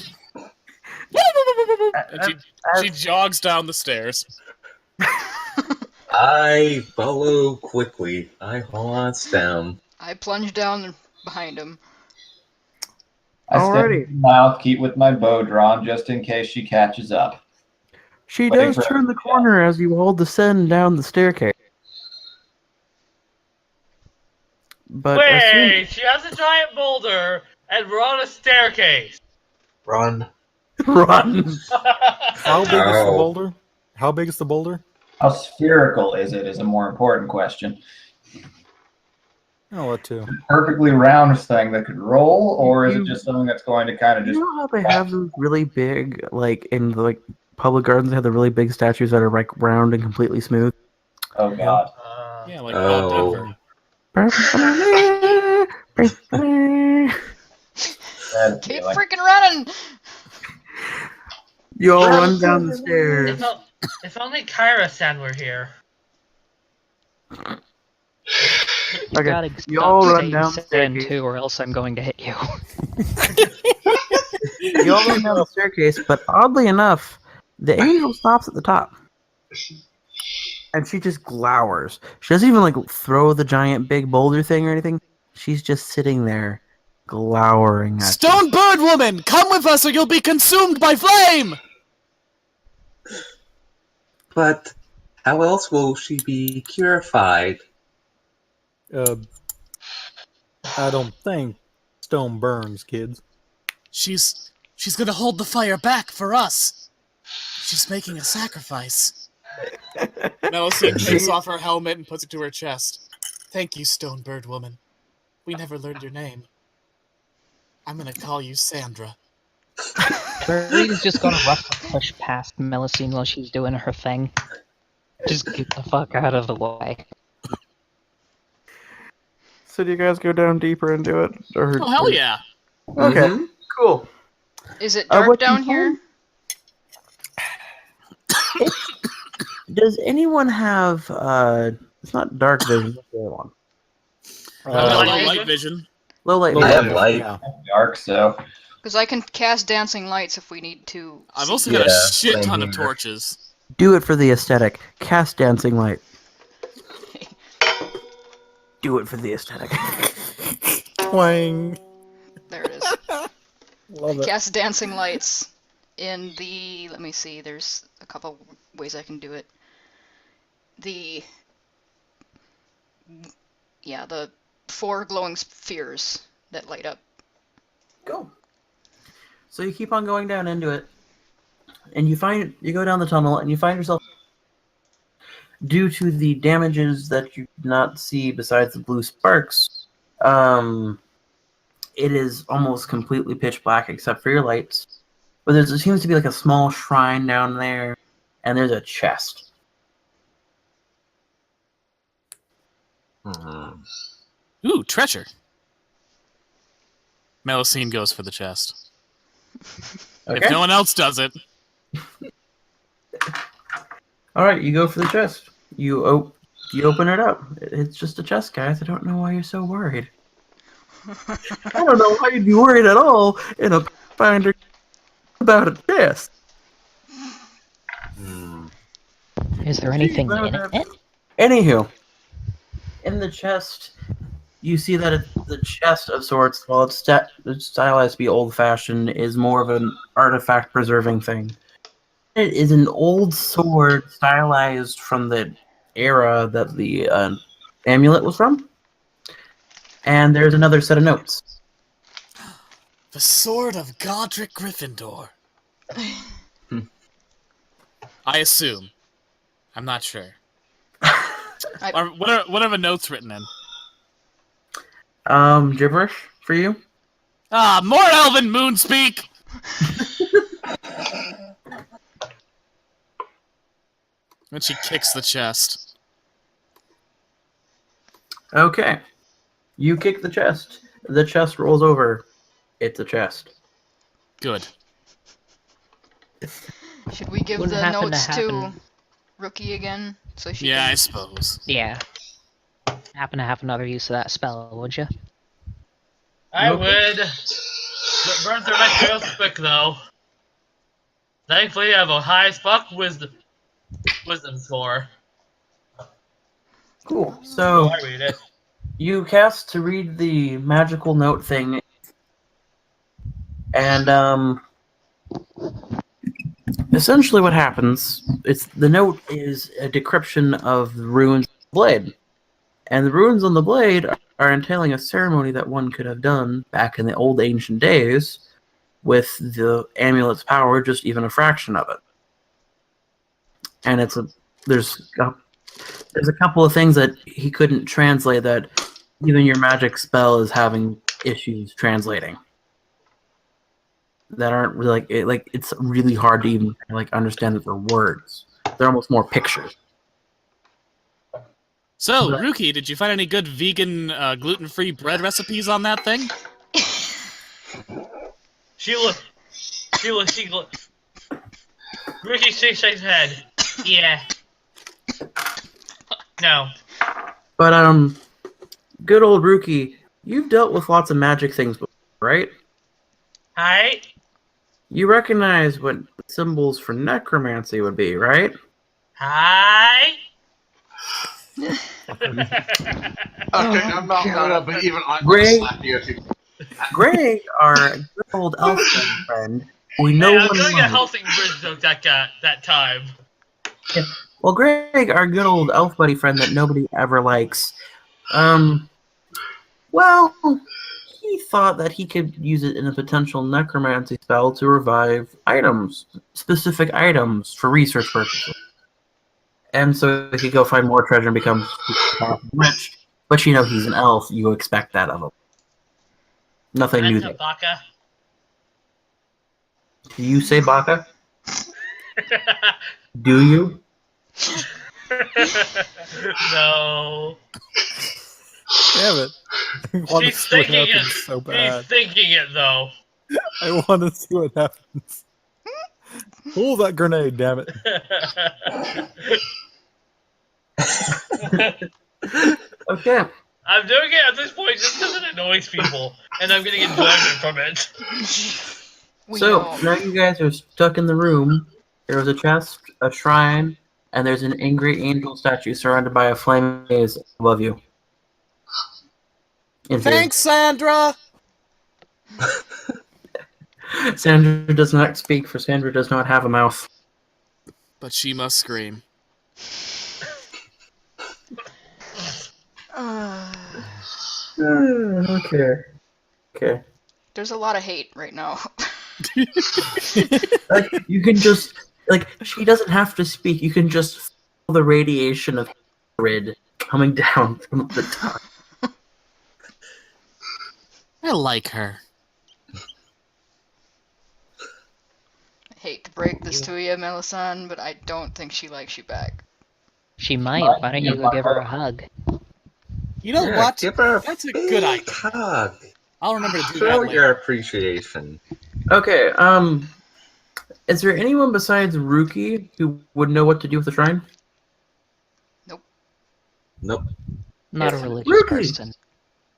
S10: And she jogs down the stairs.
S7: I follow quickly. I haul us down.
S1: I plunge down behind him.
S9: I stay
S3: Alrighty.
S9: in the mouth, keep with my bow drawn just in case she catches up.
S3: She
S9: Waiting
S3: does
S9: for
S3: turn
S9: her
S3: the
S9: to
S3: corner as you all descend down the staircase. But as soon
S8: Wait, she has a giant boulder, and we're on a staircase.
S6: Run.
S3: run.
S5: How big is the
S7: Ow.
S5: boulder? How big is the boulder?
S9: How spherical is it is a more important question.
S5: Oh, what too?
S9: Perfectly round thing that could roll, or is it
S3: You-
S9: just something that's going to kind of
S3: You
S9: just...
S3: know how they have those really big, like in the public gardens, they have the really big statues that are like round and completely smooth.
S9: Oh god.
S10: Yeah, like
S7: Oh.
S10: Denver.
S9: Bad
S1: Keep
S9: feeling.
S1: freaking running.
S3: You all
S8: Yeah.
S3: run down the stairs.
S8: If only Kyra said we're here.
S4: You gotta
S3: You all
S4: stop
S3: run
S4: saying
S3: down the
S4: Sand
S3: staircase.
S4: too, or else I'm going to hit you.
S3: You all run down the staircase, but oddly enough, the angel stops at the top. And she just glowers. She doesn't even like throw the giant big boulder thing or anything. She's just sitting there, glowering at you.
S10: Stone Bird Woman, come with us or you'll be consumed by flame!
S7: But how else will she be purified?
S5: I don't think stone burns, kids.
S10: She's gonna hold the fire back for us. She's making a sacrifice. Melusine takes off her helmet and puts it to her chest. Thank you, Stone Bird Woman. We never learned your name. I'm gonna call you Sandra.
S4: Birdie's just gonna roughly push past Melusine while she's doing her thing. Just get the fuck out of the way.
S3: So do you guys go down deeper and do it? Or,
S10: Oh, hell yeah.
S3: Okay, cool.
S1: Is it dark
S3: what you
S1: down here?
S3: Does anyone have, it's not dark vision, what's the other one?
S10: Light vision.
S3: Low light
S7: I
S3: vision.
S7: have light.
S5: Yeah.
S9: Dark, so.
S1: Because I can cast dancing lights if we need to.
S10: I've
S1: see.
S10: also got a
S7: Yeah,
S10: shit
S7: same
S10: ton of
S7: here.
S10: torches.
S3: Do it for the aesthetic. Cast dancing light. Do it for the aesthetic.
S5: Twang.
S1: There it is.
S5: Love it.
S1: Cast dancing lights in the. Let me see. There's a couple ways I can do it. The 4 glowing spheres that light up.
S3: Go. So you keep on going down into it, and you go down the tunnel, and you find yourself, due to the damages that you did not see besides the blue sparks, it is almost completely pitch black except for your lights. But there seems to be like a small shrine down there, and there's a chest.
S10: Ooh, treasure. Melusine goes for the chest.
S3: Okay.
S10: If no one else does it.
S3: All right, you go for the chest. You open it up. It's just a chest, guys. I don't know why you're so worried. I don't know why you'd be worried at all in a Pathfinder about a chest.
S4: Is there anything in it?
S3: Anywho, in the chest, you see that the chest of sorts, while it's stylized to be old-fashioned, is more of an artifact-preserving thing. It is an old sword stylized from the era that the amulet was from. And there's another set of notes.
S10: The sword of Godric Gryffindor. I assume. I'm not sure. What are the notes written in?
S3: Gibberish for you.
S10: Ah, more Elven Moonspeak! And she kicks the chest.
S3: Okay. You kick the chest. The chest rolls over. It's a chest.
S10: Good.
S1: Should we give
S4: Wouldn't
S1: the
S4: happen to
S1: notes to
S4: happen.
S1: Rookie again? So she
S10: Yeah,
S1: can...
S10: I suppose.
S4: Yeah. Happen to have another use of that spell, would you?
S8: I would. Burn through my materials quick though. Thankfully, I have a high as fuck wisdom score.
S3: Cool. So
S8: I read it.
S3: you cast to read the magical note thing, and essentially what happens, the note is a decryption of the runes of the blade. And the runes on the blade are entailing a ceremony that one could have done back in the old ancient days with the amulet's power, just even a fraction of it. And there's a couple of things that he couldn't translate that even your magic spell is having issues translating. That aren't really it's really hard to even understand that they're words. They're almost more pictures.
S10: So, Rookie, did you find any good vegan, gluten-free bread recipes on that thing?
S8: Ricky shakes his head. Yeah. No.
S3: But good old Rookie, you've dealt with lots of magic things before, right?
S8: Hi.
S3: You recognize what the symbols for necromancy would be, right?
S8: Hi.
S6: Okay, I'm not
S1: God.
S6: gonna, but even I'm gonna
S3: Greg,
S6: slap you if you.
S3: Greg, our good old elf friend, we know
S8: Hey, I'm
S3: one
S8: doing a
S3: love.
S8: Helsing Bridge joke that time.
S3: Well, Greg, our good old elf buddy friend that nobody ever likes, well, he thought that he could use it in a potential necromancy spell to revive items, specific items, for research purposes. And so he could go find more treasure and become rich. But you know, he's an elf. You expect that of him. Nothing new
S8: That's a
S3: there.
S8: baka.
S3: Do you say baka? Do you?
S8: No.
S5: Damn it. I want to
S8: She's
S5: see what
S8: thinking it.
S5: happens so
S8: She's
S5: bad.
S8: thinking it though.
S5: I want to see what happens. Pull that grenade, damn it.
S3: Okay.
S8: I'm doing it at this point just because it annoys people, and I'm getting enjoyment from it.
S1: We
S3: So
S1: know.
S3: now you guys are stuck in the room. There is a chest, a shrine, and there's an angry angel statue surrounded by a flame maze above you. In theory.
S10: Thanks, Sandra!
S3: Sandra does not speak, for Sandra does not have a mouth.
S10: But she must scream.
S3: Okay. Okay.
S1: There's a lot of hate right now.
S3: Like, you can just, like, she doesn't have to speak. You can just feel the radiation of hatred coming down from the top.
S10: I like her.
S1: I hate to break this to you, Melisande, but I don't think she likes you back.
S4: She might. Why don't you go give her a hug?
S10: You know
S7: Yeah,
S10: what?
S7: give her a
S10: That's a
S7: big
S10: good idea.
S7: hug.
S10: I'll remember to do
S7: Show
S10: that later.
S7: your appreciation.
S3: Okay, is there anyone besides Rookie who would know what to do with the shrine?
S7: Nope.
S4: Not a religious
S3: Rookie!
S4: person.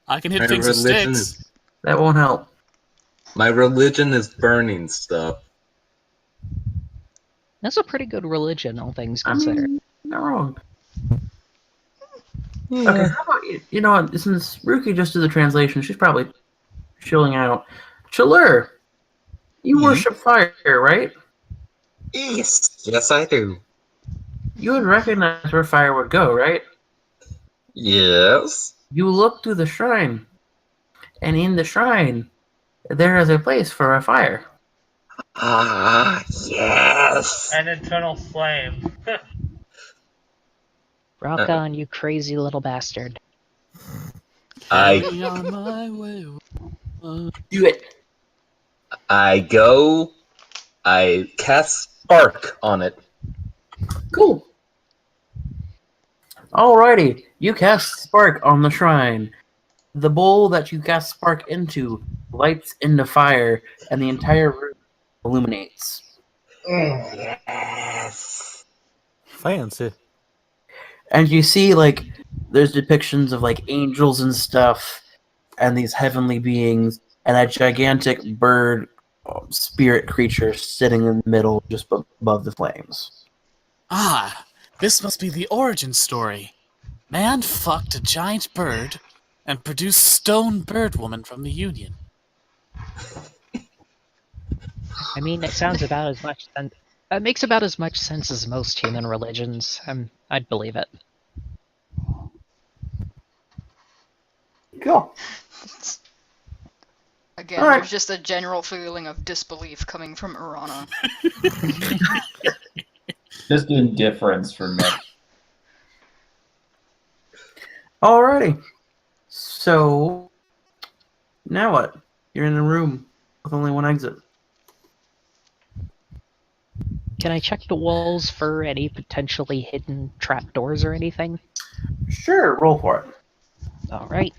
S10: I can hit
S7: My
S10: things with
S7: religion
S10: sticks.
S7: is
S3: That won't help.
S7: my religion is burning stuff.
S4: That's a pretty good religion, all things
S3: I
S4: considered.
S3: mean, not wrong. Okay, how about you know what? Since Rookie just did the translation, she's probably chilling out. Chiller, you worship fire, right?
S7: Yes, I do.
S3: You would recognize where fire would go, right?
S7: Yes.
S3: You look to the shrine, and in the shrine, there is a place for a fire.
S7: Ah, yes.
S8: An eternal flame.
S4: Rock on, you crazy little bastard.
S10: Carry on my way.
S3: Do it.
S7: I cast spark on it.
S3: Cool. Alrighty, you cast spark on the shrine. The bowl that you cast spark into lights into fire, and the entire room illuminates.
S7: Yes.
S5: Fancy.
S3: And you see, like, there's depictions of, like, angels and stuff, and these heavenly beings, and a gigantic bird spirit creature sitting in the middle just above the flames.
S10: Ah, this must be the origin story. Man fucked a giant bird and produced stone bird woman from the Union.
S4: I mean, it sounds about as much sense. It makes about as much sense as most human religions. I'd believe it.
S3: Cool.
S1: Again,
S3: All right.
S1: there's just a general feeling of disbelief coming from Urana.
S9: Just indifference from me.
S3: Alrighty. So, now what? You're in a room with only one exit.
S4: Can I check the walls for any potentially hidden trapdoors or anything?
S3: Sure, roll for it.
S4: Alright.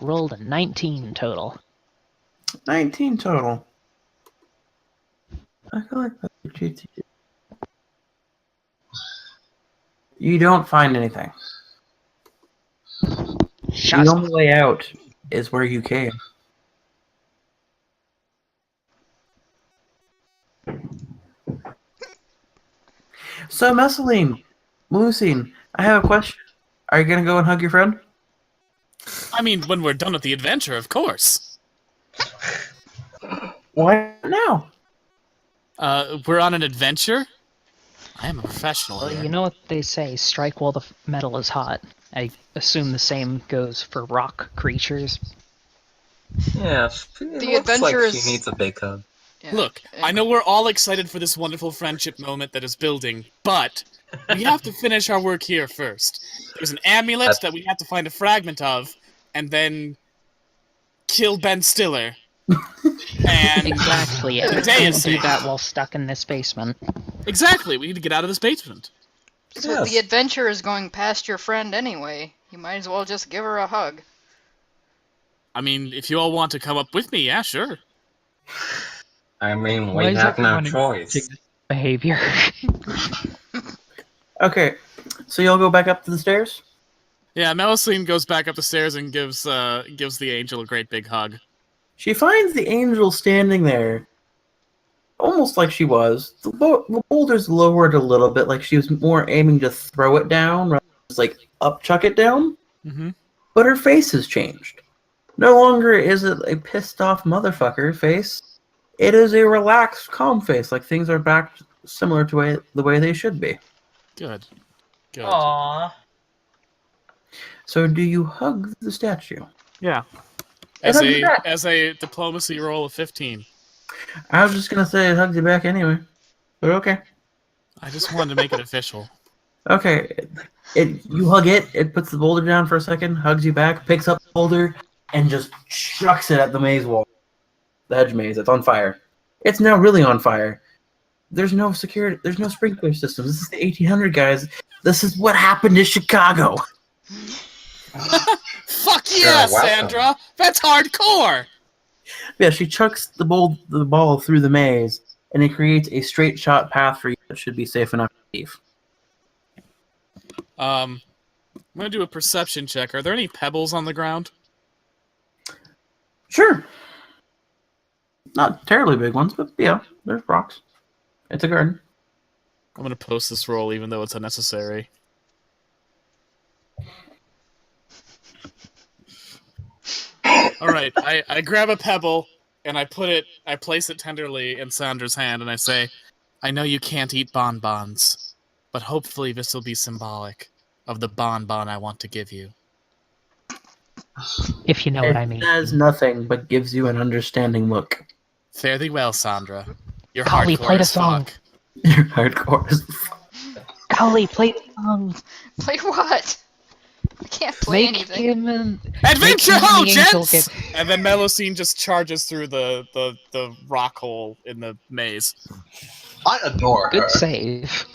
S4: Rolled a 19 total.
S3: 19 total. I feel like that's what you do. You don't find anything.
S4: Shut
S3: The
S4: up.
S3: only way out is where you came. So, Mescaline, Melusine, I have a question. Are you gonna go and hug your friend?
S10: I mean, when we're done with the adventure, of course.
S3: Why now?
S10: We're on an adventure? I am a professional
S4: Well,
S10: here.
S4: you know what they say, strike while the metal is hot. I assume the same goes for rock creatures.
S7: Yeah, it
S1: The
S7: looks like
S1: adventure
S7: she
S1: is-
S7: needs a big hug.
S1: Yeah.
S10: Look, I know we're all excited for this wonderful friendship moment that is building, but we have to finish our work here first. There's an amulet that we have to find a fragment of, and then kill Ben Stiller. And
S4: Exactly, and
S10: the
S4: we
S10: day
S4: can't
S10: is
S4: do
S10: saved.
S4: that while stuck in this basement.
S10: Exactly, we need to get out of this basement.
S1: So
S7: Yes.
S1: the adventure is going past your friend anyway. You might as well just give her a hug.
S10: I mean, if you all want to come up with me, yeah, sure.
S7: I mean,
S4: Why
S7: we
S4: is
S7: have no
S4: everyone
S7: choice.
S4: Behavior.
S3: Okay, so y'all go back up to the stairs?
S10: Yeah, Melusine goes back up the stairs and gives the angel a great big hug.
S3: She finds the angel standing there, almost like she was. The boulder's lowered a little bit, like she was more aiming to throw it down, rather than just like up chuck it down.
S10: Mm-hmm.
S3: But her face has changed. No longer is it a pissed off motherfucker face. It is a relaxed, calm face, like things are back similar to the way they should be.
S10: Good. Good.
S8: Aww.
S3: So, do you hug the statue?
S10: Yeah.
S3: It hugs you back.
S10: As a diplomacy roll of 15.
S3: I was just gonna say it hugs you back anyway, but okay.
S10: I just wanted to make it official.
S3: Okay, you hug it. It puts the boulder down for a second, hugs you back, picks up the boulder, and just chucks it at the maze wall. The hedge maze. It's on fire. It's now really on fire. There's no security. There's no sprinkler systems. This is the 1800 guys. This is what happened to Chicago.
S10: Fuck yeah,
S7: You're welcome.
S10: Sandra! That's hardcore!
S3: Yeah, she chucks the ball through the maze, and it creates a straight shot path for you that should be safe enough to leave.
S10: I'm gonna do a perception check. Are there any pebbles on the ground?
S3: Sure. Not terribly big ones, but yeah, there's rocks. It's a garden.
S10: I'm gonna post this roll even though it's unnecessary. Alright, I grab a pebble and I place it tenderly in Sandra's hand and I say, I know you can't eat bonbons, but hopefully this will be symbolic of the bonbon I want to give you.
S4: If you know what I mean.
S3: It does nothing but gives you an understanding look.
S10: Fare thee well, Sandra. You're
S4: Golly,
S10: hardcore
S4: play the
S10: as
S4: song.
S10: fuck.
S3: You're hardcore as fuck.
S4: Golly, play the song.
S1: Play what? I can't play
S4: Make
S1: anything.
S4: him and
S10: Adventure
S4: Make
S10: ho,
S4: the angel
S10: gents!
S4: get-
S10: And then Melusine just charges through the rock hole in the maze.
S6: I adore her.
S4: good save.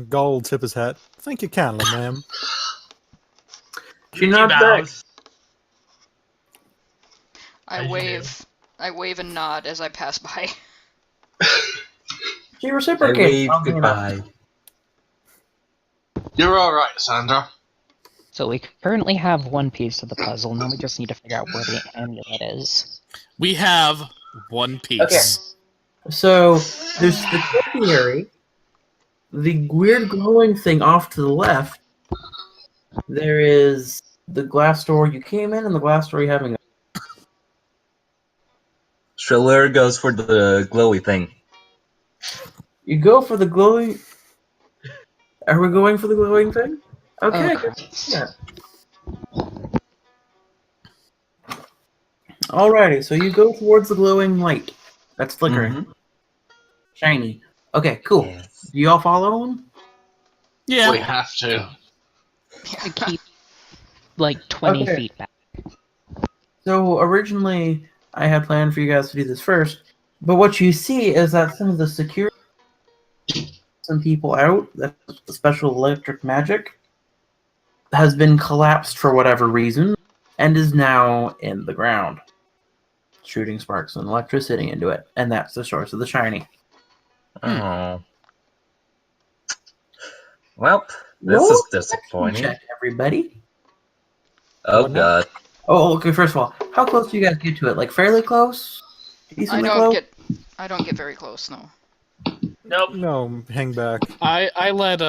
S5: Gull will tip his hat. Thank you kindly, ma'am.
S3: She nods back.
S1: I wave and nod as I pass by.
S3: She
S7: I
S3: reciprocates.
S7: wave
S3: Oddly enough.
S7: goodbye.
S6: You're alright, Sandra.
S4: So we currently have one piece of the puzzle, now we just need to figure out where the amulet is.
S10: We have one piece.
S3: So there's the topiary, the weird glowing thing off to the left. There is the glass door you came in and the glass door you haven't.
S7: Shriller goes for the glowy thing.
S3: You go for the glowing. Are we going for the glowing thing? Okay. Yeah. Alrighty, so you go towards the glowing light. That's flickering.
S7: Mhm.
S3: Shiny. Okay, cool.
S7: Yes.
S3: Do you all follow him?
S10: Yeah.
S6: We have to.
S4: To keep like 20
S3: Okay.
S4: feet back.
S3: So originally, I had planned for you guys to do this first, but what you see is that some of the security, some people out, that the special electric magic, has been collapsed for whatever reason, and is now in the ground. shooting sparks and electricity into it, and that's the source of the shiny.
S7: Oh. Well, this
S3: Roll
S7: is
S3: a perception
S7: disappointing.
S3: check, everybody.
S7: Oh
S5: What now?
S7: god.
S3: Oh, okay. First of all, how close do you guys get to it? Like fairly close? Decently close?
S1: I don't get very close, no.
S8: Nope.
S5: No, hang back.
S10: I let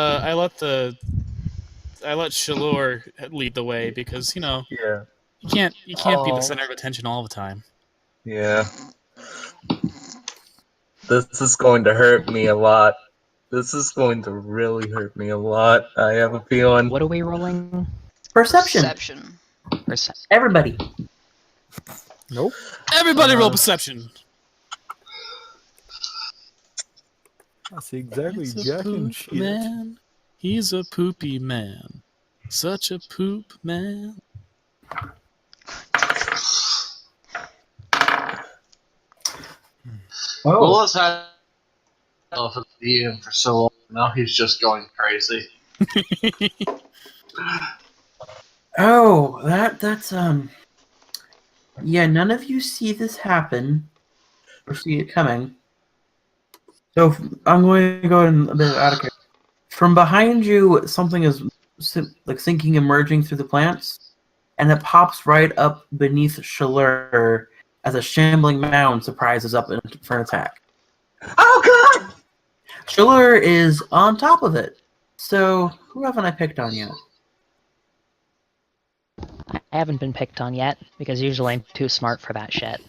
S10: Shalor lead the way because
S7: Yeah.
S10: you can't be the
S7: Oh.
S10: center of attention all the time.
S7: Yeah. This is going to hurt me a lot. This is going to really hurt me a lot. I have a feeling.
S4: What are we rolling?
S3: Perception. Everybody.
S5: Nope.
S10: Everybody roll perception.
S5: I see exactly
S10: He's a
S5: Jack and
S10: poop
S5: shit.
S10: man. He's a poopy man. Such a poop man.
S6: Will has had for the DM for so long. Now he's just going crazy.
S3: Oh, that's yeah, none of you see this happen or see it coming. So I'm going to go in a bit out of character. From behind you, something is like sinking, emerging through the plants, and it pops right up beneath Shalur as a shambling mound surprises up for an attack.
S7: Oh god!
S3: Shalur is on top of it. So who haven't I picked on yet?
S4: I haven't been picked on yet, because usually I'm too smart for that shit.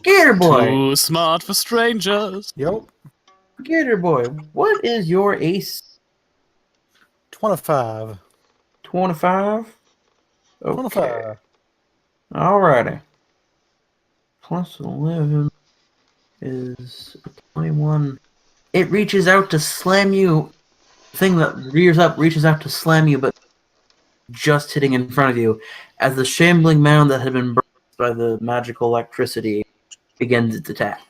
S3: Gator Boy!
S10: Too smart for strangers.
S5: Yep.
S3: Gator Boy, what is your ace?
S5: 25.
S3: 25? Okay.
S5: 25.
S3: Alrighty. Plus 11 is 21. It reaches out to slam you. The thing that rears up reaches out to slam you, but just hitting in front of you as the shambling mound that had been burned by the magical electricity begins its attack.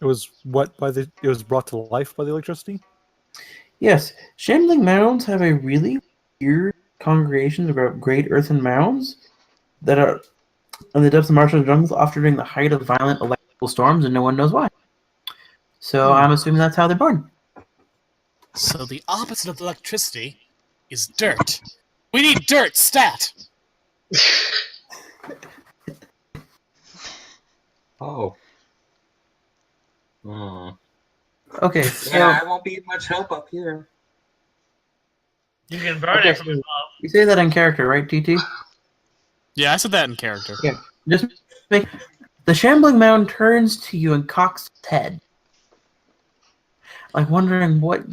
S5: It was it was brought to life by the electricity?
S3: Yes, shambling mounds have a really weird congregation of great earthen mounds that are in the depths of marshland jungles, often during the height of violent electrical storms, and no one knows why. So I'm assuming that's how they're born.
S10: So the opposite of electricity is dirt. We need dirt, stat!
S7: Oh. Hmm.
S3: Okay, so
S7: Yeah, I won't be much help up here.
S8: You can burn
S3: Okay,
S8: it from
S3: so-
S8: above.
S3: you say that in character, right, TT?
S10: Yeah, I said that in character.
S3: Yeah. Just make the shambling mound turns to you and cocks its head, like wondering what.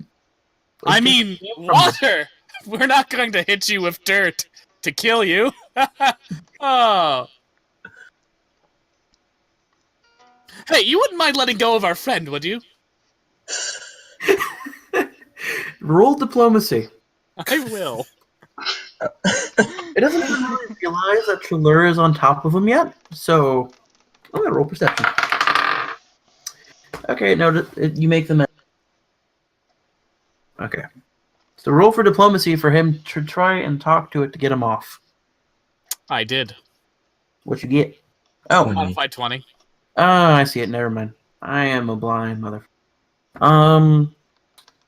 S10: I mean, water! We're not going to hit you with dirt to kill you. Oh. Hey, you wouldn't mind letting go of our friend, would you?
S3: Roll diplomacy.
S10: I will.
S3: It doesn't even really realize that Trelur is on top of him yet, so I'm gonna roll perception. Okay, no, you make them. Okay, so roll for diplomacy for him to try and talk to it to get him off.
S10: I did.
S3: What you get? Oh,
S10: Modified 20.
S3: I see it. Never mind. I am a blind mother.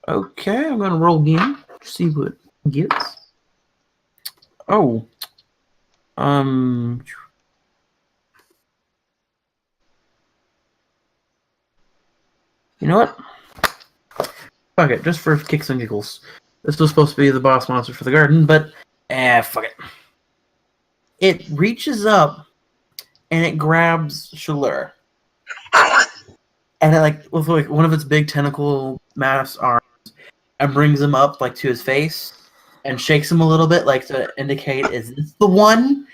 S3: Okay, I'm gonna roll again. See what it gets. Oh. You know what? Fuck it, just for kicks and giggles. This was supposed to be the boss monster for the garden, but fuck it. It reaches up and it grabs Shalur. And it with one of its big tentacle mass arms and brings him up to his face and shakes him a little bit to indicate, is this the one?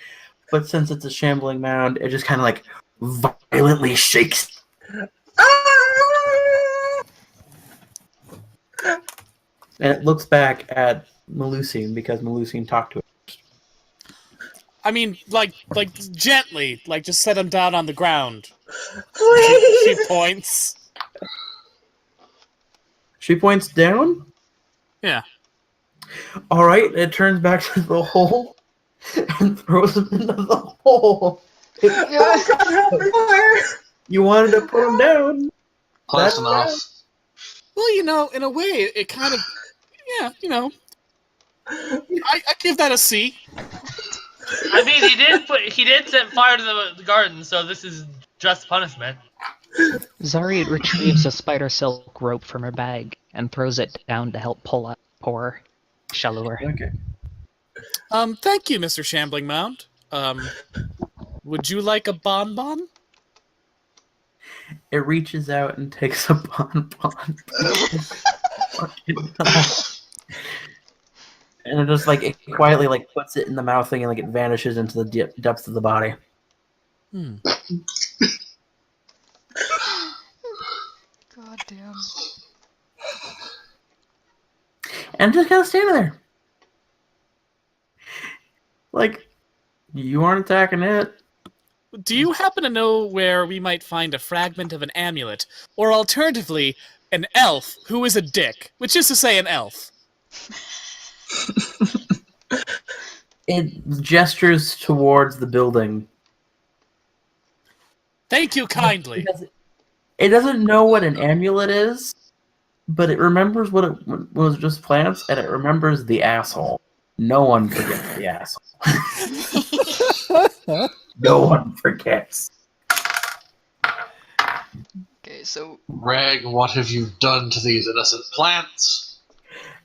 S3: But since it's a shambling mound, it just kind of violently shakes. And it looks back at Melusine because Melusine talked to it.
S10: I mean, gently, just set him down on the ground.
S7: Please!
S10: She points.
S3: She points down?
S10: Yeah.
S3: Alright, it turns back to the hole and throws him into the hole. You wanted to put him down.
S6: Close
S3: That's
S6: enough.
S10: Well, in a way, it kind of, yeah, I give that a C.
S8: I mean, he did set fire to the garden, so this is just punishment.
S4: Zari retrieves a spider silk rope from her bag and throws it down to help pull up poor Shalur.
S3: Okay.
S10: Thank you, Mr. Shambling Mound. Would you like a bonbon?
S3: It reaches out and takes a bonbon. And it just it quietly puts it in the mouth thing and it vanishes into the depths of the body.
S10: Hmm.
S1: God damn.
S3: And just kind of standing there. You aren't attacking it.
S10: Do you happen to know where we might find a fragment of an amulet, or alternatively, an elf who is a dick, which is to say, an elf?
S3: It gestures towards the building.
S10: Thank you kindly.
S3: It doesn't know what an amulet is, but it remembers what it was just plants, and it remembers the asshole. No one forgets the asshole. No one forgets.
S1: Okay, so
S6: Reg, what have you done to these innocent plants?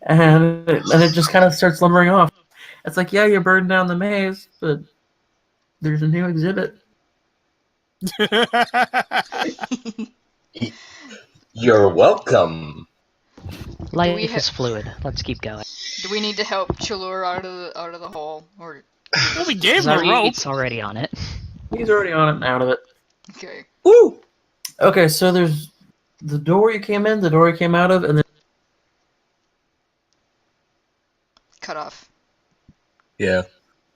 S3: And it just kind of starts lumbering off. It's like, yeah, you burned down the maze, but there's a new exhibit.
S7: You're welcome.
S4: Life is fluid. Let's keep going.
S1: do we need to help Chalur out of the hole, or
S10: Well, we gave him a rope.
S4: Zari's already on it.
S3: He's already on it and out of it.
S1: okay?
S7: Woo!
S3: Okay, so there's the door you came in, the door you came out of, and then
S1: Cut off.
S7: Yeah.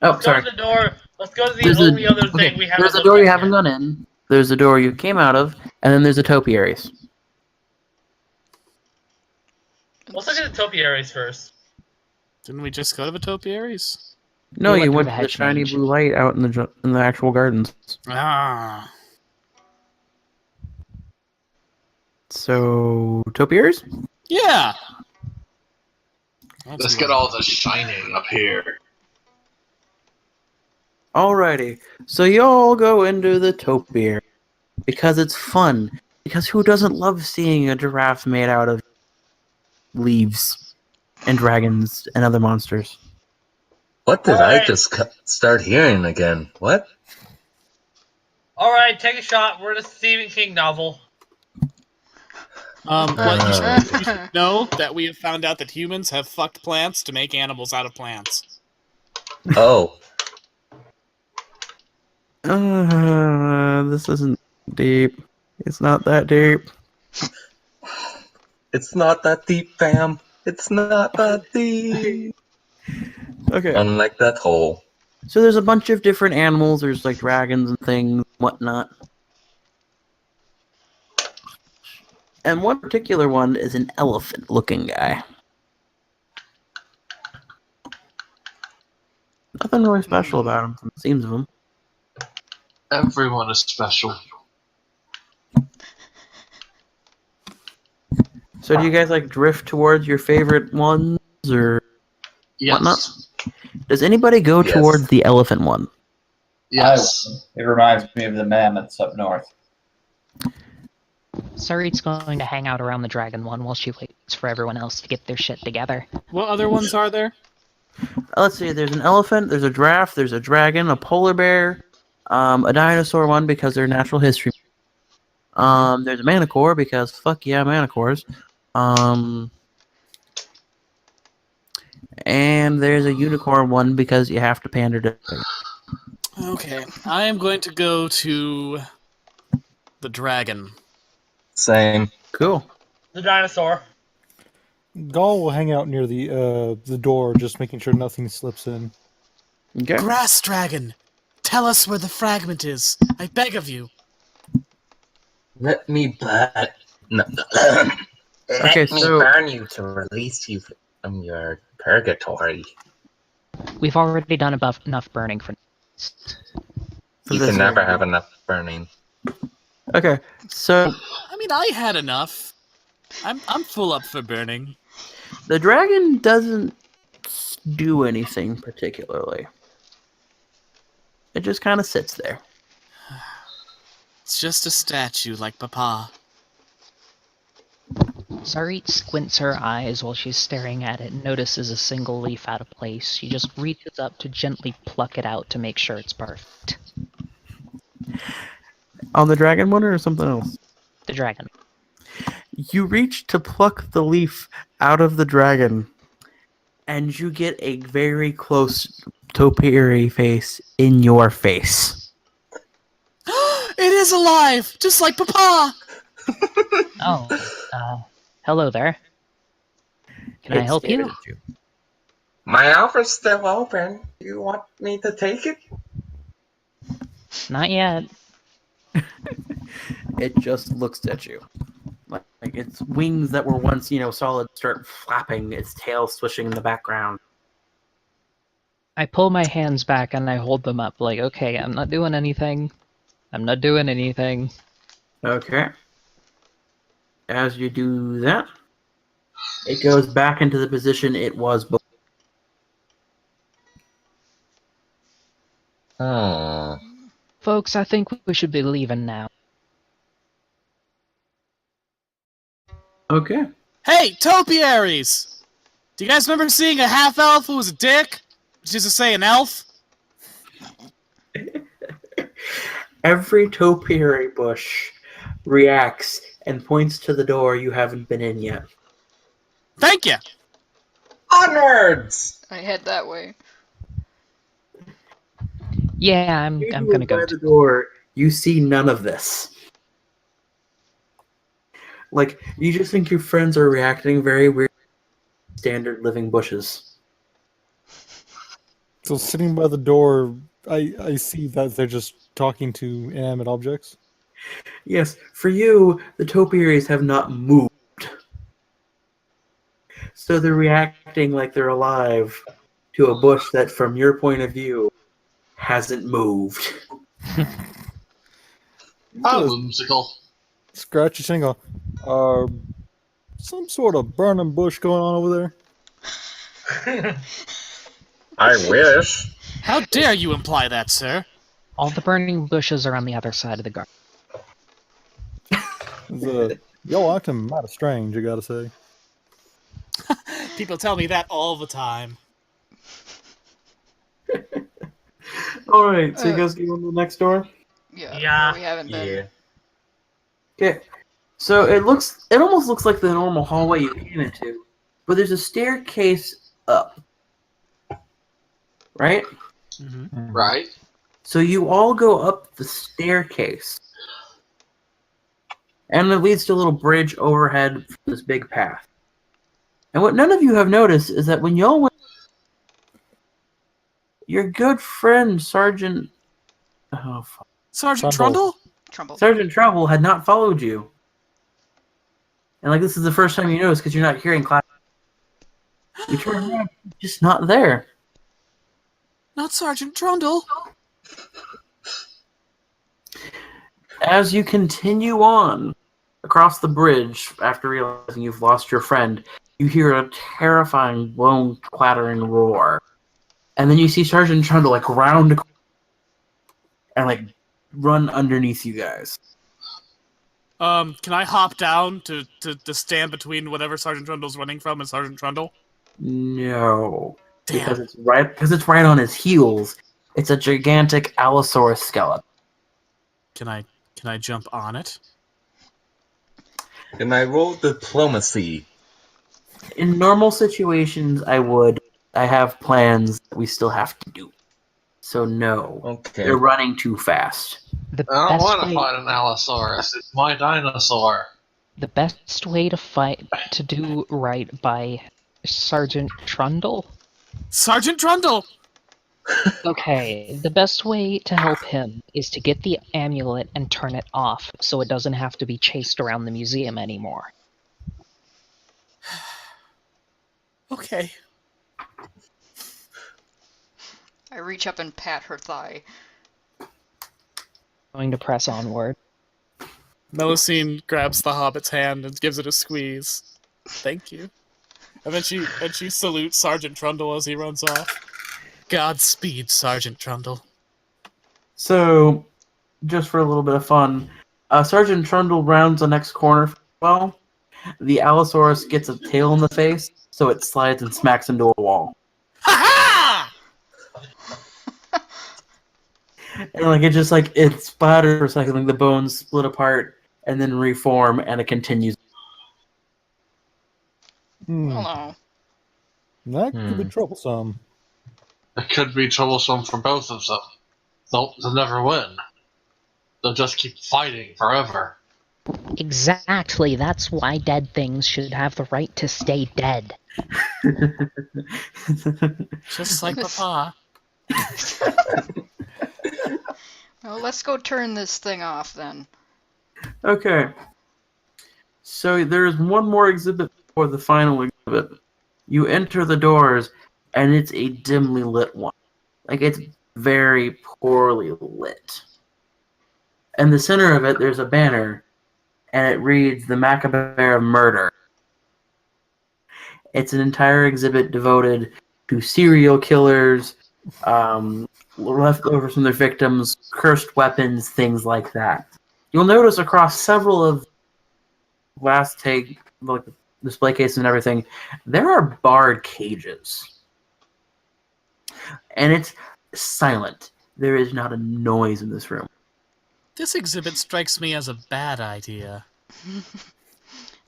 S3: oh,
S8: Let's go
S3: sorry.
S8: to the door. Let's go to the
S3: There's
S8: only other thing we haven't
S3: There's a
S8: looked
S3: door
S8: at
S3: you haven't
S8: yet.
S3: gone in. There's a door you came out of, and then there's a topiaries.
S8: Let's look at the topiaries first.
S10: Didn't we just go to the topiaries?
S3: No,
S4: We went
S3: you
S4: through
S3: went
S4: the
S3: to the
S4: hedge
S3: shiny
S4: mage.
S3: blue light out in the actual gardens.
S10: Ah.
S3: So topiaries?
S10: Yeah.
S6: Let's get all the shining up here.
S3: Alrighty, so y'all go into the topiary because it's fun. Because who doesn't love seeing a giraffe made out of leaves and dragons and other monsters?
S7: What did I
S8: Alright.
S7: just start hearing again? What?
S8: Alright, take a shot. We're in a Stephen King novel.
S10: Well, you
S7: Uh,
S10: should know that we have found out that humans have fucked plants to make animals out of plants.
S7: Oh.
S3: This isn't deep. It's not that deep.
S7: It's not that deep, fam. It's not that deep.
S3: Okay.
S7: Unlike that hole.
S3: So there's a bunch of different animals. There's dragons and things, whatnot. And one particular one is an elephant-looking guy. Nothing really special about him, from the seams of him.
S6: Everyone is special.
S3: So do you guys drift towards your favorite ones, or
S6: Yes.
S3: whatnot? Does anybody go
S7: Yes.
S3: towards the elephant one?
S6: Yes.
S9: It reminds me of the mammoths up north.
S4: Zari's going to hang out around the dragon one while she waits for everyone else to get their shit together.
S10: What other ones are there?
S3: Let's see, there's an elephant, there's a giraffe, there's a dragon, a polar bear, a dinosaur one because they're natural history. There's a manicore because fuck yeah, manicores. And there's a unicorn one because you have to pander to.
S10: Okay, I am going to go to the dragon.
S7: Same.
S3: Cool.
S8: The dinosaur.
S5: Gaul will hang out near the door, just making sure nothing slips in.
S3: Okay.
S10: Grass dragon, tell us where the fragment is. I beg of you.
S7: Let me burn. No.
S3: Okay,
S7: Let me
S3: so-
S7: burn you to release you from your purgatory.
S4: We've already done enough burning for.
S3: for
S7: You
S3: this
S7: can never
S3: area.
S7: have enough burning.
S3: Okay, so
S10: I mean, I had enough. I'm full up for burning.
S3: the dragon doesn't do anything particularly. It just kind of sits there.
S10: It's just a statue like Papa.
S4: Sarit squints her eyes while she's staring at it and notices a single leaf out of place. She just reaches up to gently pluck it out to make sure it's perfect.
S3: On the dragon one or something else?
S4: The dragon.
S3: You reach to pluck the leaf out of the dragon, and you get a very close topiary face in your face.
S10: It is alive, just like Papa.
S4: Oh, hello there. Can I
S3: It
S4: help you?
S3: stares at you.
S7: My offer's still open. Do you want me to take it?
S4: Not yet.
S3: It just looks at you. Like its wings that were once, solid start flapping, its tail swishing in the background.
S4: I pull my hands back and I hold them up like, okay, I'm not doing anything. I'm not doing anything.
S3: Okay. As you do that, it goes back into the position it was before.
S7: Hmm.
S4: Folks, I think we should be leaving now.
S3: Okay.
S10: Hey, topiaries! Do you guys remember seeing a half-elf who was a dick? Which is to say, an elf?
S3: Every topiary bush reacts and points to the door you haven't been in yet.
S10: Thank you!
S7: Onwards!
S1: I head that way.
S4: Yeah, I'm gonna go.
S3: By the door, you see none of this. Like, you just think your friends are reacting very weird to standard living bushes.
S5: So sitting by the door, I see that they're just talking to inanimate objects.
S3: Yes, for you, the topiaries have not moved. So they're reacting like they're alive to a bush that, from your point of view, hasn't moved.
S6: Oh, whimsical.
S5: Scratch your chin and go, some sort of burning bush going on over there?
S7: I wish.
S10: How dare you imply that, sir?
S4: All the burning bushes are on the other side of the garden.
S5: Y'all acting mighty strange, I gotta say.
S10: People tell me that all the time.
S3: Alright, so you guys go on to the next door?
S1: Yeah.
S8: Yeah.
S1: We haven't been.
S7: Yeah.
S3: Okay. So it almost looks like the normal hallway you came into, but there's a staircase up. Right?
S10: Mm-hmm.
S6: Right?
S3: So you all go up the staircase. And it leads to a little bridge overhead from this big path. And what none of you have noticed is that when y'all went, your good friend Sergeant
S10: Sergeant
S5: Trundle.
S10: Trundle?
S3: Sergeant Trouble had not followed you. And like this is the first time you notice because you're not hearing class. You turn around, just not there.
S10: Not Sergeant Trundle.
S3: As you continue on across the bridge after realizing you've lost your friend, you hear a terrifying bone clattering roar. And then you see Sergeant Trundle like round a corner and like run underneath you guys.
S10: Can I hop down to stand between whatever Sergeant Trundle's running from and Sergeant Trundle?
S3: No.
S10: Damn.
S3: Because it's right on his heels. It's a gigantic Allosaurus skeleton.
S10: Can I jump on it?
S7: Can I roll diplomacy?
S3: In normal situations, I would. I have plans that we still have to do. So no.
S7: Okay.
S3: They're running too fast.
S4: The
S6: I don't
S4: best
S6: want to
S4: way-
S6: fight an Allosaurus. It's my dinosaur.
S4: The best way to do right by Sergeant Trundle?
S10: Sergeant Trundle!
S4: Okay, the best way to help him is to get the amulet and turn it off so it doesn't have to be chased around the museum anymore.
S10: Okay.
S1: I reach up and pat her thigh.
S4: going to press onward.
S10: Melusine grabs the hobbit's hand and gives it a squeeze. Thank you. And then she salutes Sergeant Trundle as he runs off. Godspeed, Sergeant Trundle.
S3: So, just for a little bit of fun, Sergeant Trundle rounds the next corner. Well, the Allosaurus gets a tail in the face, so it slides and smacks into a wall.
S10: Ha ha!
S3: And like it splatters for a second, like the bones split apart and then reform, and it continues.
S1: Hello.
S5: That could be troublesome.
S6: It could be troublesome for both of them. They'll never win. They'll just keep fighting forever.
S4: Exactly. That's why dead things should have the right to stay dead.
S10: Just like Papa.
S1: Well, let's go turn this thing off then.
S3: Okay. So there's one more exhibit before the final exhibit. You enter the doors, and it's a dimly lit one. Like, it's very poorly lit. In the center of it, there's a banner, and it reads, "The Macabre of Murder." It's an entire exhibit devoted to serial killers, leftovers from their victims, cursed weapons, things like that. You'll notice across several of last take, like display cases and everything, there are barred cages. And it's silent. There is not a noise in this room.
S10: This exhibit strikes me as a bad idea.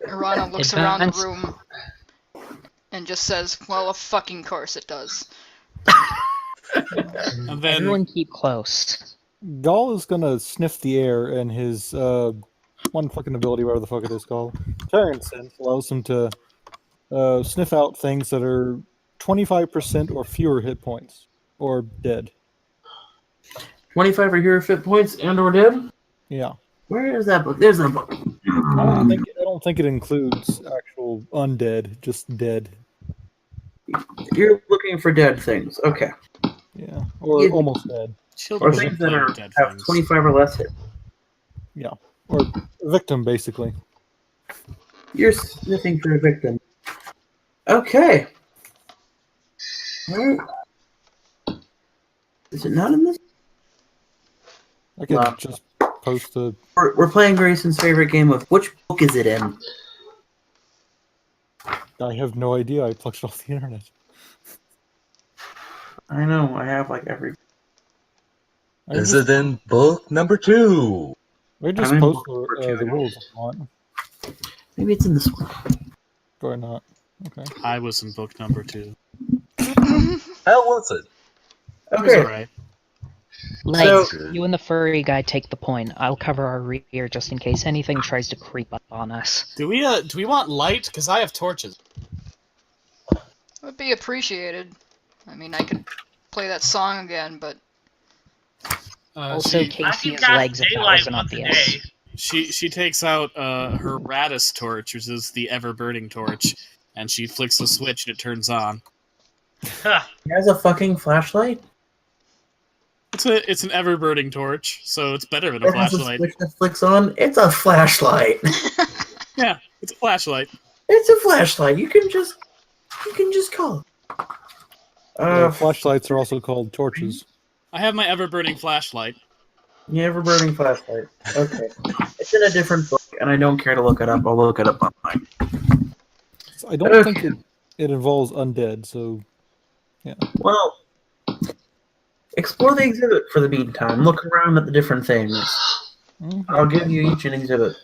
S1: Irana looks around the room and just says, well, of fucking course it does.
S10: And then
S4: Everyone keep close.
S5: Gall is gonna sniff the air, and his one fucking ability, whatever the fuck it is called, Terran Sense, allows him to sniff out things that are 25% or fewer hit points, or dead.
S3: 25 or fewer hit points and or dead?
S5: Yeah.
S3: Where is that book? There's that book.
S5: I don't think it includes actual undead, just dead.
S3: You're looking for dead things. Okay.
S5: Yeah. Or almost dead.
S3: Or things that have 25 or less hit.
S5: Yeah. Or victim, basically.
S3: You're sniffing for a victim. Okay. Where is it not in this?
S5: I could just post a...
S3: We're playing Grayson's favorite game of which book is it in?
S5: I have no idea. I plucked it off the internet.
S3: I know. I have like every...
S7: Is it in book number 2?
S5: I just post the rules if you want.
S3: Maybe it's in this one.
S5: Or not. Okay.
S10: I was in book number 2.
S7: How was it?
S10: It was alright.
S4: Like, you and the furry guy take the point. I'll cover our rear just in case anything tries to creep up on us.
S10: Do we want light? Because I have torches.
S1: Would be appreciated. I mean, I could play that song again, but...
S4: Also, Casey has legs if that wasn't obvious.
S10: She takes out her Radis torch, which is the ever-burning torch, and she flicks the switch and it turns on.
S3: He has a fucking flashlight?
S10: It's an ever-burning torch, so it's better than a flashlight.
S3: Switch that flicks on? It's a flashlight.
S10: Yeah, it's a flashlight.
S3: It's a flashlight. You can just call it.
S5: Flashlights are also called torches.
S10: I have my ever-burning flashlight.
S3: The ever-burning flashlight. Okay. It's in a different book, and I don't care to look it up. I'll look it up online.
S5: I don't think it involves undead, so... Yeah.
S3: Well, explore the exhibit for the meantime. Look around at the different things.
S5: Mm-hmm.
S3: I'll give you each an exhibit.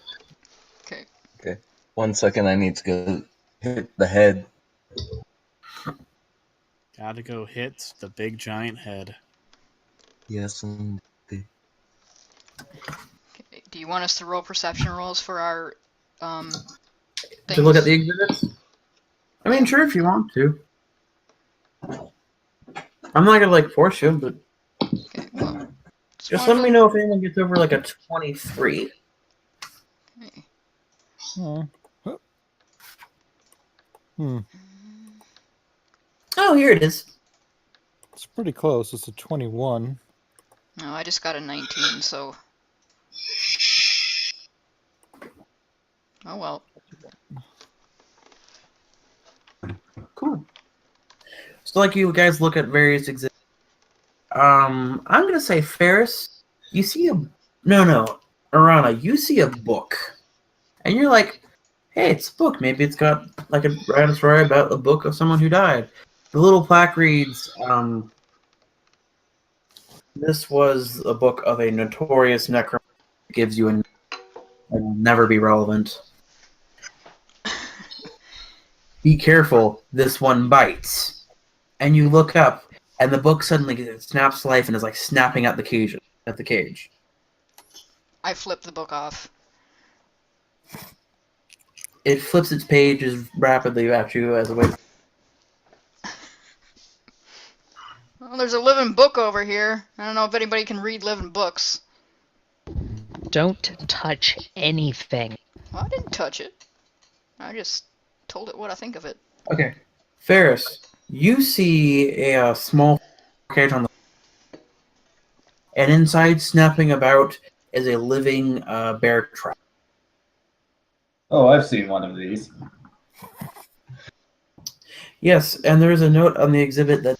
S1: Okay.
S7: Okay. 1 second, I need to go hit the head.
S10: Gotta go hit the big giant head.
S7: Yes, indeed.
S1: Okay. Do you want us to roll perception rolls for our, things?
S3: To look at the exhibits? I mean, sure, if you want to. I'm not gonna, force you, but...
S1: Okay, well...
S3: Just let me know if anyone gets over, a 23.
S1: Okay.
S3: Oh, here it is.
S5: It's pretty close. It's a 21.
S1: No, I just got a 19, so... Oh well.
S3: Cool. So, like, you guys look at various exhibits. I'm gonna say Ferris. You see a Arana. You see a book, and you're like, "Hey, it's a book. Maybe it's got like a random story about a book of someone who died." The little plaque reads, "This was a book of a notorious necromancer. Gives you and will never be relevant. Be careful. This one bites." And you look up, and the book suddenly snaps to life and is like snapping at the cage.
S1: I flip the book off.
S3: It flips its pages rapidly at you as a way.
S1: Well, there's a living book over here. I don't know if anybody can read living books.
S4: Don't touch anything.
S1: Well, I didn't touch it. I just told it what I think of it.
S3: Okay, Ferris, you see a small cage on the, and inside, snapping about, is a living bear trap.
S9: Oh, I've seen one of these.
S3: Yes, and there's a note on the exhibit that,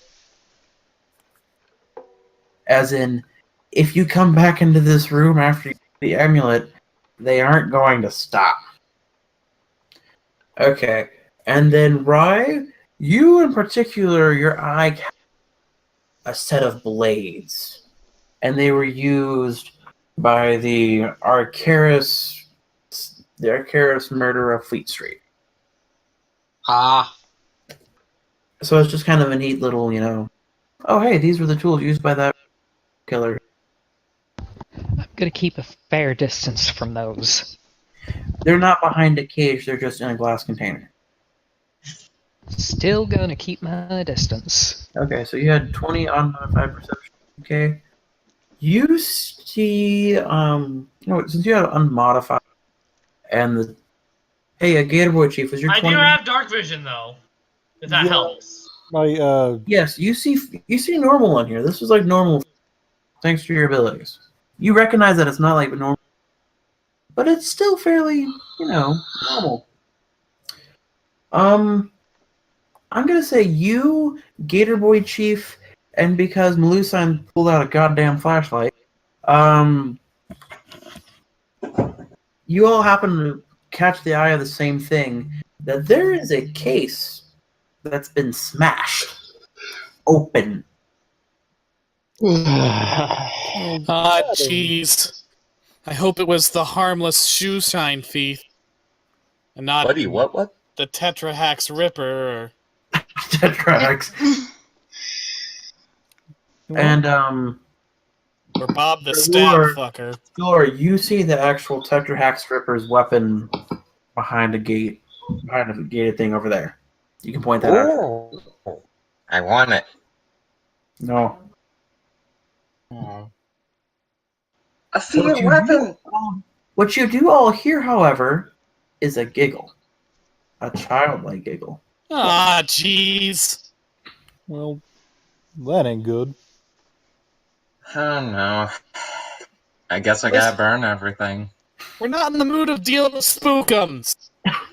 S3: as in, if you come back into this room after you get the amulet, they aren't going to stop. Okay, and then Rai, you in particular, your eye catches a set of blades, and they were used by the Arcaris murder of Fleet Street.
S6: Ah.
S3: So it's just kind of a neat little, oh hey, these were the tools used by that killer.
S4: I'm gonna keep a fair distance from those.
S3: They're not behind a cage, they're just in a glass container.
S4: Still gonna keep my distance.
S3: Okay, so you had 20 unmodified perception. Okay. You see, since you had unmodified, and hey, a Gator Boy Chief, was your
S8: I
S3: 20?
S8: do have dark vision though, if that
S5: Yeah.
S8: helps.
S5: My
S3: Yes, you see normal on here. This was like normal, thanks to your abilities. You recognize that it's not like normal, but it's still fairly, normal. I'm gonna say you, Gator Boy Chief, and because Melusan pulled out a goddamn flashlight, you all happen to catch the eye of the same thing, that there is a case that's been smashed open.
S10: Ah, jeez. I hope it was the harmless shoe shine thief, and not
S7: Buddy, what?
S10: the Tetrahax Ripper.
S3: Tetrax. And
S10: Or Bob the
S3: Sure.
S10: Stab Fucker.
S3: Sure, you see the actual Tetrahax Ripper's weapon behind a gated thing over there. You can point that out.
S7: Oh, I want it.
S3: No.
S7: I see a weapon.
S3: What you do all hear, however, is a giggle. A childlike giggle.
S10: Ah, jeez.
S5: well, that ain't good.
S7: Oh no. I guess I gotta burn everything.
S10: We're not in the mood of dealing with spookums.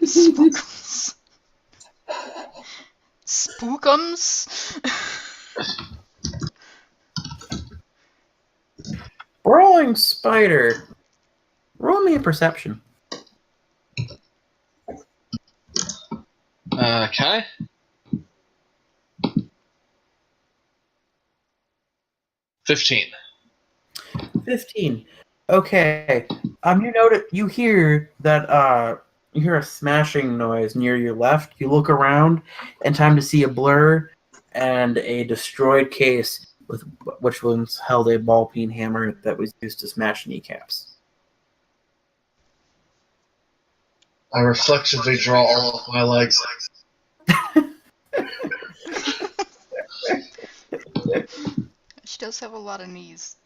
S1: Spookums. Spookums?
S3: Brawling Spider. Roll me a perception.
S6: Okay. 15.
S3: 15. Okay. You hear that you hear a smashing noise near your left. You look around in time to see a blur and a destroyed case with which once held a ball peen hammer that was used to smash kneecaps.
S6: I reflexively draw all of my legs.
S1: She does have a lot of knees.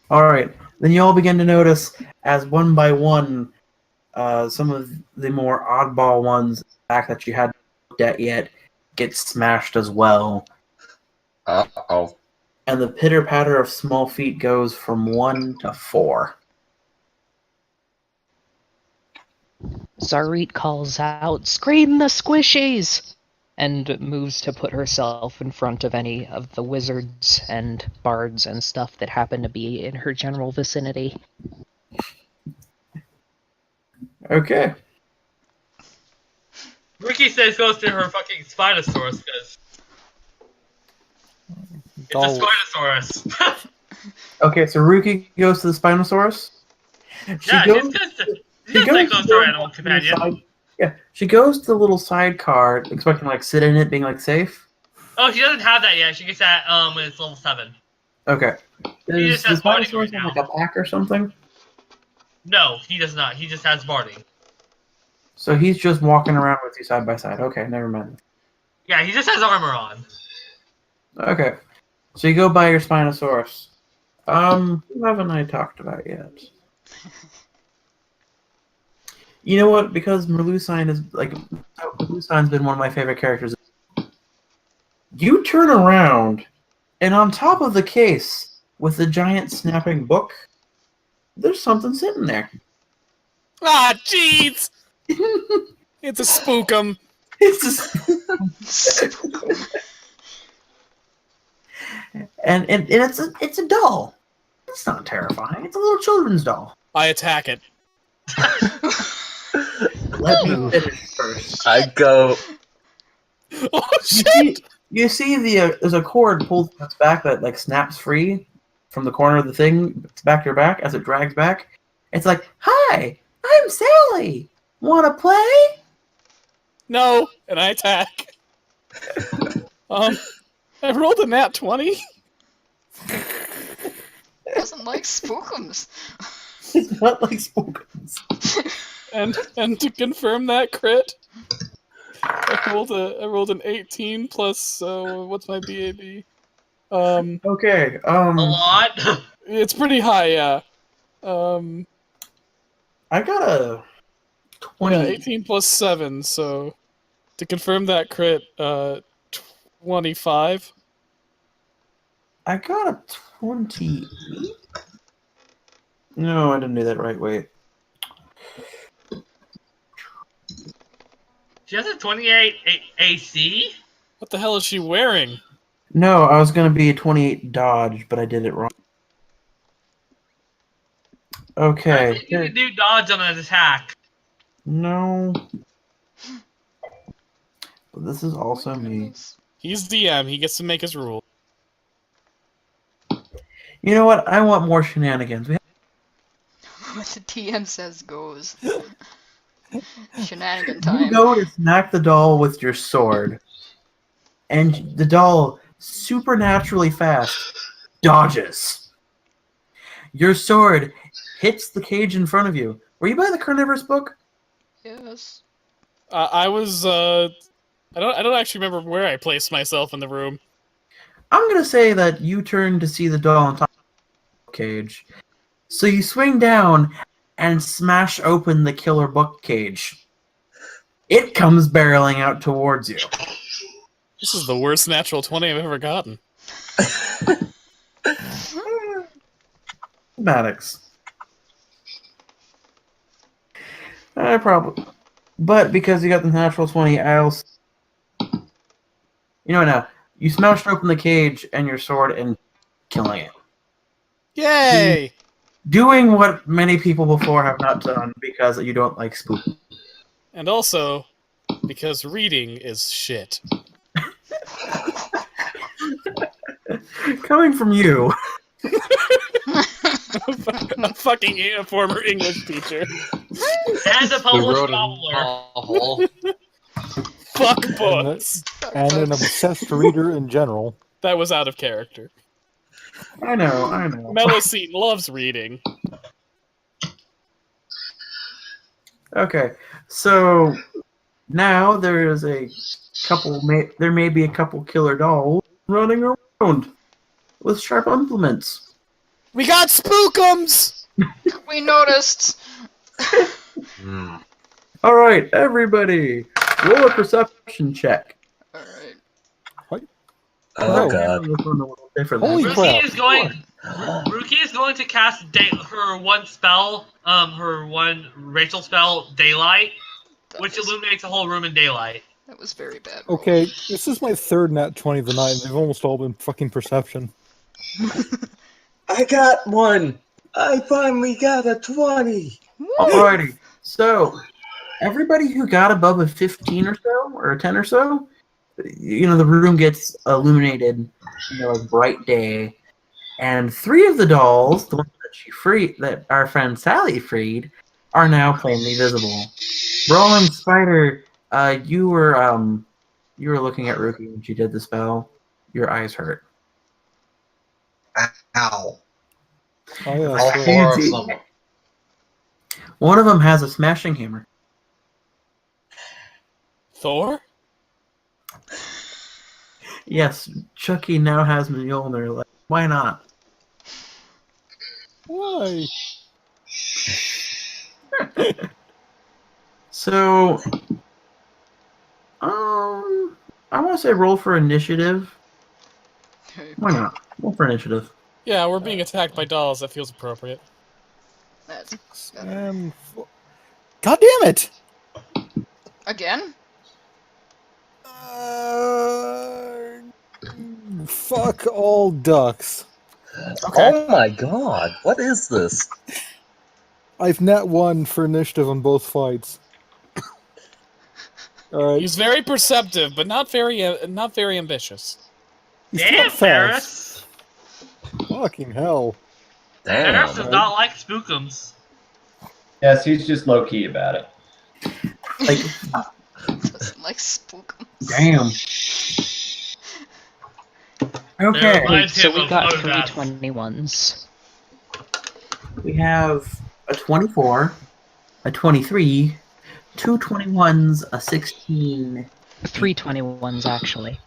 S3: Alright. Then you all begin to notice as one by one some of the more oddball ones back that you hadn't looked at yet get smashed as well.
S7: Uh-oh.
S3: and the pitter-patter of small feet goes from 1 to 4.
S4: Zarit calls out, "Scream the squishies!" and moves to put herself in front of any of the wizards and bards and stuff that happen to be in her general vicinity.
S3: Okay.
S8: Ricky says goes to her fucking Spinosaurus because it's
S5: All-
S8: a Spinosaurus.
S3: Okay, so Ruki goes to the Spinosaurus.
S8: Yeah,
S3: goes
S8: she's goes to her animal companion.
S3: She goes to the little sidecar, expecting like sit in it, being like safe.
S8: Oh, she doesn't have that yet. She gets that when it's level 7.
S3: Okay.
S8: He
S3: Does
S8: just
S3: the
S8: has barding
S3: Spinosaurus
S8: right
S3: have
S8: now.
S3: like a pack or something?
S8: No, he does not. He just has barding.
S3: So he's just walking around with you side by side. Okay, never mind.
S8: Yeah, he just has armor on.
S3: Okay. So you go by your Spinosaurus. Who haven't I talked about yet? You know what? Because Merlusine is Merlusine's been one of my favorite characters. You turn around, and on top of the case with the giant snapping book, there's something sitting there.
S10: Ah, jeez! It's a spookum.
S3: It's just and it's a doll. It's not terrifying. It's a little children's doll.
S10: I attack it.
S3: Let me finish first.
S7: I go.
S10: Oh shit!
S3: You see there's a cord pulled from its back that like snaps free from the corner of the thing back to your back as it drags back. It's like, "Hi, I'm Sally. Want to play?"
S10: No, and I attack. I rolled a nat 20.
S1: Doesn't like spookums.
S3: It's not like spookums.
S10: And to confirm that crit, I rolled an 18 plus what's my BAB?
S3: Okay.
S8: A lot.
S10: It's pretty high, yeah.
S3: I got a 20.
S10: Yeah, 18 plus 7, so to confirm that crit, 25.
S3: I got a 28. No, I didn't do that right. Wait.
S8: She has a 28 AC?
S10: What the hell is she wearing?
S3: No, I was gonna be a 28 dodge, but I did it wrong.
S8: I
S3: Okay.
S8: think you can do dodge on an attack.
S3: No. But this is also
S1: Oh my
S3: me.
S1: goodness.
S10: He's DM, he gets to make his rule.
S3: You know what? I want more shenanigans.
S1: What the TM says goes. Shenanigan
S3: You
S1: time.
S3: go to smack the doll with your sword, and the doll, supernaturally fast, dodges. Your sword hits the cage in front of you. Were you by the Carnivorous book?
S1: Yes.
S10: I was, I don't actually remember where I placed myself in the room.
S3: I'm gonna say that you turn to see the doll on top of the cage. So you swing down and smash open the killer book cage. It comes barreling out towards you.
S10: This is the worst natural 20 I've ever gotten.
S3: Maddox. I probably... But because you got the natural 20, I also... You know what now? You smashed open the cage and your sword and killing it.
S10: Yay!
S3: Doing what many people before have not done because you don't like spook.
S10: And also, because reading is shit.
S3: Coming from you.
S10: A fucking former English teacher.
S8: And a
S11: We
S8: published
S11: wrote a
S8: noveler.
S11: novel.
S10: Fuck books.
S5: And an obsessed reader in general.
S10: That was out of character.
S3: I know.
S10: Melocene loves reading.
S3: Okay, so now there is a couple. There may be a couple killer dolls running around with sharp implements.
S10: We got spookums!
S1: We noticed.
S3: All right, everybody, roll a perception check.
S1: Alright.
S7: Oh god.
S3: God. different.
S5: Holy
S3: than
S5: crap.
S8: Ruki is going to cast her one spell, her one Rachel spell, Daylight, which illuminates the whole room in daylight.
S1: That was very bad. Roll.
S5: Okay, this is my third nat 20 of the night, and they've almost all been fucking perception.
S7: I got one! I finally got a 20!
S3: Alrighty. So, everybody who got above a 15 or so, or a 10 or so, the room gets illuminated, like bright day. And 3 of the dolls, the ones that our friend Sally freed, are now plainly visible. Brawling Spider, you were looking at Ruki when she did the spell. Your eyes hurt.
S6: Ow.
S5: Oh, yeah,
S6: All
S5: sure.
S6: 4 of them.
S3: One of them has a smashing hammer.
S10: Thor?
S3: Yes, Chucky now has Mjolnir. Like, why not?
S5: Why?
S3: So, I want to say roll for initiative.
S1: Okay.
S3: Why not? Roll for initiative.
S10: Yeah, we're being attacked by dolls. That feels appropriate.
S1: That's better.
S5: And God damn it!
S1: Again?
S5: Fuck all ducks.
S3: Okay.
S7: Oh my god, what is this?
S5: I've net 1 for initiative on both fights. Alright.
S10: He's very perceptive, but not very ambitious.
S5: He's
S8: Damn,
S5: not fast.
S8: Ferris!
S5: Fucking hell.
S8: Ferris
S7: Damn.
S8: does not like spookums.
S9: Yes, he's just low key about it.
S3: Like,
S1: Doesn't like spookums.
S3: damn. Okay.
S8: Reminds
S4: So
S8: him
S4: we
S8: of
S4: got
S8: photographs.
S4: 3 21s.
S3: We have a 24, a 23, 2 21s, a 16,
S4: 3 21s, actually.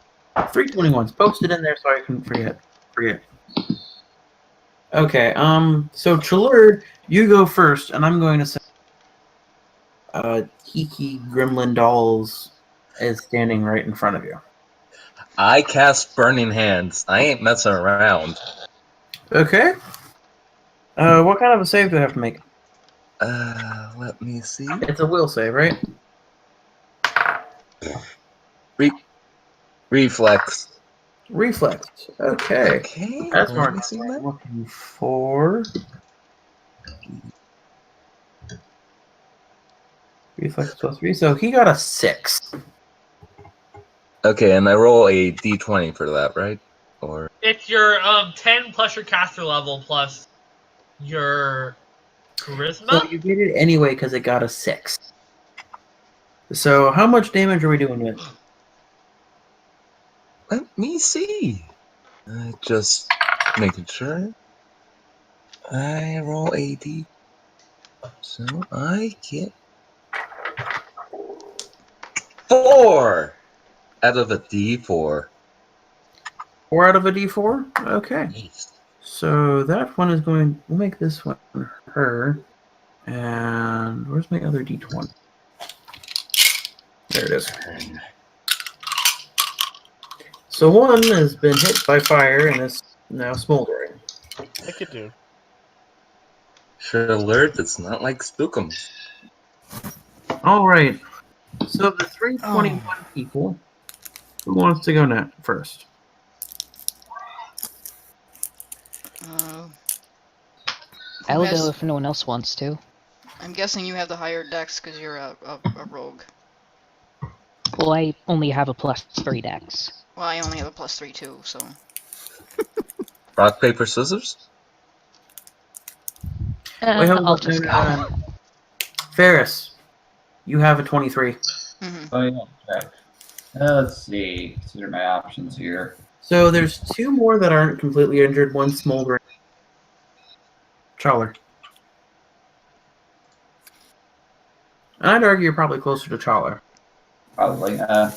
S3: 3 21s. Posted in there so I couldn't forget. Okay, so Chalur, you go first, and I'm going to say Tiki Gremlin Dolls is standing right in front of you.
S7: I cast Burning Hands. I ain't messing around.
S3: Okay. What kind of a save do I have to make?
S7: Let me see.
S3: It's a will save, right?
S7: Reflex.
S3: Reflex. Okay.
S7: Okay,
S3: That's
S7: let
S3: more
S7: me see
S3: I'm
S7: that.
S3: looking for. Reflex plus 3. So he got a 6.
S7: Okay, and I roll a d20 for that, right? Or
S8: It's your 10 plus your caster level plus your charisma.
S3: So you get it anyway because it got a 6. So how much damage are we doing with?
S7: let me see. Just making sure. I roll a d. So I get 4 out of a d4.
S3: 4 out of a d4? Okay.
S7: Nice.
S3: So that one is going. We'll make this one her. And where's my other d20? There it is. So one has been hit by fire and is now smoldering.
S10: I could do.
S7: Should alert, it's not like Spookums.
S3: All right. So the 321 people, who wants to go net first?
S4: I'll
S1: has-
S4: go if no one else wants to.
S1: I'm guessing you have the higher dex because you're a rogue.
S4: Well, I only have a +3 dex.
S1: Well, I only have a +3 too, so.
S7: Rock, paper, scissors?
S3: Wait, hold
S4: I'll
S3: on,
S4: just
S3: no,
S4: go.
S3: no, no. Ferris, you have a 23.
S1: Mm-hmm.
S9: Oh, yeah. Okay. Let's see. Consider my options here.
S3: So there's 2 more that aren't completely injured. One smoldering. Chawler. And I'd argue you're probably closer to Chawler.
S9: Probably. I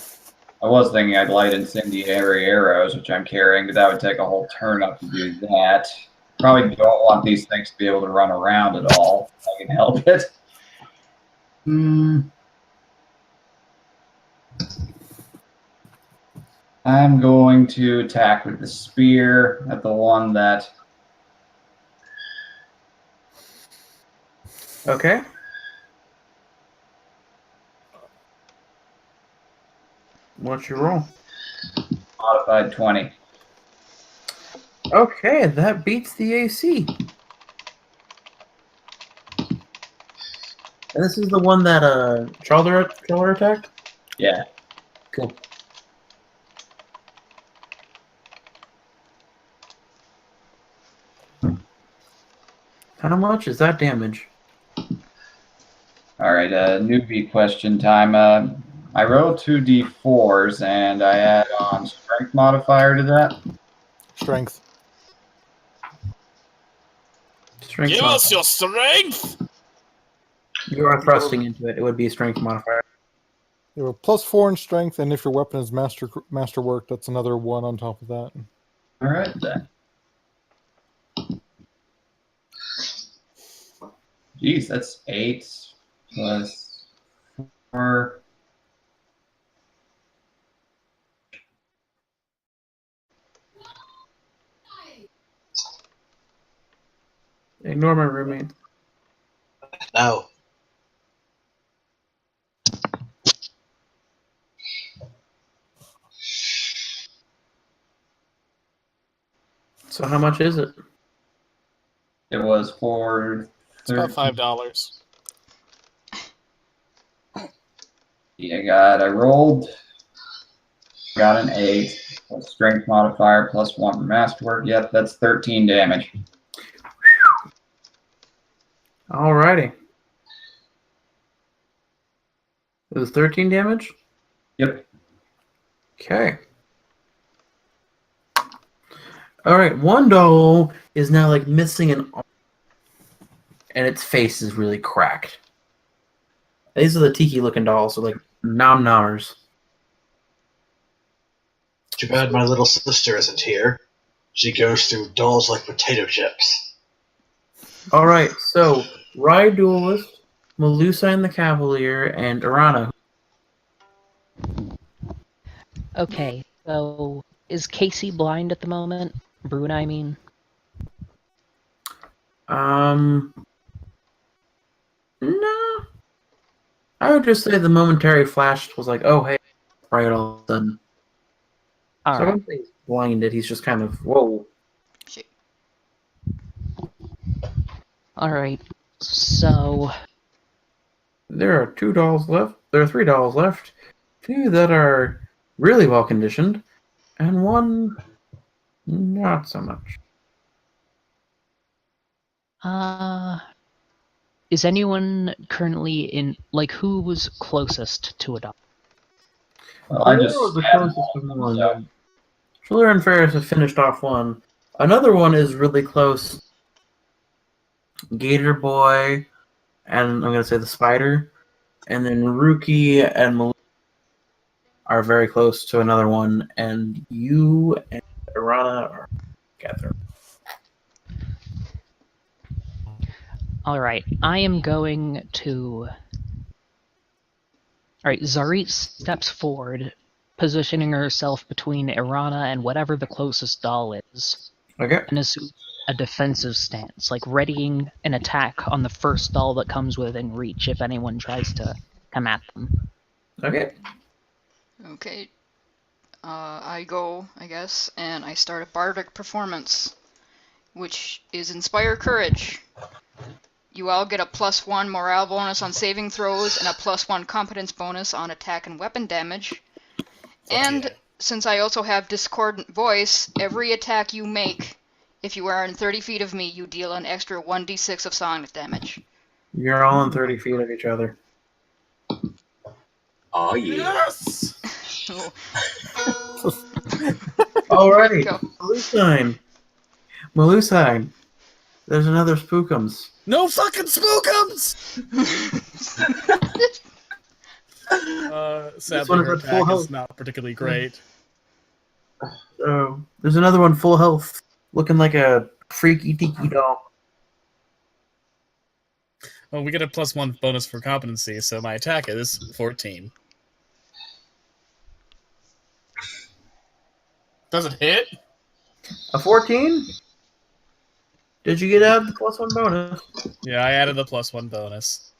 S9: was thinking I'd light incendiary arrows, which I'm carrying, but that would take a whole turn up to do that. Probably don't want these things to be able to run around at all, if I can help it. I'm going to attack with the spear at the one that.
S3: Okay. What's your roll?
S9: Modified 20.
S3: Okay, that beats the AC. And this is the one that Shoulder attacked?
S9: Yeah.
S3: Cool. How much is that damage?
S9: All right, newbie question time. I roll 2d4s and I add on strength modifier to that.
S5: Strength.
S3: Strength
S2: Give us
S3: modifier.
S2: your strength!
S3: You are thrusting into it. It would be a strength modifier.
S5: You have a +4 in strength, and if your weapon is masterwork, that's another 1 on top of that.
S9: All right then. Jeez, that's 8 plus 4.
S3: Ignore my roommate.
S6: No.
S3: So how much is it?
S9: It was for.
S2: It's about $5.
S9: Yeah, I rolled. Got an 8. Plus strength modifier plus 1 for masterwork. Yep, that's 13 damage.
S3: Alrighty. It was 13 damage?
S9: Yep.
S3: Okay. Alright, one doll is now like missing an arm. And its face is really cracked. These are the tiki looking dolls, so like nom-nommers.
S6: Too bad my little sister isn't here. She goes through dolls like potato chips.
S3: Alright, so Ride Duelist, Melusa and the Cavalier, and Arana.
S4: Okay, so is Casey blind at the moment? Brune, I mean.
S3: No. I would just say the momentary flash was like, oh, hey, right all of a sudden. So I don't think he's blinded, he's just kind of, whoa.
S1: Shit.
S4: Alright, so.
S3: There are 2 dolls left. There are 3 dolls left. 2 that are really well conditioned, and 1 not so much.
S4: Is anyone currently in, like, who was closest to a doll?
S9: Well, I just
S3: was the
S9: stabbed
S3: closest to one.
S9: so.
S3: Schiller and Ferris have finished off one. Another one is really close. Gator Boy, and I'm going to say the Spider. And then Rookie and Malou are very close to another one. And you and Arana are together.
S4: Alright, I am going to. Alright, Zarit steps forward, positioning herself between Irana and whatever the closest doll is.
S3: Okay.
S4: And assumes a defensive stance, like readying an attack on the first doll that comes within reach if anyone tries to come at them.
S3: Okay.
S1: Okay. I go, I guess, and I start a bardic performance, which is Inspire Courage. You all get a +1 morale bonus on saving throws and a +1 competence bonus on attack and weapon damage. And since I also have Discordant Voice, every attack you make, if you are in 30 feet of me, you deal an extra 1d6 of sonic damage.
S3: You're all in 30 feet of each other.
S7: Oh yeah.
S2: Yes!
S1: So,
S3: Alrighty.
S1: go.
S3: Malusine. There's another Spookums.
S2: No fucking spookums! Sadly,
S3: one is
S2: her
S3: at full
S2: attack
S3: health.
S2: is not particularly great.
S3: So there's another one full health, looking like a freaky tiki doll.
S2: Well, we get a +1 bonus for competency, so my attack is 14. Does it hit?
S3: A 14? Did you get out the +1 bonus?
S2: Yeah, I added the +1 bonus.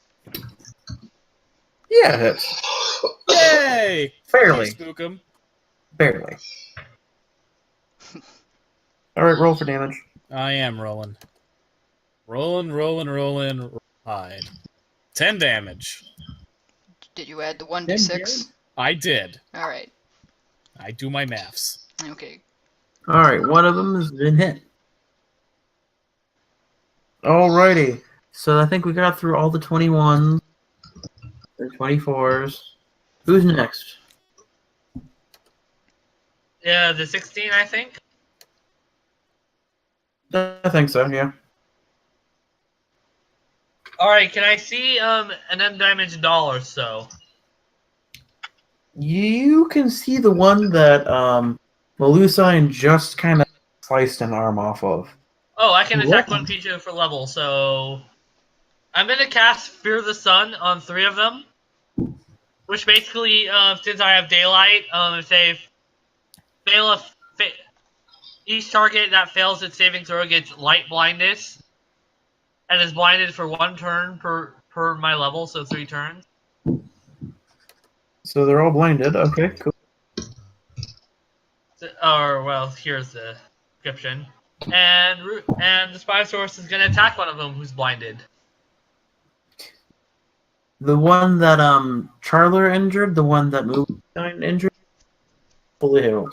S3: Yeah, it hits.
S2: Yay!
S3: Barely.
S2: You spook him.
S3: Barely. Alright, roll for damage.
S2: I am rolling. Rolling. Hide. 10 damage.
S1: Did you add the 1d6?
S2: I did.
S1: Alright.
S2: I do my maths.
S1: Okay.
S3: Alright, one of them has been hit. Alrighty. So I think we got through all the 21s, the 24s. Who's next?
S8: Yeah, the 16, I think.
S3: I think so, yeah.
S8: Alright, can I see an undamaged doll or so?
S3: You can see the one that Melusine just kind of sliced an arm off of.
S8: Oh, I can attack
S3: What?
S8: one creature for level, so I'm gonna cast Fear of the Sun on 3 of them. Which basically, since I have daylight, if they fail each target that fails its saving throw gets light blindness, and is blinded for 1 turn per my level, so 3 turns.
S3: So they're all blinded. Okay, cool.
S8: Or well, here's the description. And the Spinosaurus is gonna attack one of them who's blinded.
S3: The one that Charler injured, the one that Melusine injured, fully healed.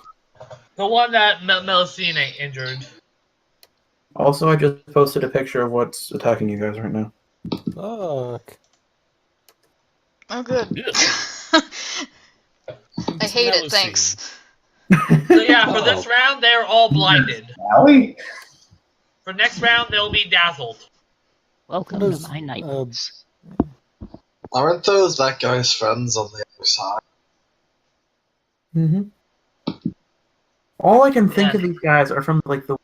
S8: The one that Melusine injured.
S3: Also, I just posted a picture of what's attacking you guys right now.
S5: Fuck.
S1: Oh, good. I hate it, thanks.
S8: So yeah, for this round, they're all blinded.
S9: Allie?
S8: For next round, they'll be dazzled.
S4: Welcome
S5: What is,
S4: to my nightmares.
S6: Aren't those that guy's friends on the other side?
S3: Mm-hmm. All I can think
S8: Yeah.
S3: of these guys are from like the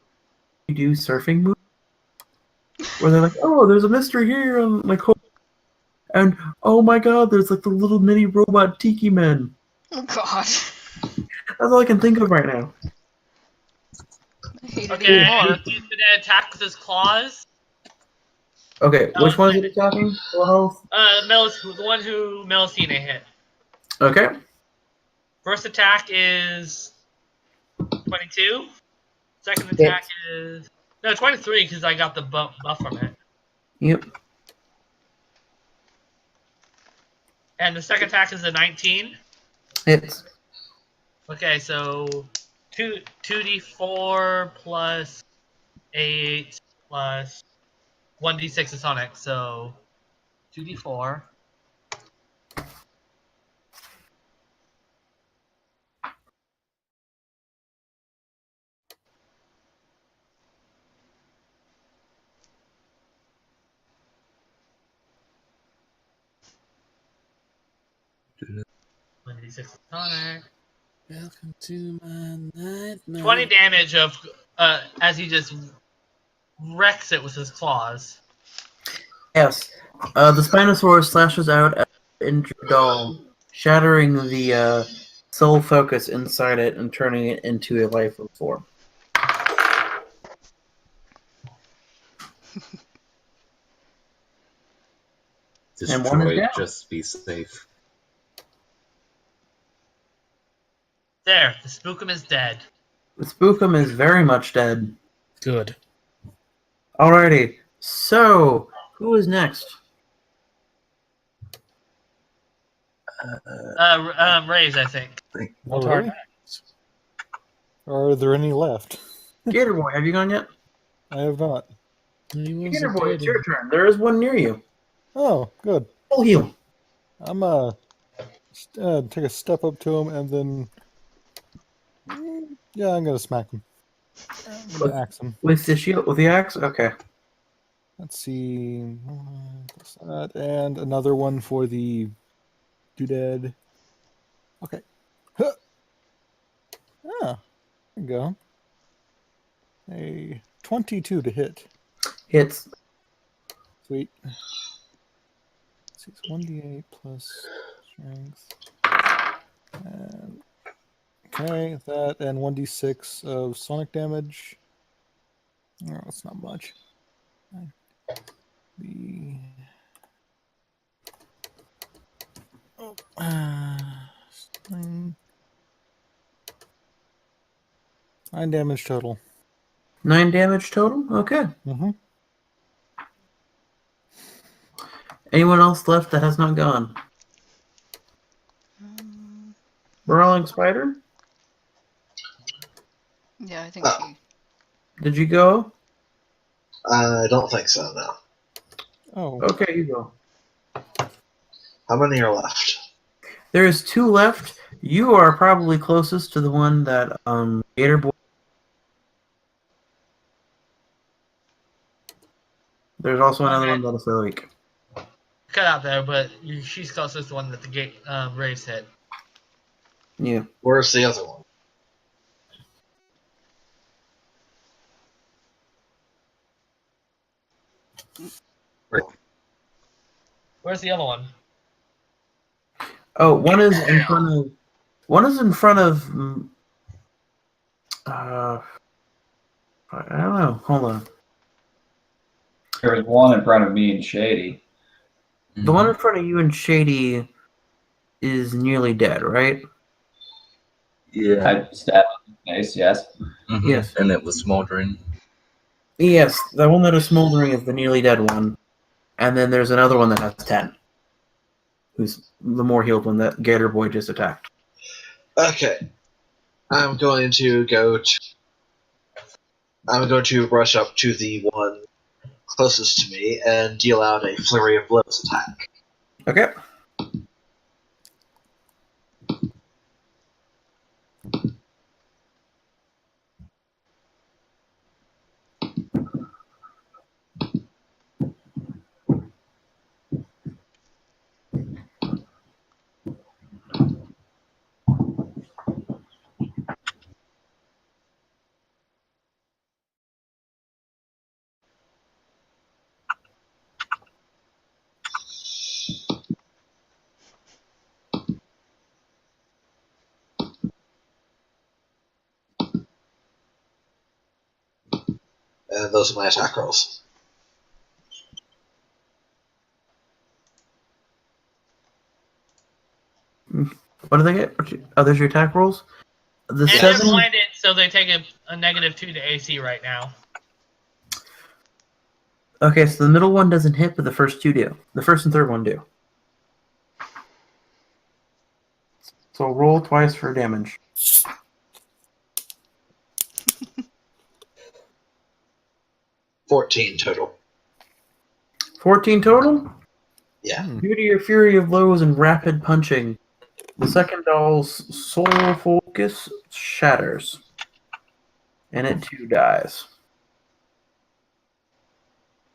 S3: we do surfing movie, where they're like, "Oh, there's a mystery here," and oh my god, there's like the little mini robot tiki men.
S1: Oh, God.
S3: That's all I can think of right now.
S1: I hate it
S8: Okay,
S1: even more.
S8: he's gonna attack with his claws.
S3: Okay, which one is it attacking? Full health?
S8: The one who Melusine hit.
S3: Okay.
S8: First attack is 22. Second attack is 23 because I got the buff from it.
S3: Yep.
S8: And the second attack is a 19.
S3: Hits.
S8: Okay, so 2d4 plus 8 plus 1d6 is Sonic, so 2d4. Sonic.
S2: Welcome to my nightmare.
S8: 20 damage of as he just wrecks it with his claws.
S3: Yes. The Spinosaurus slashes out at the injured doll, shattering the soul focus inside it and turning it into a lifeless form. And one is
S7: Destroy,
S3: down.
S7: just be safe.
S8: There, the Spookum is dead.
S3: The Spookum is very much dead.
S2: Good.
S3: Alrighty. So, who is next?
S8: Raise, I think.
S5: Oh, really? Are there any left?
S3: Gator Boy, have you gone yet?
S5: I have not.
S3: Gator Boy, it's your turn. There is one near you.
S5: Oh, good.
S3: Full heal.
S5: I'm take a step up to him and then yeah, I'm gonna smack him. I'm gonna axe him.
S3: With the shield, with the axe? Okay.
S5: Let's see. That, and another one for the doodad. Okay. Huh. Ah, there you go. A 22 to hit.
S3: Hits.
S5: Sweet. Let's see, it's 1d8 plus strength. And Okay, that and 1d6 of sonic damage. Oh, that's not much. The nine, 9 damage total.
S3: 9 damage total? Okay.
S5: Mm-hmm.
S3: Anyone else left that has not gone? Brawling Spider?
S1: Yeah, I think she.
S3: Did you go?
S6: I don't think so, no.
S5: Oh,
S3: Okay, you go.
S6: How many are left?
S3: There is 2 left. You are probably closest to the one that Gator Boy. There's also another one that is like.
S8: Cut out there, but she's closest to one that the gate race hit.
S3: Yeah.
S6: Where's the other one?
S8: Where's the other one?
S3: Oh, one is in front of. One is in front of. I don't know. Hold on.
S9: There was one in front of me and Shady.
S3: The one in front of you and Shady is nearly dead, right?
S7: Yeah.
S9: I stabbed him in the face, yes.
S7: Mhm.
S3: Yes.
S7: And it was smoldering.
S3: Yes, the one that is smoldering is the nearly dead one. And then there's another one that has 10. Who's the more healed one that Gator Boy just attacked.
S6: Okay. I'm going to rush up to the one closest to me and deal out a flurry of blows attack.
S3: Okay.
S6: And those are my attack rolls.
S3: What do they get? Oh, there's your attack rolls? The
S8: And
S3: 7.
S8: they're blinded, so they take a -2 to AC right now.
S3: Okay, so the middle one doesn't hit, but the first 2 do. The first and third one do. So roll twice for damage.
S6: 14 total.
S3: 14 total?
S6: Yeah.
S3: Due to your fury of blows and rapid punching, the second doll's soul focus shatters. And it too dies.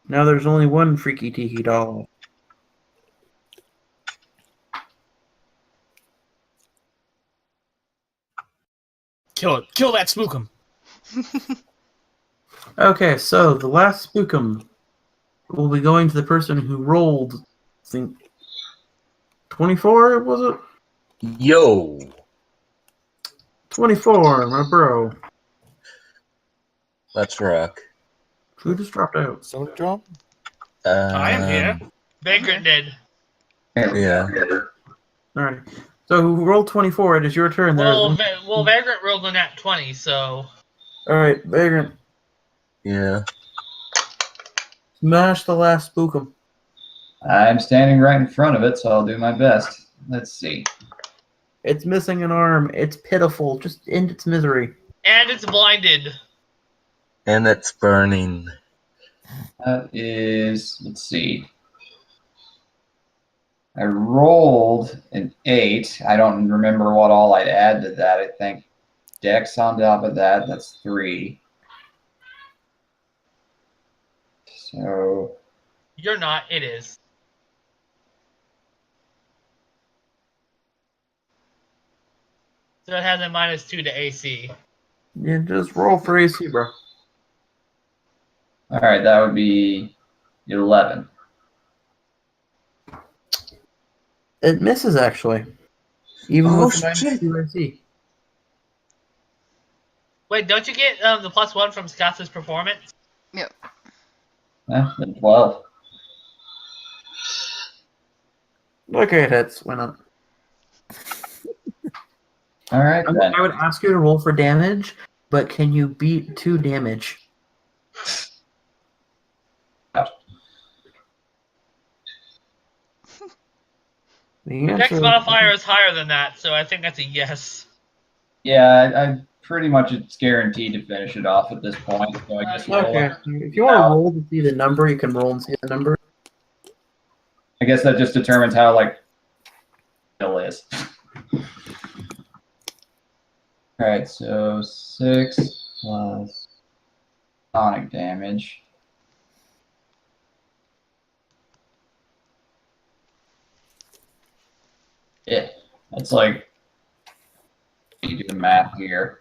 S3: Now there's only one freaky tiki doll.
S10: Kill it. Kill that spookum.
S3: Okay, so the last spookum will be going to the person who rolled, I think, 24, was it?
S7: Yo.
S3: 24, my bro.
S7: Let's rock.
S3: Who just dropped out?
S5: Sonic drop?
S10: I am here.
S8: Vagrant did.
S7: Yeah.
S3: Alright. So who rolled 24? It is your turn.
S8: Well, Vagrant rolled a nat 20, so.
S3: Alright, Vagrant.
S7: Yeah.
S3: Smash the last spookum.
S9: I'm standing right in front of it, so I'll do my best. Let's see.
S3: It's missing an arm. It's pitiful. Just end its misery.
S8: And it's blinded.
S7: And it's burning.
S9: That is, let's see. I rolled an 8. I don't remember what all I'd add to that. I think Dex on top of that, that's 3. So
S8: You're not, it is. So it has a -2 to AC.
S3: Yeah, just roll for AC, bro.
S9: all right, that would be 11.
S3: It misses, actually. Even
S7: Oh,
S3: with the
S7: shit.
S3: -2 AC.
S8: Wait, don't you get the +1 from Scott's performance?
S1: Yep.
S9: Then 12.
S3: Okay, that's went up.
S9: All right, then.
S3: I would ask you to roll for damage, but can you beat 2 damage? The
S8: The next
S3: answer
S8: modifier is higher than that, so I think that's a yes.
S9: Yeah, I pretty much it's guaranteed to finish it off at this point. So I guess we'll
S3: okay. If you want to roll to see the number, you can roll and see the number.
S9: I guess that just determines how like it is. All right, so 6 plus sonic damage. Yeah, that's like you do the math here.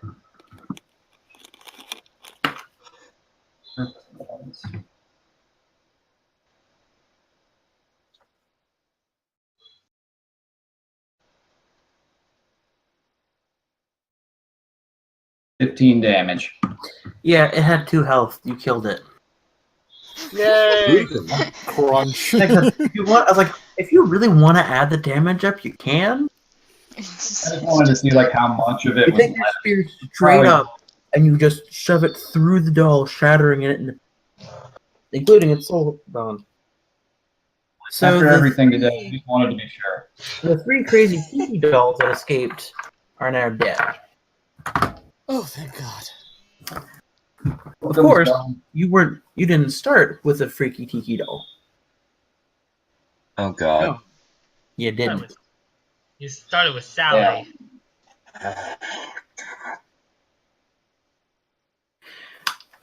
S9: $15 damage.
S3: Yeah, it had 2 health. You killed it.
S10: Yay!
S5: Crunch.
S3: If you want, I was like, if you really want to add the damage up, you can.
S9: I just wanted to see like how much of it
S3: You
S9: was
S3: take your
S9: left.
S3: spear straight
S9: Probably-
S3: up, and you just shove it through the doll, shattering it, including its soul bone. So
S9: After
S3: the
S9: everything today, I just wanted to be sure.
S3: The 3 crazy tiki dolls that escaped are now dead.
S10: Oh, thank God.
S3: Of course, you didn't start with a freaky tiki doll.
S7: Oh god.
S3: You didn't.
S8: You started with Sally.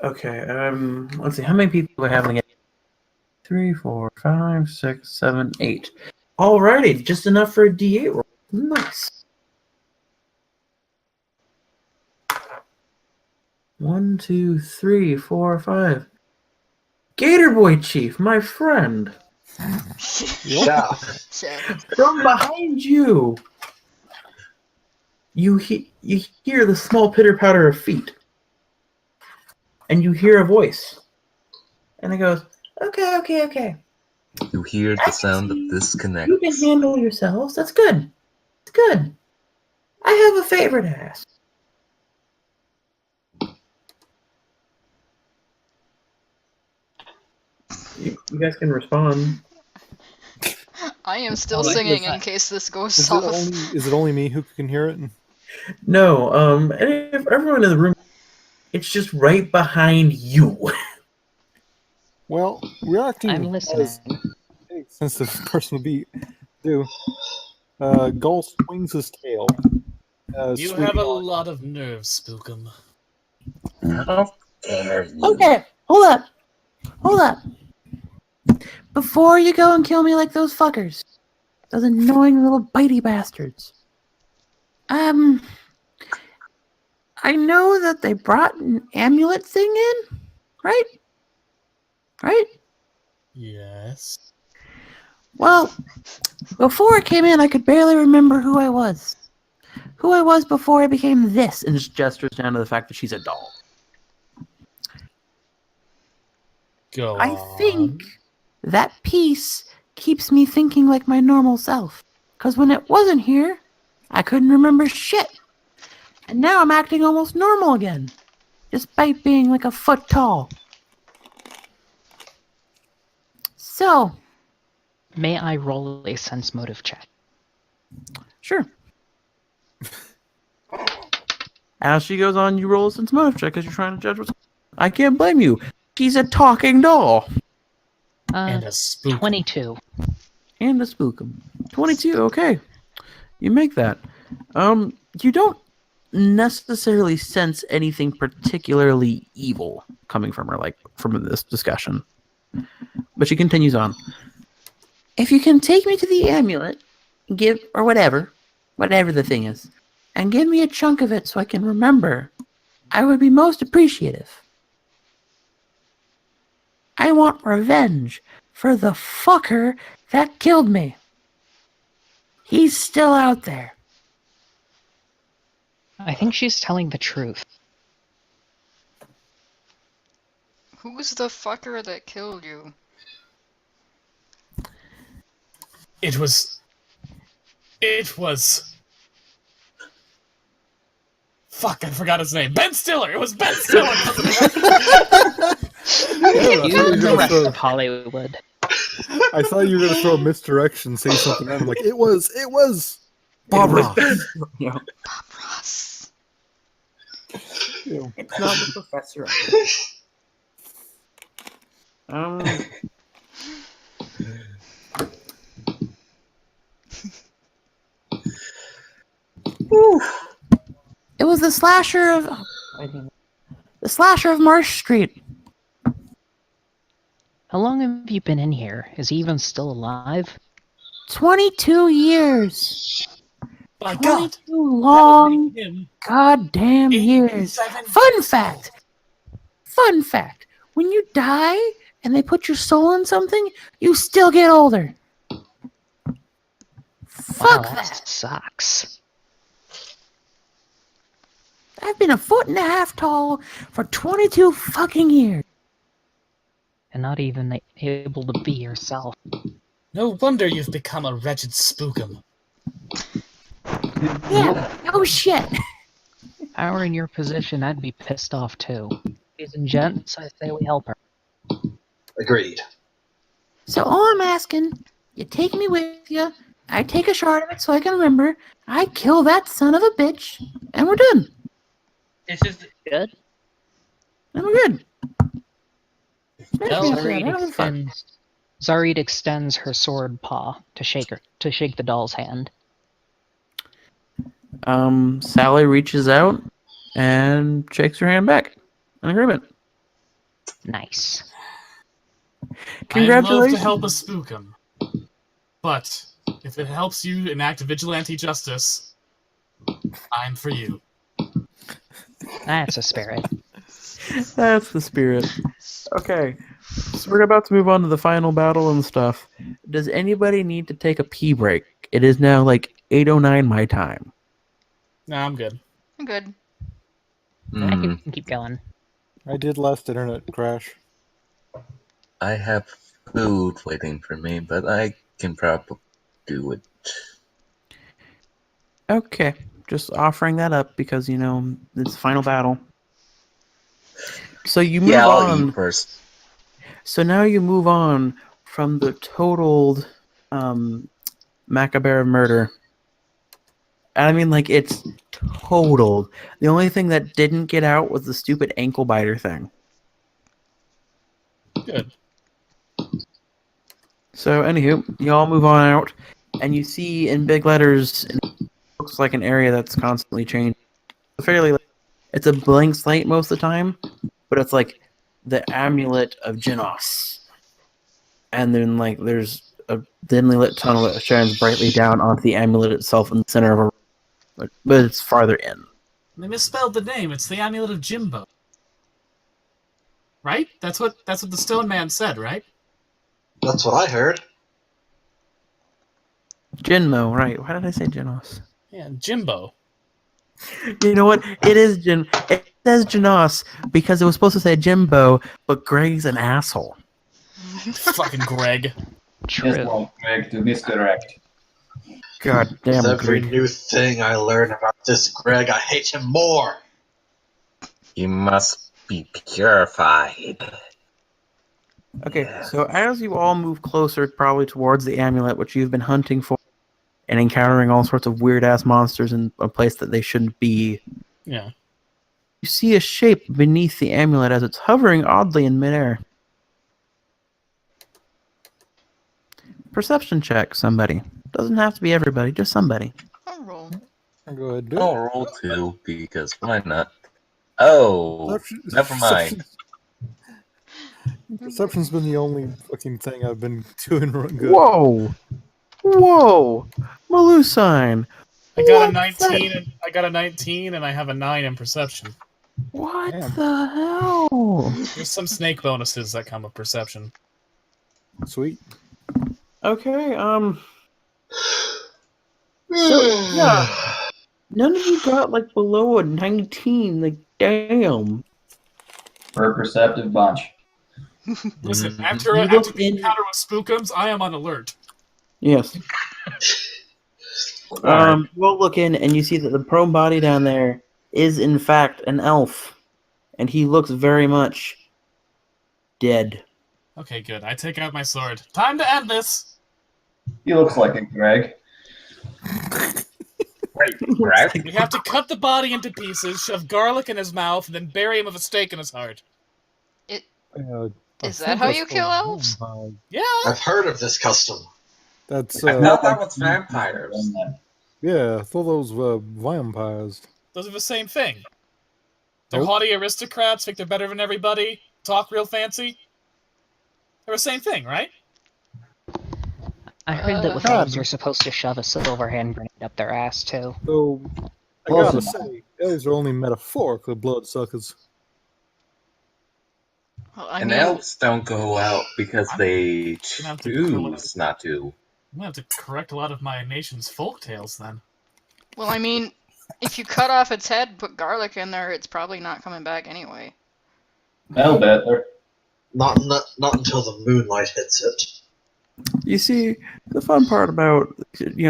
S3: Okay, let's see, how many people do I have again? 3, 4, 5, 6, 7, 8. Alrighty, just enough for a D8 roll. Nice. 1, 2, 3, 4, 5. Gator Boy Chief, my friend.
S6: Shaft.
S3: From behind you, you hear the small pitter patter of feet, and you hear a voice, and it goes, "Okay.
S7: You hear the sound of disconnect.
S3: You can handle yourselves. That's good. It's good. I have a favor to ask." You guys can respond.
S1: I am still
S5: Like,
S1: singing
S5: is-
S1: in case this goes
S5: Is
S1: off.
S5: it only me who can hear it?
S3: No, and if everyone in the room, it's just right behind you.
S5: Well, reacting
S4: I'm listening.
S5: as a sensitive person would be, do. Gull swings his tail.
S10: You
S5: sweeping
S10: have a
S5: on-
S10: lot of nerve, Spookum.
S7: How dare you?
S3: Okay, hold up. Before you go and kill me like those fuckers, those annoying little bitey bastards. I know that they brought an amulet thing in, right? Right?
S10: Yes.
S3: Well, before it came in, I could barely remember who I was. Who I was before I became this, and just gestures down to the fact that she's a doll.
S10: Go
S3: I
S10: on.
S3: think that piece keeps me thinking like my normal self. Because when it wasn't here, I couldn't remember shit. And now I'm acting almost normal again, despite being like a foot tall. So,
S4: May I roll a sense motive check?
S3: sure. As she goes on, you roll a sense motive check because you're trying to judge what's. I can't blame you. She's a talking doll.
S10: And a spook.
S4: 22.
S3: And a spookum. 22, okay. You make that. You don't necessarily sense anything particularly evil coming from her, like, from this discussion. But she continues on. If you can take me to the amulet, or whatever the thing is, and give me a chunk of it so I can remember, I would be most appreciative. I want revenge for the fucker that killed me. He's still out there.
S4: I think she's telling the truth.
S1: Who's the fucker that killed you?
S10: It was. Fuck, I forgot his name. Ben Stiller! It was Ben Stiller!
S4: You the rest of Hollywood.
S5: I thought you were gonna throw a misdirection, say something. I'm like, it was Bob Ross.
S3: Yeah.
S1: Bob Ross.
S5: Yeah.
S3: It's not the professor. It was the slasher of Marsh Street.
S4: How long have you been in here? Is he even still alive?
S3: 22 years.
S10: My God!
S3: 22 long,
S10: That would make him
S3: goddamn years.
S10: 87
S3: Fun fact. When you die and they put your soul in something, you still get older. Fuck
S4: Wow,
S3: that.
S4: sucks.
S3: I've been 1.5 feet tall for 22 fucking years.
S4: And not even able to be yourself.
S10: No wonder you've become a wretched spookum.
S3: Yeah, no shit.
S4: If I were in your position, I'd be pissed off too. Ladies and gents, I say we help her.
S6: Agreed.
S3: So all I'm asking, you take me with you, I take a shard of it so I can remember, I kill that son of a bitch, and we're done.
S8: It's just
S4: Good?
S3: And we're good.
S4: Well,
S3: Smash me after that.
S4: Zarid extends her sword paw to shake the doll's hand.
S3: Sally reaches out and shakes her hand back. In agreement.
S4: Nice.
S10: I'd love to
S3: Congratulations.
S10: help a spookum. But if it helps you enact vigilante justice, I'm for you.
S4: That's a spirit.
S3: That's the spirit. Okay, so we're about to move on to the final battle and stuff. Does anybody need to take a pee break? It is now like 8:09 my time.
S10: Nah, I'm good.
S1: I'm good.
S4: I can keep going.
S5: I did last internet crash.
S7: I have food waiting for me, but I can probably do it.
S3: Okay, just offering that up because, you know, it's the final battle. So you move
S7: Yeah, I'll
S3: on.
S7: eat first.
S3: So now you move on from the totaled Macabre murder. And I mean, like, it's totaled. The only thing that didn't get out was the stupid ankle biter thing.
S10: Good.
S3: So, anywho, you all move on out, and you see in big letters, it looks like an area that's constantly changing. It's a blank slate most of the time, but it's like the amulet of Genos. And then, like, there's a dimly lit tunnel that shines brightly down onto the amulet itself in the center of a room, but it's farther in.
S10: They misspelled the name. It's the Amulet of Jimbo. Right? That's what the Stone Man said, right?
S6: That's what I heard.
S3: Jinmo, right. Why did I say Genos?
S10: Yeah, Jimbo.
S3: You know what? It is It says Genos because it was supposed to say Jimbo, but Greg's an asshole.
S10: Fucking Greg.
S4: True.
S9: Yes, well, Greg, to misdirect.
S3: God damn
S6: With
S3: it,
S6: every
S3: Greg.
S6: new thing I learn about this Greg, I hate him more.
S7: You must be purified.
S3: Okay, so as you all move closer, probably towards the amulet, which you've been hunting for, and encountering all sorts of weird-ass monsters in a place that they shouldn't be,
S10: Yeah.
S3: you see a shape beneath the amulet as it's hovering oddly in midair. Perception check, somebody. Doesn't have to be everybody, just somebody.
S1: I'll roll.
S5: I'll go ahead and do it.
S7: I'll roll 2, because why not? Oh, never mind.
S5: Perception's been the only fucking thing I've been doing good.
S3: Whoa! Whoa! Malusine!
S10: I got a
S3: What's
S10: 19
S3: that?
S10: and I got a 19 and I have a 9 in perception.
S3: What
S5: Damn.
S3: the hell?
S10: There's some snake bonuses that come with perception.
S5: Sweet.
S3: Okay, So, yeah. None of you got, like, below a 19. Like, damn.
S9: We're a perceptive bunch.
S10: Listen,
S7: Mhm.
S10: after
S3: You look
S10: the
S3: in-
S10: encounter with Spookums, I am on alert.
S3: Yes. We'll look in and you see that the prone body down there is in fact an elf. And he looks very much dead.
S10: Okay, good. I take out my sword. Time to end this!
S9: He looks like a Greg.
S7: Wait, Greg?
S10: We have to cut the body into pieces, shove garlic in his mouth, and then bury him with a stake in his heart.
S5: I
S1: Is that
S5: think
S1: how
S5: that's
S1: you
S5: for
S1: kill elves?
S5: vampires.
S10: Yeah!
S6: I've heard of this custom.
S5: That's
S7: I thought that was vampires.
S5: yeah. I thought those were vampires.
S10: Those are the same thing. They're
S5: Nope.
S10: haughty aristocrats, think they're better than everybody, talk real fancy. They're the same thing, right?
S4: I heard that with
S5: God.
S4: elves, you're supposed to shove a silver hand grenade up their ass, too.
S5: So I
S9: Close
S5: gotta
S9: enough.
S5: say, elves are only metaphorical bloodsuckers.
S1: Well, I
S7: And
S1: mean,
S7: elves don't go out because
S10: I'm
S7: they
S10: gonna have to correct-
S7: choose not to.
S10: I'm gonna have to correct a lot of my nation's folk tales then.
S1: if you cut off its head, put garlic in there, it's probably not coming back anyway.
S9: They'll bet they're
S6: Not until the moonlight hits it.
S3: You see, the fun part about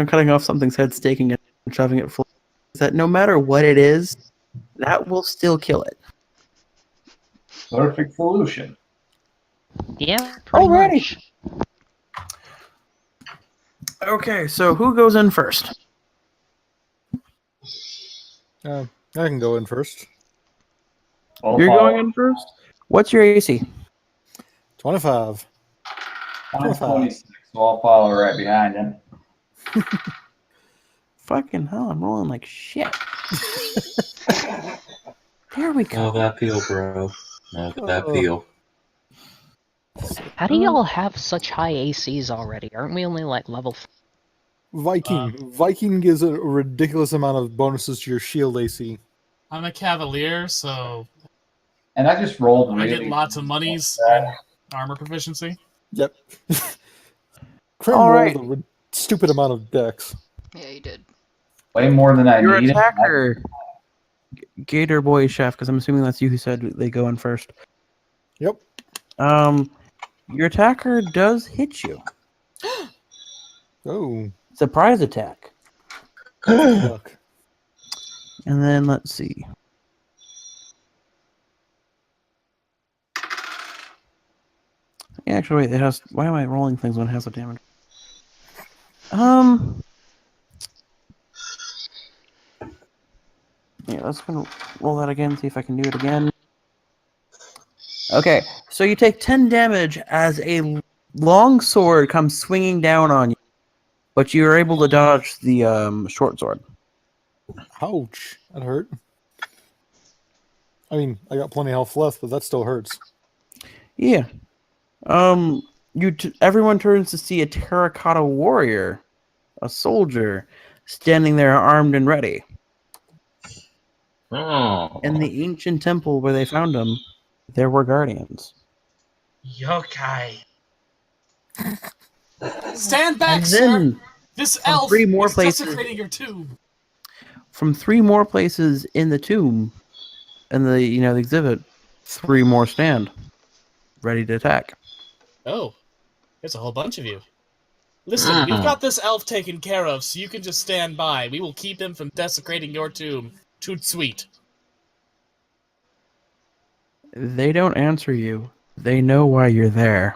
S3: cutting off something's head, staking it, and shoving it full is that no matter what it is, that will still kill it.
S9: perfect solution.
S4: Yeah, pretty
S3: Alrighty.
S4: much.
S3: Okay, so who goes in first?
S5: I can go in first.
S9: I'll
S3: You're
S9: follow.
S3: going in first? What's your AC?
S5: 25.
S9: I'm 26, so I'll follow right behind him.
S3: Fucking hell, I'm rolling like shit. There we
S7: Oh,
S3: go.
S7: that peel, bro. Oh, that peel.
S4: How do y'all have such high ACs already? Aren't we only like level
S5: Viking. Viking gives a ridiculous amount of bonuses to your shield AC.
S10: I'm a cavalier, so
S9: And I just rolled
S10: I
S9: really
S10: get lots of monies
S9: that.
S10: and armor proficiency.
S5: Yep. Krim
S3: All
S5: rolled
S3: right.
S5: a stupid amount of dex.
S1: Yeah, you did.
S9: way more than I
S3: Your
S9: needed.
S3: attacker, Gator Boy Chef, because I'm assuming that's you who said they go in first.
S5: Yep.
S3: Your attacker does hit you.
S5: Oh,
S3: Surprise attack.
S5: luck.
S3: And then let's see. Yeah, actually, wait. It has. Why am I rolling things when it has a damage? Yeah, let's gonna roll that again. See if I can do it again. Okay, so you take 10 damage as a long sword comes swinging down on you, but you are able to dodge the short sword.
S5: Ouch. That hurt. I mean, I got plenty of health left, but that still hurts.
S3: Yeah. Everyone turns to see a terracotta warrior, a soldier, standing there armed and ready.
S7: Oh.
S3: In the ancient temple where they found him, there were guardians.
S8: Yokai.
S10: Stand back,
S3: And
S10: sir!
S3: then,
S10: This
S3: from
S10: elf
S3: three more
S10: is
S3: places-
S10: desecrating your tomb.
S3: from 3 more places in the tomb, in the exhibit, 3 more stand, ready to attack.
S10: Oh, there's a whole bunch of you. Listen, we've got this elf taken care of, so you can just stand by. We will keep him from desecrating your tomb. Toot sweet.
S3: They don't answer you. They know why you're there.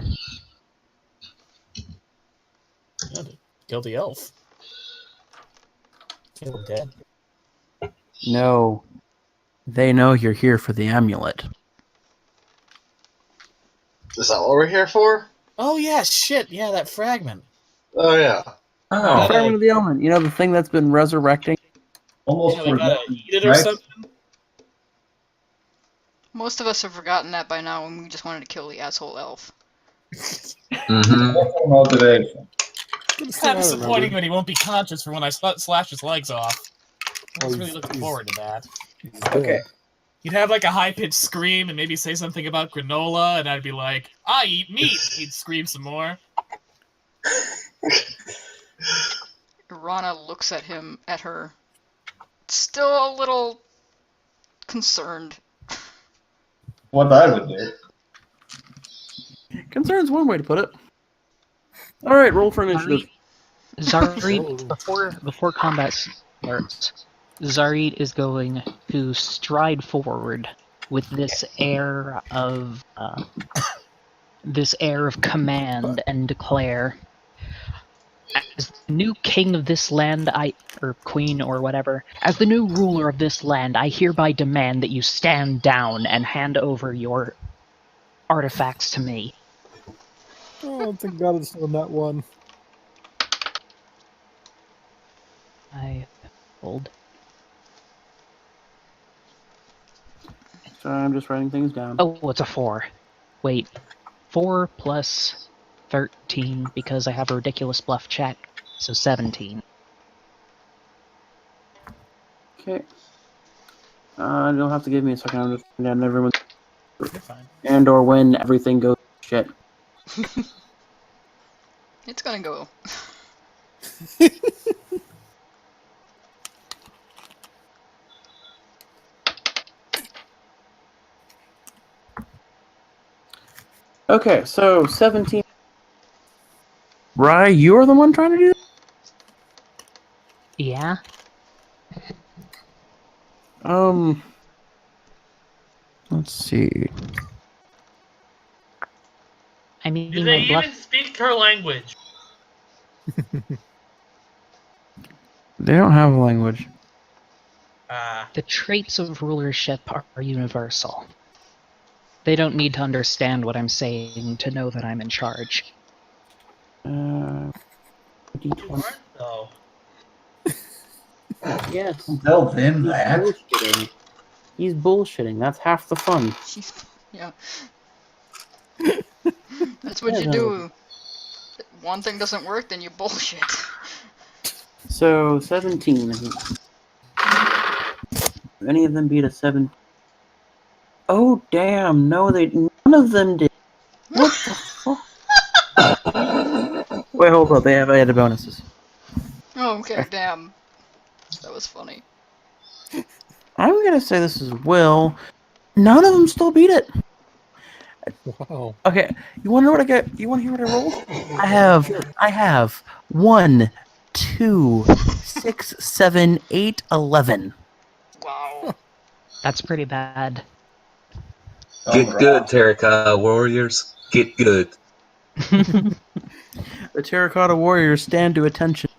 S10: Yeah, to kill the elf. Kill him dead.
S3: No. They know you're here for the amulet.
S6: Is that what we're here for?
S10: Oh yeah, shit, yeah, that fragment.
S6: Oh yeah.
S7: Oh.
S3: Fragment of the element. You know, the thing that's been resurrecting?
S9: Almost
S10: Yeah, we gotta
S9: forgot,
S10: eat it or
S9: right?
S10: something.
S1: Most of us have forgotten that by now, and we just wanted to kill the asshole elf.
S7: Mm-hmm.
S9: What's the motivation?
S10: It's kind of disappointing when he won't be conscious for when I slash his legs off. I was
S5: Oh,
S10: really looking
S5: he's-
S10: forward to that.
S5: He's dead.
S9: Okay.
S10: He'd have like a high-pitched scream and maybe say something about granola, and I'd be like, I eat meat! He'd scream some more.
S1: Rana looks at her, still a little concerned.
S9: What I would do.
S3: Concern's one way to put it. All right, roll for initiative.
S4: Zarit, before combat starts, Zarit is going to stride forward with this air of command and declare, as the new king of this land, or queen or whatever, as the new ruler of this land, I hereby demand that you stand down and hand over your artifacts to me.
S5: Oh, thank God it's on that one.
S4: I hold.
S3: So I'm just writing things down.
S4: Oh, it's a 4. Wait. 4 plus 13 because I have a ridiculous bluff check, so 17.
S3: Okay. You'll have to give me a second. I'm just writing down everyone.
S10: You're fine.
S3: And or when everything goes to shit.
S1: It's gonna go.
S3: Okay, so 17. Rye, you're the one trying to do that?
S4: Yeah?
S3: Let's see.
S4: I mean,
S8: Do
S4: my
S8: they
S4: bluff...
S8: even speak her language?
S3: They don't have a language.
S4: The traits of rulership are universal. They don't need to understand what I'm saying to know that I'm in charge.
S8: You
S3: D20.
S8: aren't, though.
S3: Yes.
S9: Tell them
S3: He's
S9: that.
S3: bullshitting. He's bullshitting. That's half the fun.
S1: Yeah. That's what
S3: Yeah,
S1: you
S3: no.
S1: do. One thing doesn't work, then you bullshit.
S3: So 17. Any of them beat a 7? Oh damn! No, none of them did. What the fuck? Wait, hold up. They have added bonuses.
S1: Oh, okay, damn. That was funny.
S3: I'm gonna say this as well. None of them still beat it.
S5: Wow.
S3: Okay, you want to know what I get? You want to hear what I rolled? I have 1, 2, 6, 7, 8, 11.
S1: Wow.
S4: That's pretty bad.
S7: Get good, Terracotta Warriors. Get good.
S3: The Terracotta Warriors stand to attention,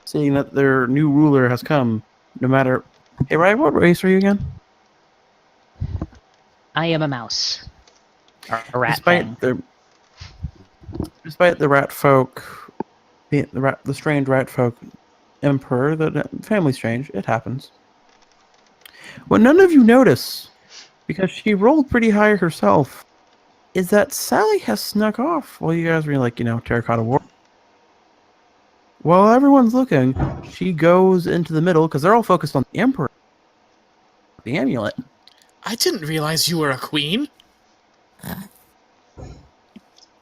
S3: seeing that their new ruler has come. No matter. Hey, Ryan, what race are you again?
S4: I am a mouse. Or a rat thing.
S3: Despite the rat folk, the strange rat folk emperor, the family strange, it happens. What none of you notice, because she rolled pretty high herself, is that Sally has snuck off while you guys were like, Terracotta War. While everyone's looking, she goes into the middle because they're all focused on the emperor, the amulet.
S10: I didn't realize you were a queen.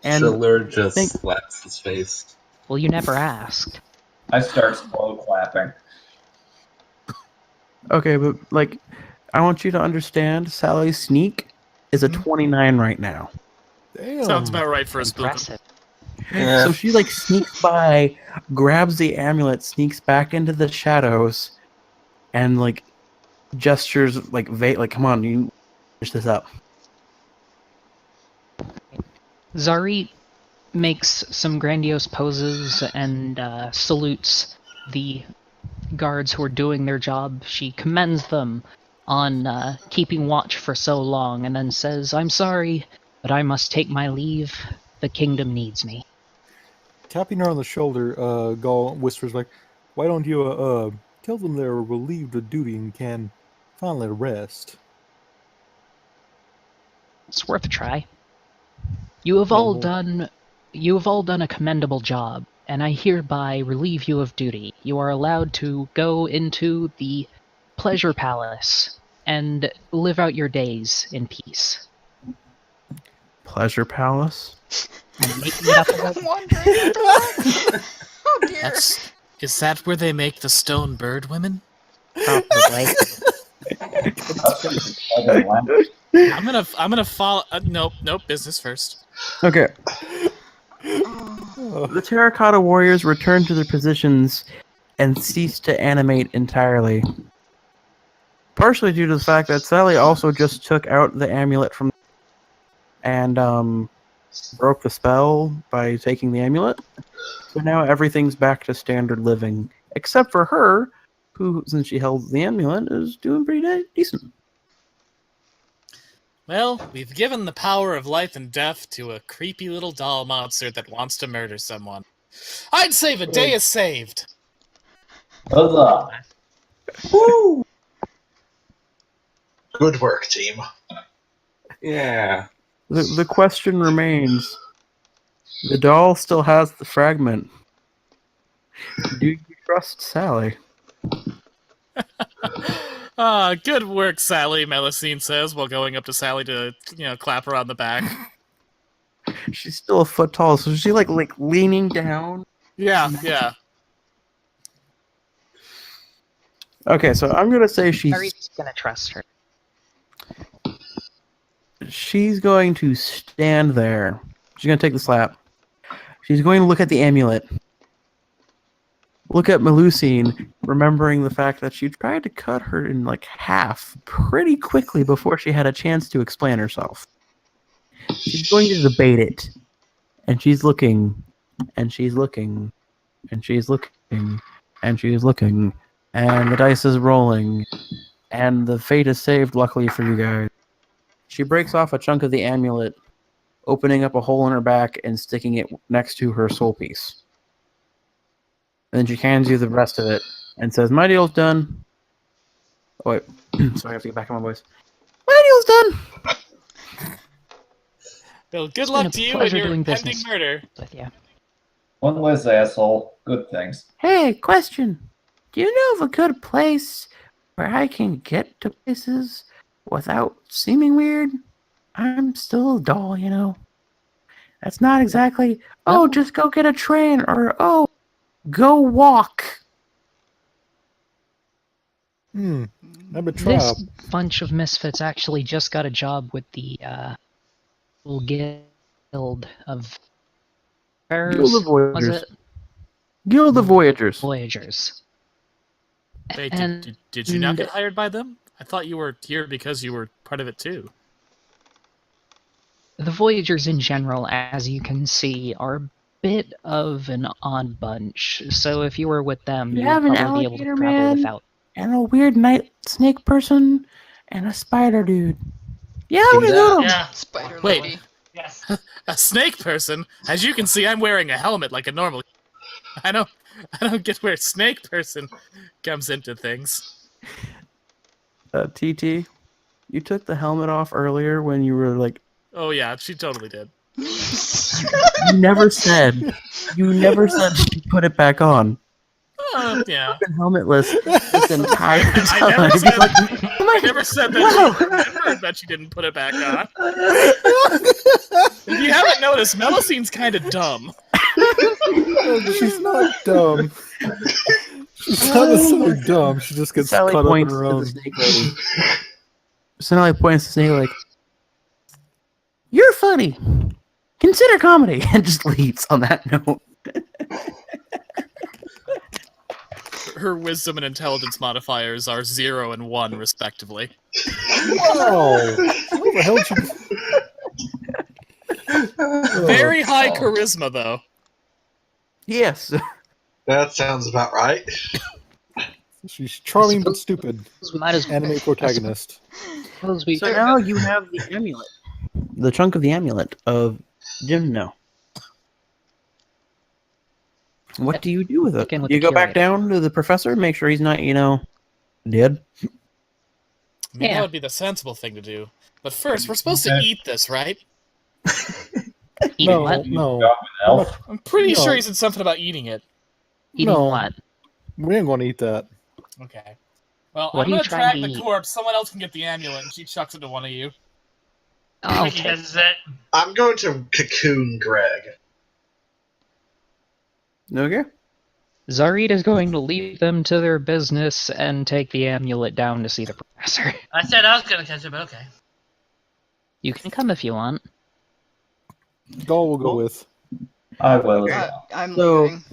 S3: And
S7: Chiller just slaps his face.
S4: Well, you never asked.
S9: I start slow clapping.
S3: Okay, but I want you to understand, Sally's sneak is a 29 right now.
S5: Damn.
S10: Sounds about right for a spook.
S4: Impressive.
S3: So she sneaks by, grabs the amulet, sneaks back into the shadows, and gestures come on, you finish this up.
S4: Zarit makes some grandiose poses and salutes the guards who are doing their job. She commends them on keeping watch for so long, and then says, "I'm sorry, but I must take my leave. The kingdom needs me."
S5: Tapping her on the shoulder, Gaul whispers why don't you tell them they're relieved of duty and can finally rest?
S4: It's worth a try. You have all done a commendable job, and I hereby relieve you of duty. You are allowed to go into the pleasure palace and live out your days in peace.
S3: Pleasure Palace?
S4: I'm making it up as I
S1: I'm wondering after that. Oh dear.
S10: Is that where they make the stone bird women?
S4: probably.
S10: I'm gonna follow. Nope. Business first.
S3: Okay.
S1: Oh.
S3: The terracotta warriors return to their positions and cease to animate entirely. Partially due to the fact that Sally also just took out the amulet from and broke the spell by taking the amulet. So now everything's back to standard living, except for her, who, since she held the amulet, is doing pretty decent.
S10: Well, we've given the power of life and death to a creepy little doll monster that wants to murder someone. I'd say the day is saved.
S9: Huzzah!
S7: Woo!
S6: Good work, team.
S7: Yeah.
S3: The question remains: the doll still has the fragment. Do you trust Sally?
S10: Good work, Sally, Melusine says while going up to Sally to, clap her on the back.
S3: She's still a foot tall, so she's like leaning down.
S10: Yeah.
S3: Okay, so I'm gonna say
S4: Harry's gonna trust her.
S3: she's going to stand there. She's gonna take the slap. She's going to look at the amulet. Look at Melusine, remembering the fact that she tried to cut her in half pretty quickly before she had a chance to explain herself. She's going to debate it. And she's looking, and she's looking, and she's looking, and she's looking, and the dice is rolling, and the fate is saved, luckily for you guys. She breaks off a chunk of the amulet, opening up a hole in her back and sticking it next to her soul piece. And then she hands you the rest of it and says, "My deal's done." Oh, wait. Sorry, I have to get back on my voice. "My deal's done."
S10: Well, good
S4: It's
S10: luck
S4: been a
S10: to you in
S4: pleasure
S10: your
S4: doing
S10: pending
S4: business
S10: murder.
S4: with you.
S9: One less asshole. Good things.
S3: Hey, question. Do you know of a good place where I can get to places without seeming weird? I'm still a doll, you know. That's not exactly,
S4: No.
S3: just go get a train, or, go walk.
S5: I'm a trap.
S4: This bunch of misfits actually just got a job with the little guild of Pharaohs,
S3: Guild of
S4: was
S3: Voyagers.
S4: it?
S3: Guild of Voyagers.
S4: Voyagers.
S10: Wait,
S4: And
S10: did you not get hired by them? I thought you were here because you were part of it too.
S4: the Voyagers in general, as you can see, are a bit of an odd bunch. So if you were with them,
S3: You
S4: you
S3: have
S4: would
S3: an
S4: probably be able to
S3: alligator
S4: travel
S3: man?
S4: without.
S3: And a weird night snake person, and a spider dude. Yeah,
S6: Do
S3: we
S6: that.
S3: got 'em.
S8: Yeah.
S1: Spider
S10: Wait.
S1: lady.
S8: Yes.
S10: A snake person? As you can see, I'm wearing a helmet like a normal. I don't get where snake person comes into things.
S3: TT, you took the helmet off earlier when you were like,
S10: Oh yeah, she totally did.
S3: you never said to put it back on.
S10: Yeah.
S3: Been helmetless this entire
S10: I
S3: time.
S10: never
S3: You're
S10: said,
S3: like,
S10: I never said that she remembered that she didn't put it back on. If you haven't noticed, Melusine's kind of dumb.
S5: She's not dumb. She's not necessarily dumb. She just gets
S3: Sally
S5: caught up in
S3: points
S5: her
S3: to
S5: own.
S3: the snake lady. Sally points to the snake like, "You're funny. Consider comedy," and just leaves on that note.
S10: Her wisdom and intelligence modifiers are 0 and 1, respectively.
S5: Wow! How the hell did you...
S10: Very high charisma, though.
S3: Yes.
S6: That sounds about right.
S5: She's charming but stupid.
S4: Might as
S5: Anime protagonist.
S4: suppose we
S3: So now you have the amulet. The chunk of the amulet of Gymno. What do you do with it?
S4: Check in with
S3: You
S4: the
S3: go back
S4: curator.
S3: down to the professor, make sure he's not, dead?
S10: I mean,
S4: Yeah.
S10: that would be the sensible thing to do. But first, we're supposed to
S9: Okay.
S10: eat this, right?
S4: Eating
S5: No,
S4: what?
S5: no.
S9: Elf.
S10: I'm pretty
S5: No.
S10: sure he said something about eating it.
S4: Eating
S5: No.
S4: what?
S5: We ain't gonna eat that.
S10: Okay. Well,
S4: What
S10: I'm
S4: are you
S10: gonna
S4: trying
S10: drag
S4: to
S10: the
S4: eat?
S10: corpse. Someone else can get the amulet, and she chucks it to one of you.
S4: Oh,
S8: He
S4: okay.
S8: does it.
S6: I'm going to cocoon Greg.
S3: Okay.
S4: Zarita's going to leave them to their business and take the amulet down to see the professor.
S8: I said I was gonna catch it, but okay.
S4: You can come if you want.
S5: Gaul will go with.
S9: I will as well.
S1: I'm
S3: So-
S1: leaving.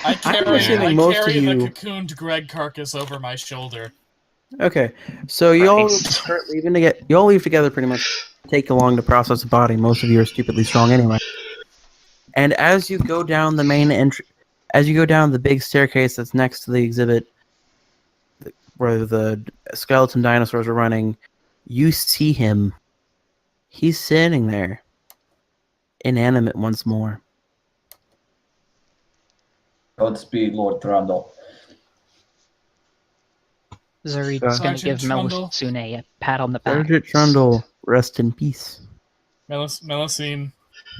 S2: I carry,
S3: assuming
S2: I
S3: most
S2: carry
S3: of
S2: the
S3: you-
S2: cocooned Greg carcass over my shoulder.
S3: Okay, so you all
S7: Christ.
S3: start leaving together. You all leave together pretty much. Take long to process the body. Most of you are stupidly strong anyway. And as you go down the main entry, as you go down the big staircase that's next to the exhibit, where the skeleton dinosaurs are running, you see him. He's standing there, inanimate once more.
S9: Godspeed, Lord Thrundle.
S4: Zuri's
S3: Uh,
S4: going to give
S2: Sergeant Trundle.
S4: Melusine a pat on the back.
S3: Sergeant Trundle, rest in peace.
S2: Melusine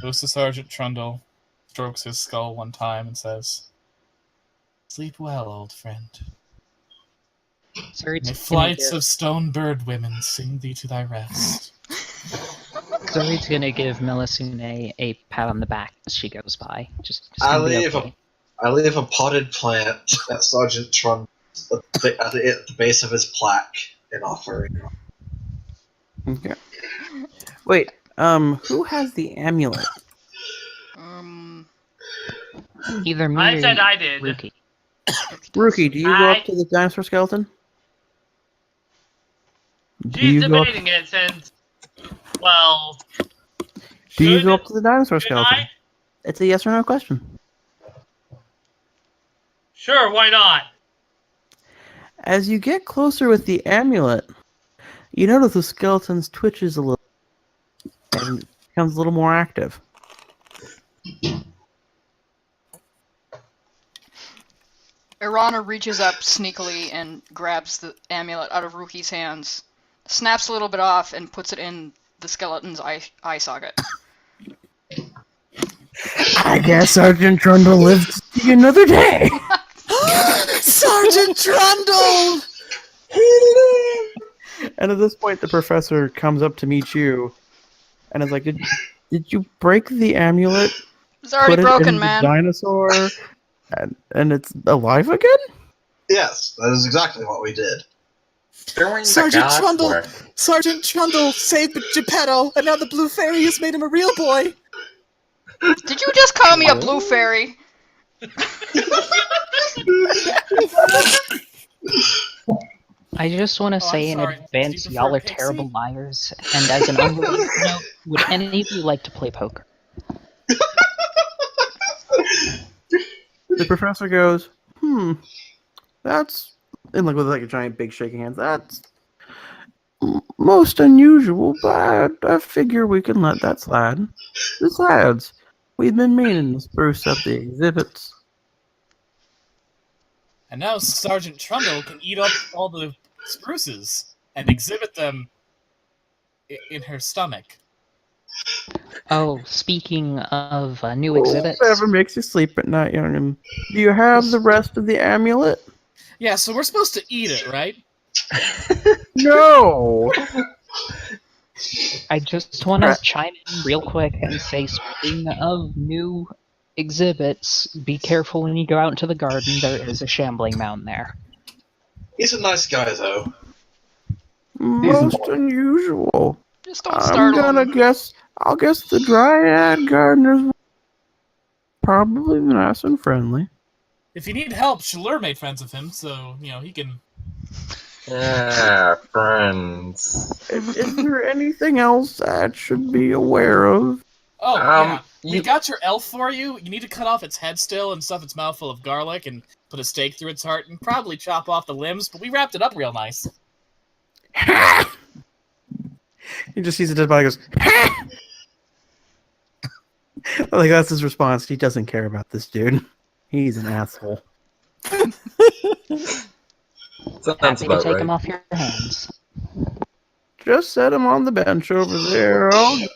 S2: goes to Sergeant Trundle, strokes his skull one time, and says, "Sleep well, old friend.
S4: Zuri's
S2: May
S4: gonna
S2: flights
S4: give-
S2: of stone bird women sing thee to thy rest."
S4: Zuri's gonna give Melusine a pat on the back as she goes by. Just
S6: I
S4: gonna be
S6: leave
S4: okay.
S6: I leave a potted plant at Sergeant Trundle at the base of his plaque in offering.
S3: Okay. Wait, who has the amulet?
S4: Either me
S8: I
S4: or
S8: said I did.
S4: Rookie.
S3: Rookie, do you go up to the dinosaur skeleton? Do
S8: She's
S3: you go up?
S8: debating it since, well,
S3: Do you
S8: should-
S3: go up to the dinosaur
S8: should
S3: skeleton?
S8: I?
S3: It's a yes or no question.
S8: Sure, why not?
S3: As you get closer with the amulet, you notice the skeleton's twitches a little and becomes a little more active.
S1: Irana reaches up sneakily and grabs the amulet out of Rookie's hands, snaps a little bit off, and puts it in the skeleton's eye socket.
S3: I guess Sergeant Trundle lives to see another day.
S10: Sergeant Trundle!
S3: And at this point, the professor comes up to meet you, and is like, "Did you break the amulet?
S1: It's already
S3: Put it
S1: broken,
S3: in the
S1: man.
S3: dinosaur, and it's alive again?"
S6: Yes, that is exactly what we did.
S7: Doing the
S10: Sergeant
S7: God's
S10: Trundle!
S7: work.
S10: Sergeant Trundle saved Geppetto, and now the Blue Fairy has made him a real boy!
S1: Did you just call me a blue fairy?
S4: I just want to say in
S2: sorry. Do
S4: advance,
S2: you
S4: y'all
S2: prefer
S4: are
S2: Pixie?
S4: terrible liars. And as an unrelated note, would any of you like to play poker?
S3: The professor goes, that's, and like with like a giant big shaking hands, that's most unusual, but I figure we can let that slide. Besides, we've been meaning to spruce up the exhibits.
S2: And now Sergeant Trundle can eat up all the spruces and exhibit them in her stomach.
S4: Oh, speaking of new exhibits,
S3: Whatever makes you sleep at night, young'un. Do you have the rest of the amulet?
S2: Yeah, so we're supposed to eat it, right?
S3: No!
S4: I just want to chime in real quick and say, speaking of new exhibits, be careful when you go out into the garden. There is a shambling mound there.
S6: He's a nice guy, though.
S3: Most unusual.
S1: Just don't
S3: I'm
S1: startle
S3: gonna
S1: him.
S3: guess. I'll guess the Dryad Gardeners probably nice and friendly.
S2: If you need help, Shalur made friends with him, so, he can...
S7: Yeah, friends.
S3: Is there anything else I should be aware of?
S2: Oh, yeah. We
S7: you-
S2: got your elf for you. You need to cut off its head still and stuff its mouth full of garlic and put a stake through its heart and probably chop off the limbs, but we wrapped it up real nice.
S3: He just sees a dead body and goes, like, that's his response. He doesn't care about this dude. He's an asshole.
S7: Sounds
S4: Happy to
S7: about
S4: take
S7: right.
S4: them off your hands.
S3: Just set him on the bench over there. I'll at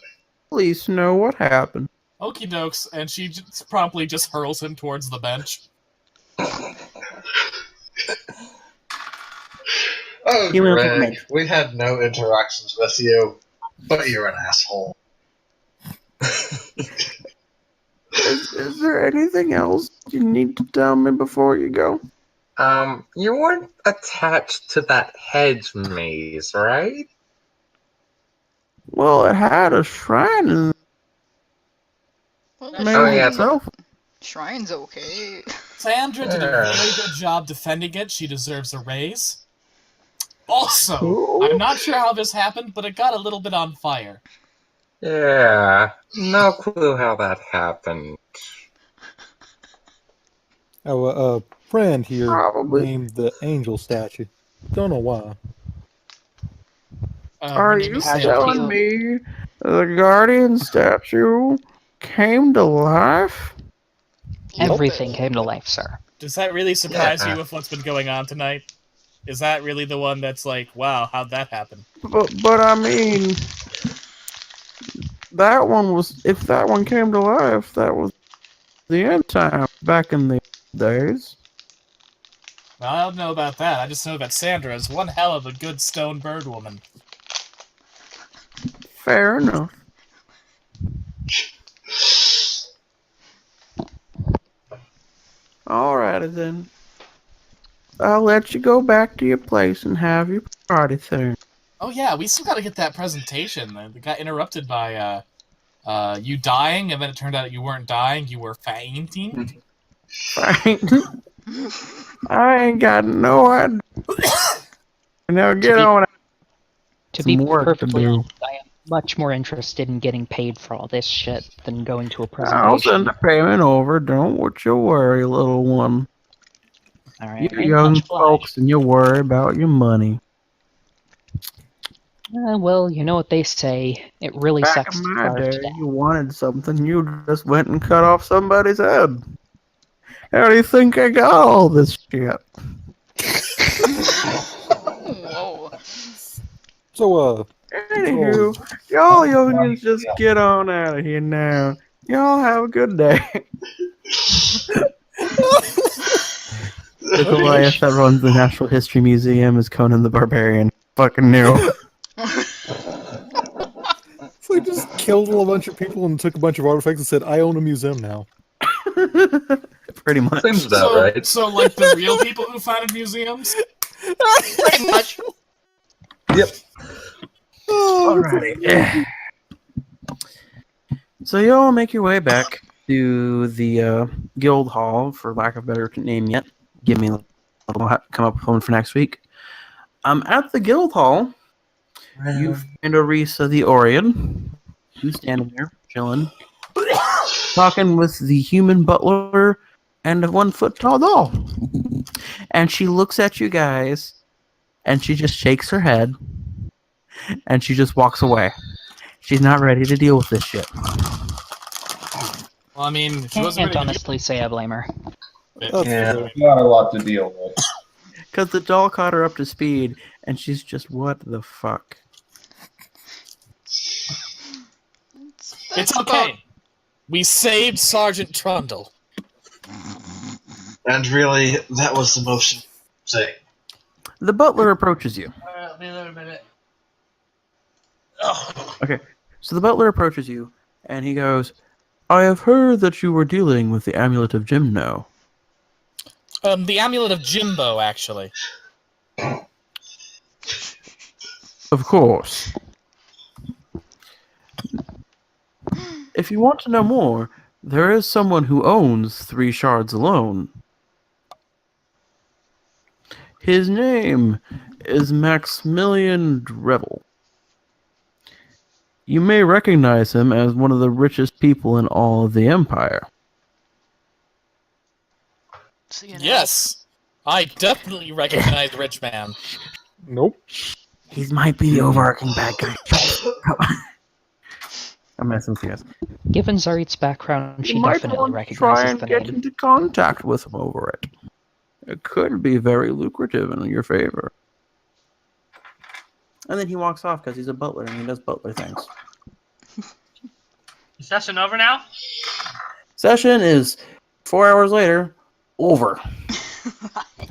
S3: least know what happened.
S2: Okie dokes, and she promptly just hurls him towards the bench.
S6: Oh,
S3: He went for
S6: Greg,
S3: me.
S6: we had no interactions with you, but you're an asshole.
S3: Is there anything else you need to tell me before you go?
S7: You weren't attached to that hedge maze, right?
S3: Well, it had a shrine in Maybe itself.
S1: Shrine's okay.
S10: Sandra did a very good job defending it. She deserves a raise. Also, I'm not sure how this happened, but it got a little bit on fire.
S7: Yeah, no clue how that happened.
S5: A friend here
S3: Probably.
S5: named the angel statue. Don't know why.
S3: Are
S10: Her name
S3: you
S10: is Sandra.
S3: telling me the guardian statue came to life?
S4: Everything came to life, sir.
S10: Does that really surprise
S7: Yeah.
S10: you with what's been going on tonight? Is that really the one that's like, wow, how'd that happen?
S3: But I mean, that one was. If that one came to life, that was the end time back in the days.
S10: Well, I don't know about that. I just know that Sandra is one hell of a good stone bird woman.
S3: Fair enough. Alrighty then. I'll let you go back to your place and have your party thing.
S10: Oh yeah, we still gotta get that presentation. It got interrupted by you dying, and then it turned out you weren't dying, you were fainting.
S3: I ain't got no idea. Now get on.
S4: To be
S3: Some work to
S4: perfectly
S3: do.
S4: honest, I am much more interested in getting paid for all this shit than going to a
S3: I'll send
S4: presentation.
S3: the payment over. Don't you worry, little one.
S4: Alright,
S3: You're young
S4: much obliged.
S3: folks and you worry about your money.
S4: Well, you know what they say. It really
S3: Back
S4: sucks
S3: in
S4: to
S3: my
S4: starve
S3: day,
S4: to death.
S3: you wanted something, you just went and cut off somebody's head. How do you think I got all this shit?
S1: Whoa.
S5: So,
S3: Anywho, y'all youngins just get on out of here now. Y'all have a good day. The Goliath that runs the Natural History Museum is Conan the Barbarian. Fucking new.
S5: so he just killed a bunch of people and took a bunch of artifacts and said, I own a museum now.
S3: Pretty much.
S7: Seems about right.
S10: So like the real people who founded museums?
S1: Pretty much.
S7: Yep.
S3: Alrighty. So y'all make your way back to the guild hall, for lack of a better name yet. Give me a little come up with one for next week. At the guild hall, you find Orisa the Orion, who's standing there, chilling, talking with the human butler and a 1-foot-tall doll. And she looks at you guys, and she just shakes her head, and she just walks away. She's not ready to deal with this shit.
S10: Well, I mean, she wasn't
S4: Can't
S10: ready to
S4: honestly say I blame her.
S7: Yeah.
S9: Not a lot to deal with.
S3: Because the doll caught her up to speed, and she's just, what the fuck?
S10: It's okay. We saved Sergeant Trundle.
S6: And really, that was the most saying.
S3: The butler approaches you.
S8: Alright, wait a minute.
S3: Okay, so the butler approaches you, and he goes, I have heard that you were dealing with the Amulet of Gymno.
S10: The Amulet of Jimbo, actually.
S3: Of course. If you want to know more, there is someone who owns 3 shards alone. His name is Maximilian Drevel. You may recognize him as one of the richest people in all of the Empire.
S1: So, you know,
S10: Yes, I definitely recognize Rich Man.
S5: Nope.
S3: He might be the overarching bad guy. I'm messing with you guys.
S4: Given Zarit's background, she
S3: You might
S4: definitely
S3: want to try
S4: recognizes
S3: and
S4: the
S3: get
S4: name.
S3: into contact with him over it. It could be very lucrative in your favor. And then he walks off because he's a butler and he does butler things.
S8: Is session over now?
S3: Session is 4 hours later, over.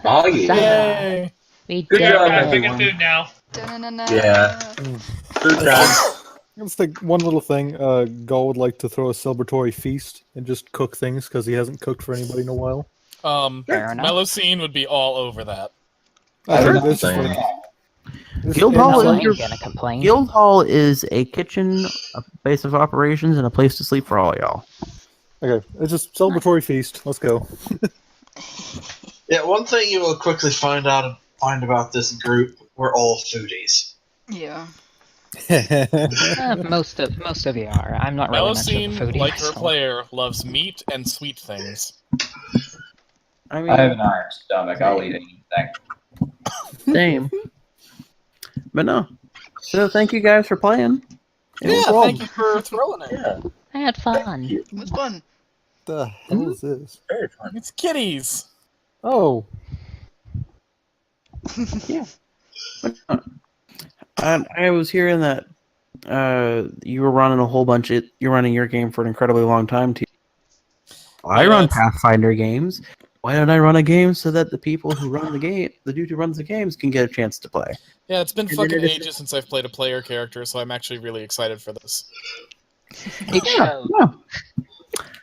S7: Oh yeah.
S10: Yay!
S4: We
S7: Good
S4: did
S7: job,
S4: it,
S8: I'm making
S4: everyone.
S8: food now.
S1: Da-na-na-na.
S7: Yeah. Food time.
S5: Let's take one little thing. Gaul would like to throw a celebratory feast and just cook things because he hasn't cooked for anybody in a while.
S4: Fair enough.
S10: Melocene would be all over that.
S5: Okay,
S7: was
S5: this is
S7: saying.
S5: like, this
S3: Guildhall
S5: is-
S3: is
S4: I
S3: your
S4: ain't gonna complain.
S3: Guildhall is a kitchen, a base of operations, and a place to sleep for all y'all.
S5: Okay, it's just celebratory feast. Let's go.
S6: Yeah, one thing you will quickly find about this group: we're all foodies.
S1: Yeah.
S4: Most of you are. I'm not really much of a
S2: Melusine,
S4: foodie
S2: like her
S4: myself.
S2: player, loves meat and sweet things.
S3: I
S9: I have
S3: mean,
S9: an iron stomach. I'll eat anything.
S3: same. But no. So thank you guys for playing. It was
S2: Yeah,
S3: fun.
S2: thank you for throwing it.
S7: Yeah,
S4: I had fun.
S1: It was fun.
S5: The hell is this?
S7: very fun.
S2: It's kitties.
S5: Oh,
S3: I was hearing that you were running a whole bunch. You're running your game for an incredibly long time too. I
S2: Yeah,
S3: run
S2: it's-
S3: Pathfinder games. Why don't I run a game so that the people who run the game, the dude who runs the games, can get a chance to play?
S2: Yeah, it's been
S3: And
S2: fucking
S3: then it is-
S2: ages since I've played a player character, so I'm actually really excited for this.
S4: It showed.
S3: Yeah.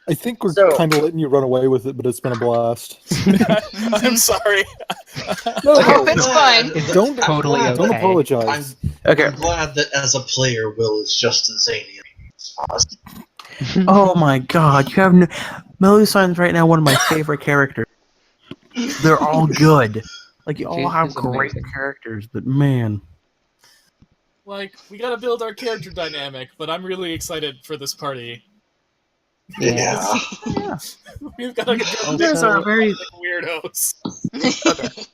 S5: I think we're
S7: So-
S5: kind of letting you run away with it, but it's been a blast.
S2: I'm sorry.
S5: No,
S1: Oh, it's fine.
S5: Don't
S4: Totally
S5: don't
S4: okay.
S5: apologize.
S3: Okay.
S6: I'm glad that as a player, Will is just as zany as us.
S3: Oh my god, you have no... Melusine's right now one of my favorite characters. They're all good. Like, you all
S4: She
S3: have
S4: is
S3: great
S4: amazing.
S3: characters, but man.
S2: Like, we gotta build our character dynamic, but I'm really excited for this party.
S6: Yeah.
S2: We've got a good
S3: You
S2: mix
S3: guys are
S2: of
S3: very...
S2: weirdos.
S3: As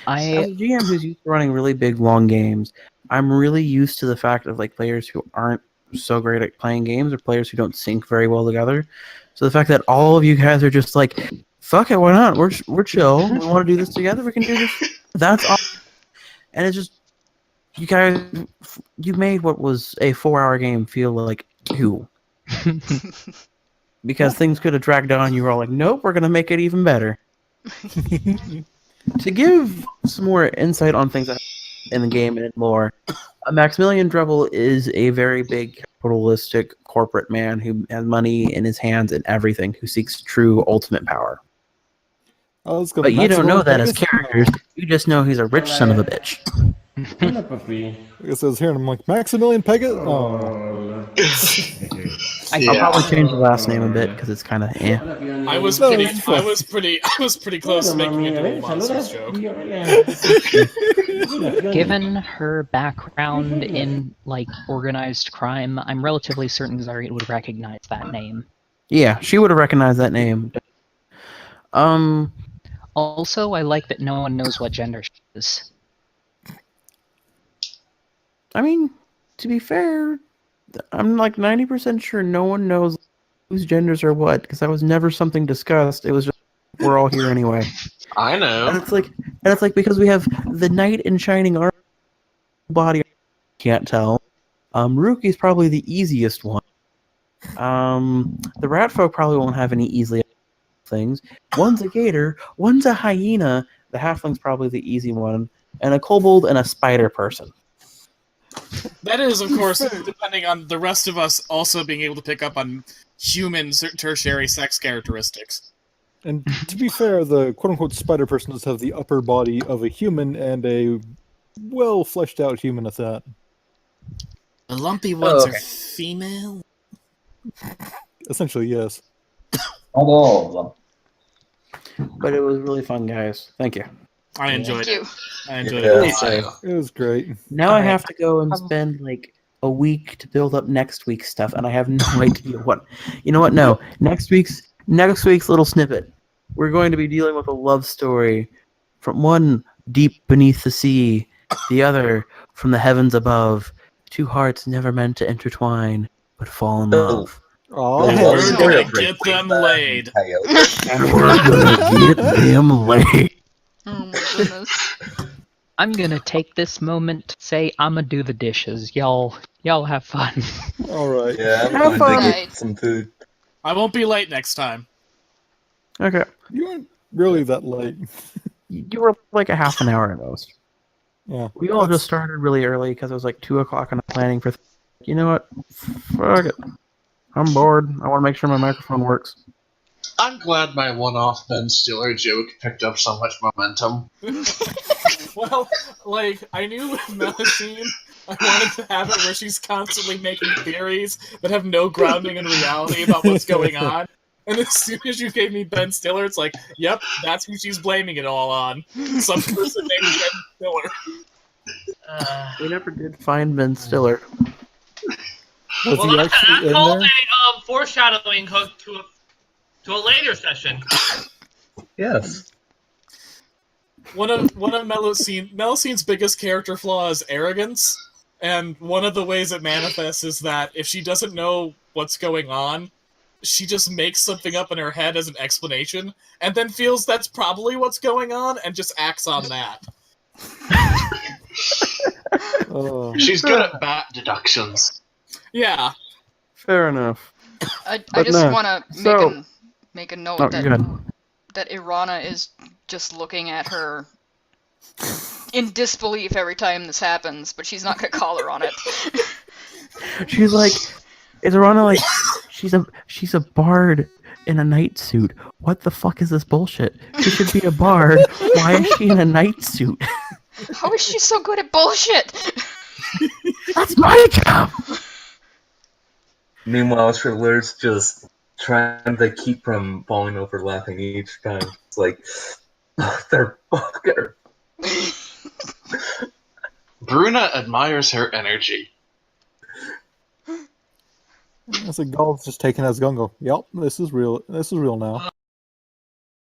S4: I
S3: a GM who's used to running really big, long games, I'm really used to the fact of like players who aren't so great at playing games or players who don't sync very well together. So the fact that all of you guys are just like, fuck it, why not? We're chill. We want to do this together. We can do this. That's awesome. And it's just, you guys, you made what was a 4-hour game feel like 2. Because things could have dragged on. You were all like, nope, we're going to make it even better. To give some more insight on things in the game and lore, Maximilian Drebel is a very big capitalistic corporate man who has money in his hands and everything, who seeks true ultimate power.
S5: Let's go.
S3: But you don't know that as
S5: Pegasus?
S3: characters. You just know he's a rich son of a bitch.
S5: It says here, and I'm like, Maximilian Pegasus? Oh.
S3: I'll probably change the last name a bit because it's kind of eh.
S2: I was
S5: No,
S2: pretty,
S5: it's fine.
S2: I was pretty close to making a dual monsters joke.
S4: Given her background in like organized crime, I'm relatively certain Zari would recognize that name.
S3: Yeah, she would have recognized that name.
S4: Also, I like that no one knows what gender she is.
S3: I mean, to be fair, I'm like 90% sure no one knows whose genders are what, because that was never something discussed. It was just, we're all here anyway.
S6: I
S3: And
S6: know.
S3: it's like because we have the knight in shining armor, body, can't tell. Ruki's probably the easiest one. The rat folk probably won't have any easily things. One's a gator, one's a hyena. The halfling's probably the easy one, and a kobold and a spider person.
S2: That is, of course, depending on the rest of us also being able to pick up on human tertiary sex characteristics.
S5: And to be fair, the quote-unquote spider person does have the upper body of a human and a well-fleshed-out human at that.
S10: The lumpy ones
S3: okay.
S10: are female.
S5: Essentially, yes.
S9: All of them.
S3: But it was really fun, guys. Thank you.
S2: I enjoyed
S1: Thank
S2: it.
S1: you.
S2: I enjoyed
S7: Yeah.
S2: it.
S5: It was great.
S3: Now I
S4: Alright.
S3: have to go and spend like a week to build up next week's stuff, and I have no idea what. You know what? No, next week's little snippet. We're going to be dealing with a love story from one deep beneath the sea, the other from the heavens above. Two hearts never meant to intertwine, but fall in love.
S5: Oh,
S7: The
S2: And
S7: love
S2: we're
S7: story
S2: gonna
S7: of
S2: get them
S7: Ringwraith
S2: laid.
S7: Coyote.
S3: And we're gonna get them laid.
S1: Oh my goodness.
S4: I'm gonna take this moment to say I'ma do the dishes. Y'all have fun.
S5: all right.
S7: Yeah, I'm
S3: Have
S7: going to
S1: fun.
S7: get some food.
S2: I won't be late next time.
S3: Okay,
S5: You weren't really that late.
S3: you were like a half an hour at most.
S5: Yeah.
S3: We all just started really early because it was like 2 o'clock and I'm planning for. You know what? Fuck it. I'm bored. I want to make sure my microphone works.
S6: I'm glad my one-off Ben Stiller joke picked up so much momentum.
S2: Well, like, I knew with Melusine, I wanted to have it where she's constantly making theories that have no grounding in reality about what's going on.
S10: And as soon as you gave me Ben Stiller, it's like, yep, that's who she's blaming it all on. Some person named Ben Stiller.
S3: We never did find Ben Stiller.
S5: Was
S8: Well,
S5: he
S8: that's
S5: actually in
S8: called
S5: there?
S8: a foreshadowing hook to a later session.
S7: Yes.
S2: One of Melusine's biggest character flaw is arrogance, and one of the ways it manifests is that if she doesn't know what's going on, she just makes something up in her head as an explanation, and then feels that's probably what's going on, and just acts on that.
S5: Oh.
S6: She's good at bat deductions.
S2: Yeah.
S3: Fair enough.
S1: I
S3: But
S1: just
S3: no,
S1: want to
S3: so-
S1: make a note
S3: Oh,
S1: that
S3: go ahead.
S1: that Irana is just looking at her in disbelief every time this happens, but she's not gonna call her on it.
S3: She's like, is Arana like, she's a bard in a night suit. What the fuck is this bullshit? She should be a bard. Why is she in a night suit?
S1: How is she so good at bullshit?
S3: That's my job.
S7: Meanwhile, Shriller's just trying to keep from falling over laughing each time. It's like, motherfucker.
S6: Bruna admires her energy.
S5: It's like Gall's just taking his gun and go, yep, this is real now.